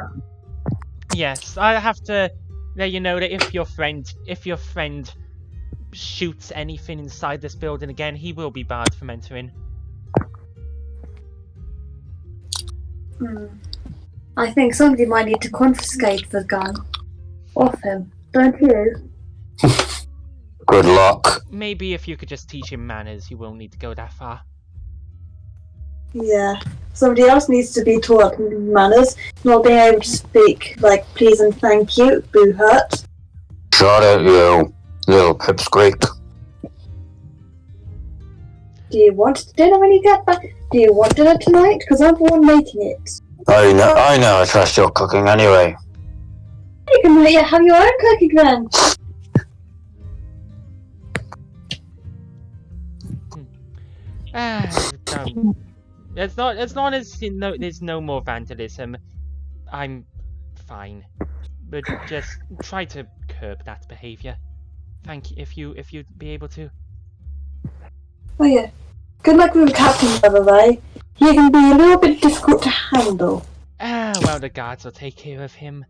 Yes, I have to let you know that if your friend shoots anything inside this building again, he will be barred from entering. I think somebody might need to confiscate the gun off him, don't you? Good luck. Maybe if you could just teach him manners, you won't need to go that far. Yeah. Somebody else needs to be taught manners, not being able to speak like please and thank you, Boo Hurt. Shut it, you little pipsqueak. Do you want dinner when you get back? Do you want dinner tonight? Because I'm the one making it. I never trust your cooking anyway. You can have your own cooking then. As long as there's no more vandalism, I'm fine. But just try to curb that behaviour. Thank you if you'd be able to. Oh yeah. Good luck with the captain, by the way. He can be a little bit difficult to handle. Well, the guards will take care of him.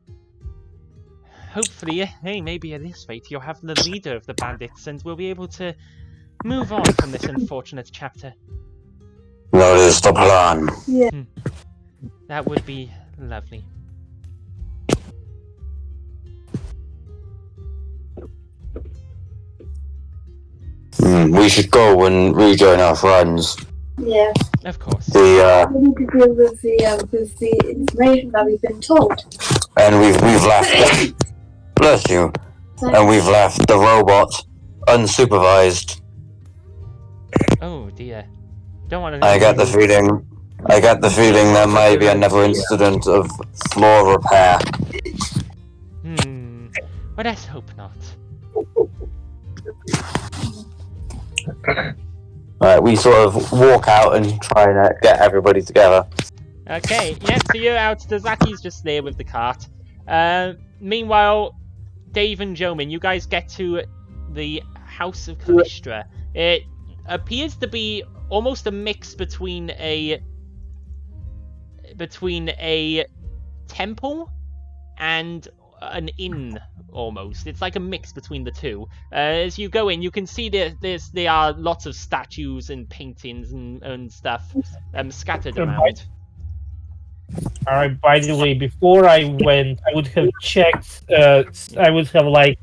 Hopefully, hey, maybe at this rate you'll have the leader of the bandits and we'll be able to move on from this unfortunate chapter. That is the plan. Yeah. That would be lovely. We should go and rejoin our friends. Yeah. Of course. We need to deal with the information that we've been told. And we've left. Bless you. And we've left the robot unsupervised. Oh dear. Don't want to know. I get the feeling there may be another incident of floor repair. But let's hope not. Right, we sort of walk out and try and get everybody together. Okay, yeah, so you're out. Zaki's just there with the cart. Meanwhile, Dave and Jomin, you guys get to the House of Callistra. It appears to be almost a mix between a temple and an inn, almost. It's like a mix between the two. As you go in, you can see there are lots of statues and paintings and stuff scattered around. Alright, by the way, before I went, I would have checked, I would have, like,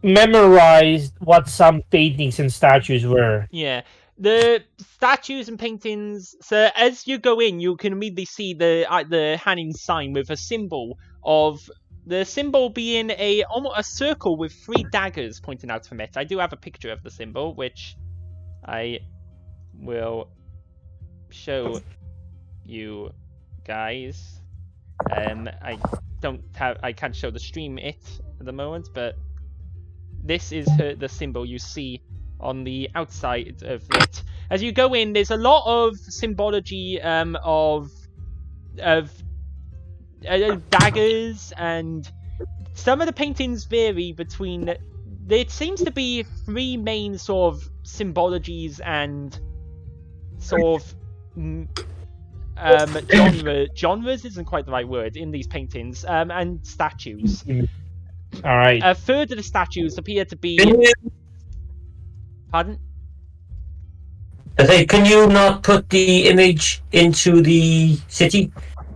memorized what some paintings and statues were. Yeah. The statues and paintings, so as you go in, you can immediately see the hanging sign with a symbol of, the symbol being almost a circle with 3 daggers pointing out from it. I do have a picture of the symbol, which I will show you guys. I can't show the stream it at the moment, but this is the symbol you see on the outside of it. As you go in, there's a lot of symbology of daggers, and some of the paintings vary between. There seems to be 3 main sort of symbologies and sort of genres isn't quite the right word in these paintings, and statues. Alright. A third of the statues appear to be. Pardon? I say, can you not put the image into the city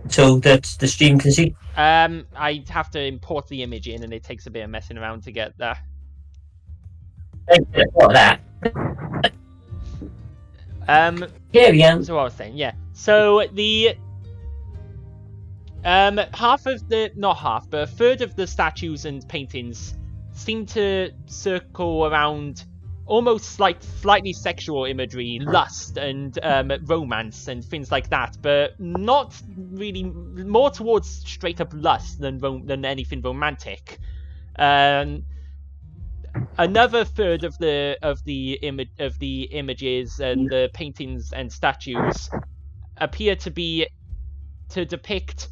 so that the stream can see? I have to import the image in, and it takes a bit of messing around to get there. What that? Here we are. So what I was saying, yeah. So the half of the, not half, but a third of the statues and paintings seem to circle around almost slightly sexual imagery, lust and romance and things like that, but not really, more towards straight up lust than anything romantic. Another third of the images and the paintings and statues appear to depict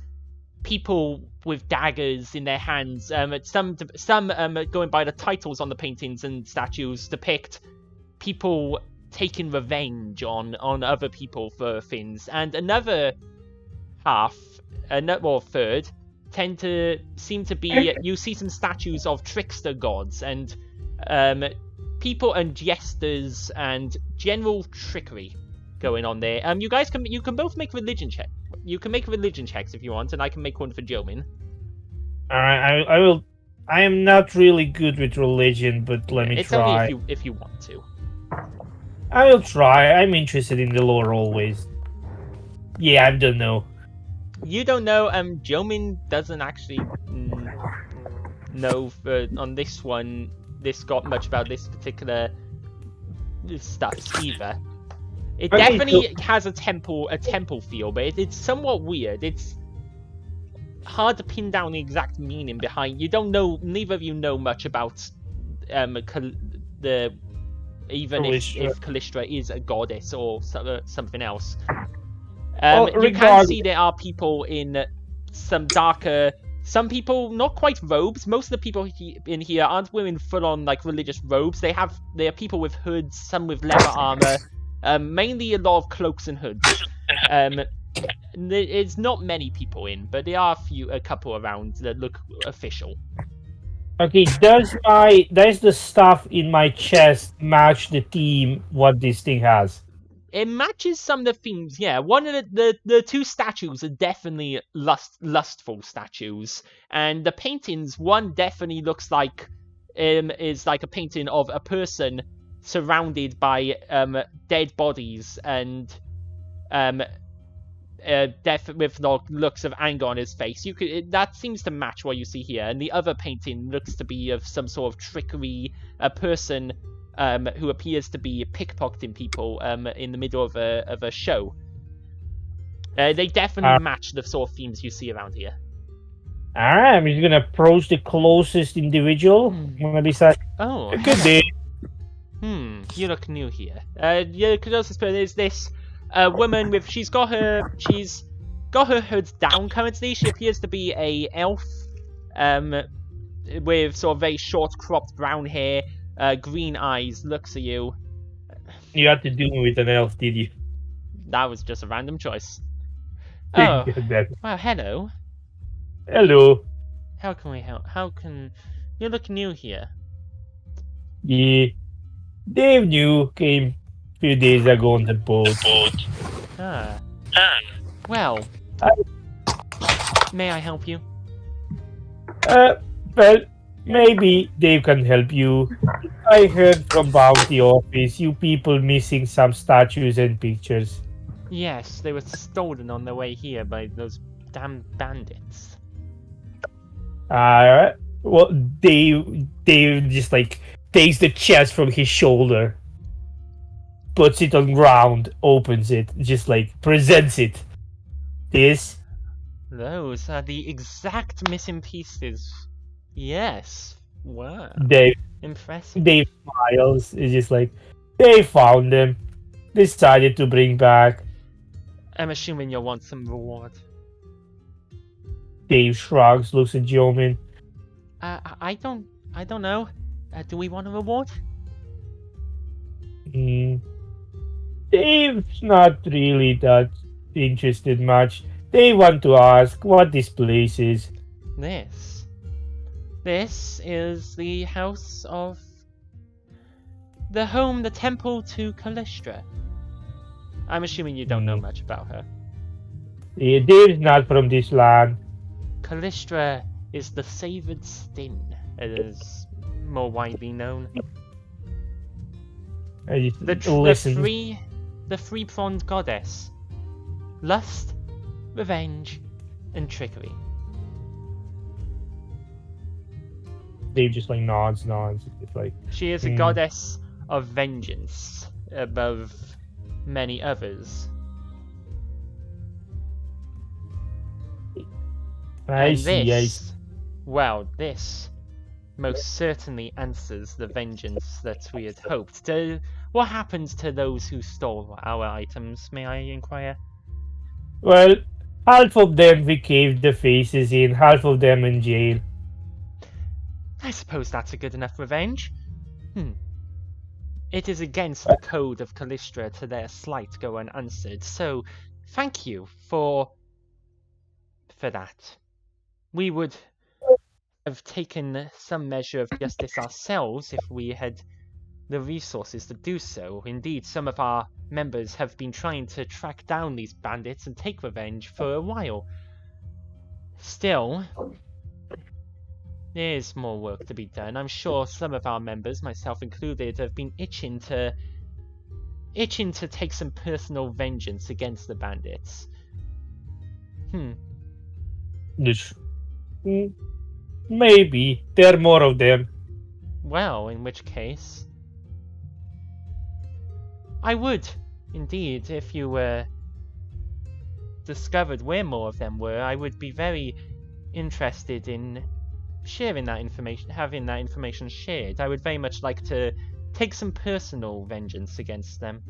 people with daggers in their hands. Some going by the titles on the paintings and statues depict people taking revenge on other people for things, and another third seem to be, you see some statues of trickster gods and people and jesters and general trickery going on there. You guys can both make religion check. You can make religion checks if you want, and I can make one for Jomin. Alright, I will. I am not really good with religion, but let me it's try. Only if you want to. I will try. I'm interested in the lore always. Yeah, I don't know. You don't know. Jomin doesn't actually know on this one. This got much about this particular stuff either. It definitely has a temple feel, but it's somewhat weird. It's hard to pin down the exact meaning behind. You don't know. Neither of you know much about if Callistra is a goddess or something else. You can see there are people in some darker. Some people not quite robes. Most of the people in here aren't wearing full-on like religious robes. They are people with hoods, some with leather armor. Mainly a lot of cloaks and hoods. It's not many people in, but there are a couple around that look official. Okay, does the stuff in my chest match the theme what this thing has? It matches some of the themes, yeah. One of the two statues are definitely lustful statues, and the paintings, one definitely looks like is like a painting of a person surrounded by dead bodies and death with looks of anger on his face. That seems to match what you see here, and the other painting looks to be of some sort of trickery, a person who appears to be pickpocketing people in the middle of a show. They definitely match the sort of themes you see around here. Alright, I'm just gonna approach the closest individual. I'm gonna be like, Oh, good day. You look new here. Your closest person is this woman with she's got her hood down currently. She appears to be a elf with sort of very short cropped brown hair, green eyes, looks at you. You had to do me with an elf, did you? That was just a random choice. Oh, well, hello. Hello. How can we help? You look new here? Yeah. Dave new came a few days ago on the boat. Well, may I help you? Well, maybe Dave can help you. I heard from Bounty Office you people missing some statues and pictures. Yes, they were stolen on their way here by those damn bandits. Well, Dave just like takes the chest from his shoulder, puts it on ground, opens it, just like presents it. Those are the exact missing pieces. Yes. Wow. Impressive. Dave smiles. It's just like they found them, decided to bring back. I'm assuming you'll want some reward. Dave shrugs, looks at Jomin. I don't know. Do we want a reward? Dave's not really that interested much. They want to ask what this place is. This is the house of the temple to Callistra. I'm assuming you don't know much about her. Yeah, Dave's not from this land. Callistra is the savored stin, it is more widely known. The three-pronged goddess. Lust, revenge, and trickery. Dave just like nods. It's like she is a goddess of vengeance above many others. I see. Well, this most certainly answers the vengeance that we had hoped. What happens to those who stole our items, may I inquire? Well, half of them we caved the faces in, half of them in jail. I suppose that's a good enough revenge. It is against the code of Callistra to their slight go unanswered, so thank you for that. We would have taken some measure of justice ourselves if we had the resources to do so. Indeed, some of our members have been trying to track down these bandits and take revenge for a while. Still, there is more work to be done. I'm sure some of our members, myself included, have been itching to take some personal vengeance against the bandits. Maybe. There are more of them. Well, in which case, I would, indeed, if you discovered where more of them were, I would be very interested in sharing that information, having that information shared. I would very much like to take some personal vengeance against them.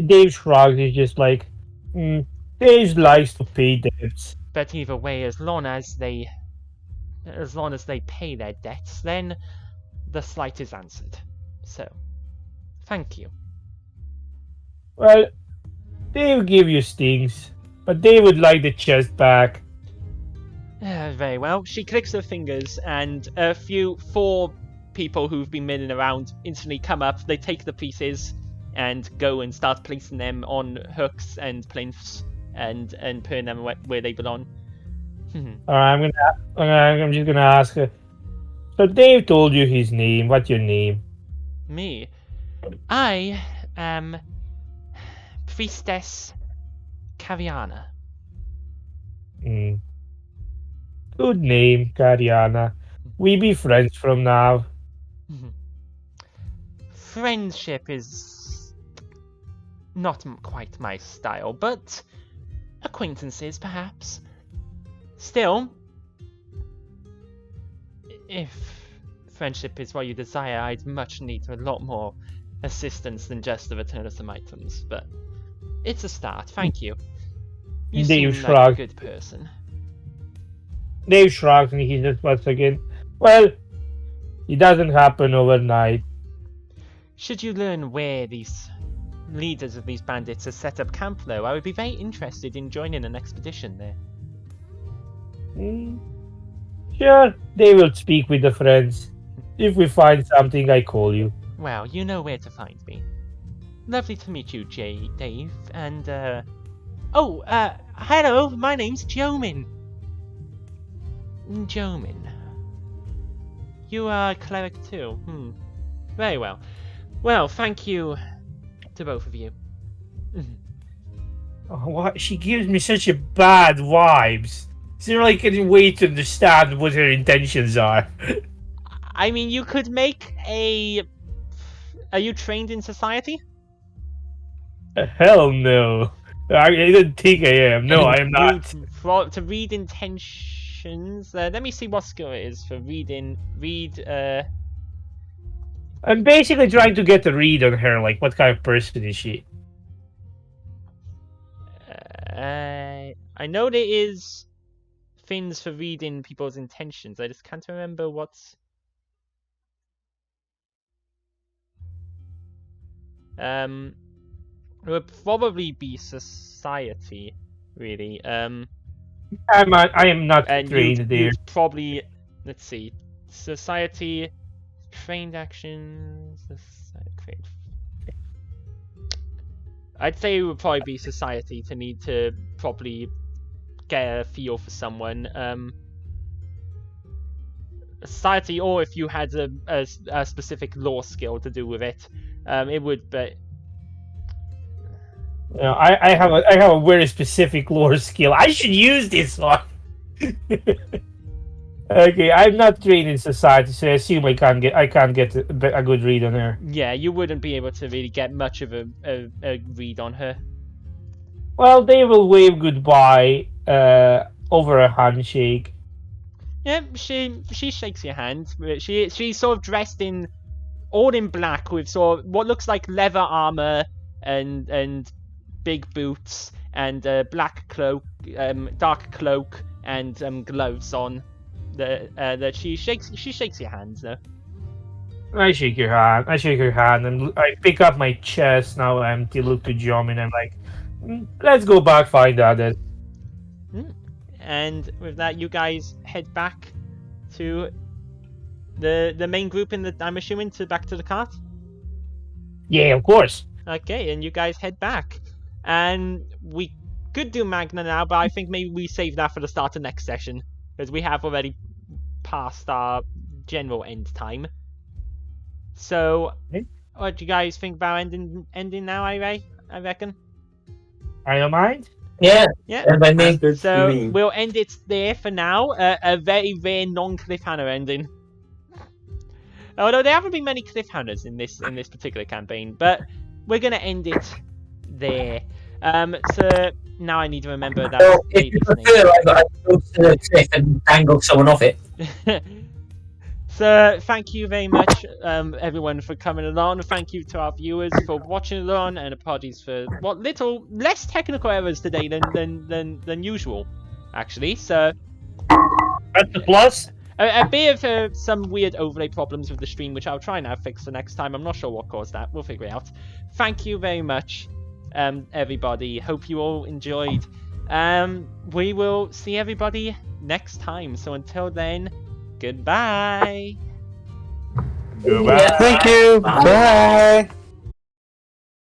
Dave shrugs. He's just like, Dave likes to pay debts. But either way, as long as they pay their debts, then the slight is answered. So, thank you. Well, they will give you stings, but they would like the chest back. Very well. She clicks her fingers, and four people who've been milling around instantly come up. They take the pieces, and go and start placing them on hooks and plinths and putting them where they belong. I'm just gonna ask her. So Dave told you his name. What's your name? Me, I am Priestess Kaviana. Good name, Kariana. We be friends from now. Friendship is not quite my style, but acquaintances, perhaps. Still, if friendship is what you desire, I'd much need a lot more assistance than just the return of some items, but it's a start. Thank you. You Dave seem like a shrugged. good person. Dave shrugs and he just once again, well, it doesn't happen overnight. Should you learn where these leaders of these bandits have set up camp, though, I would be very interested in joining an expedition there. Sure, they will speak with the friends. If we find something, I call you. Well, you know where to find me. Lovely to meet you, Dave, and, hello, my name's Jomin. Jomin. You are a cleric too, Very well. Well, thank you to both of you. Oh, what? She gives me such a bad vibes. It's like I can wait to understand what her intentions are. I mean, you could make a... Are you trained in society? Hell no. I don't think I am. No, I am not. To read intentions... let me see what skill it is for reading... I'm basically trying to get a read on her, like, what kind of person is she? I know there is things for reading people's intentions. I just can't remember what's... It would probably be society, really. I am not and trained there. you'd probably... Let's see. Society... Trained actions... I'd say it would probably be society to need to properly get a feel for someone. Society, or if you had a specific law skill to do with it, it would. But I have a very specific lore skill. I should use this one. Okay, I'm not trained in society, so I assume I can't get a good read on her. Yeah, you wouldn't be able to really get much of a read on her. Well, they will wave goodbye over a handshake. Yeah, she shakes your hand. She's sort of dressed in all in black with sort of what looks like leather armor and big boots and black cloak, dark cloak and gloves on. That she shakes your hands though. I shake your hand. And I pick up my chest now empty. Look to Jom and I'm like, let's go back find others. And with that, you guys head back to the main group I'm assuming back to the cart. Yeah, of course. Okay, and you guys head back, and we could do Magna now, but I think maybe we save that for the start of next session. Because we have already passed our general end time. So, what do you guys think about ending now, I reckon? I don't mind. Yeah. Yeah. Everybody me. So, we'll end it there for now. A very rare non-cliffhanger ending. Although there haven't been many cliffhangers in this particular campaign, but we're going to end it there. So... Now I need to remember that. So if you prefer, I go to the cliff and dangle someone off it. So thank you very much, everyone, for coming along. Thank you to our viewers for watching along, and apologies for what little less technical errors today than usual, actually. So that's the plus. A bit of some weird overlay problems with the stream, which I'll try and fix for next time. I'm not sure what caused that. We'll figure it out. Thank you very much. Everybody, hope you all enjoyed. We will see everybody next time, so until then, goodbye. Goodbye. Thank you. Bye.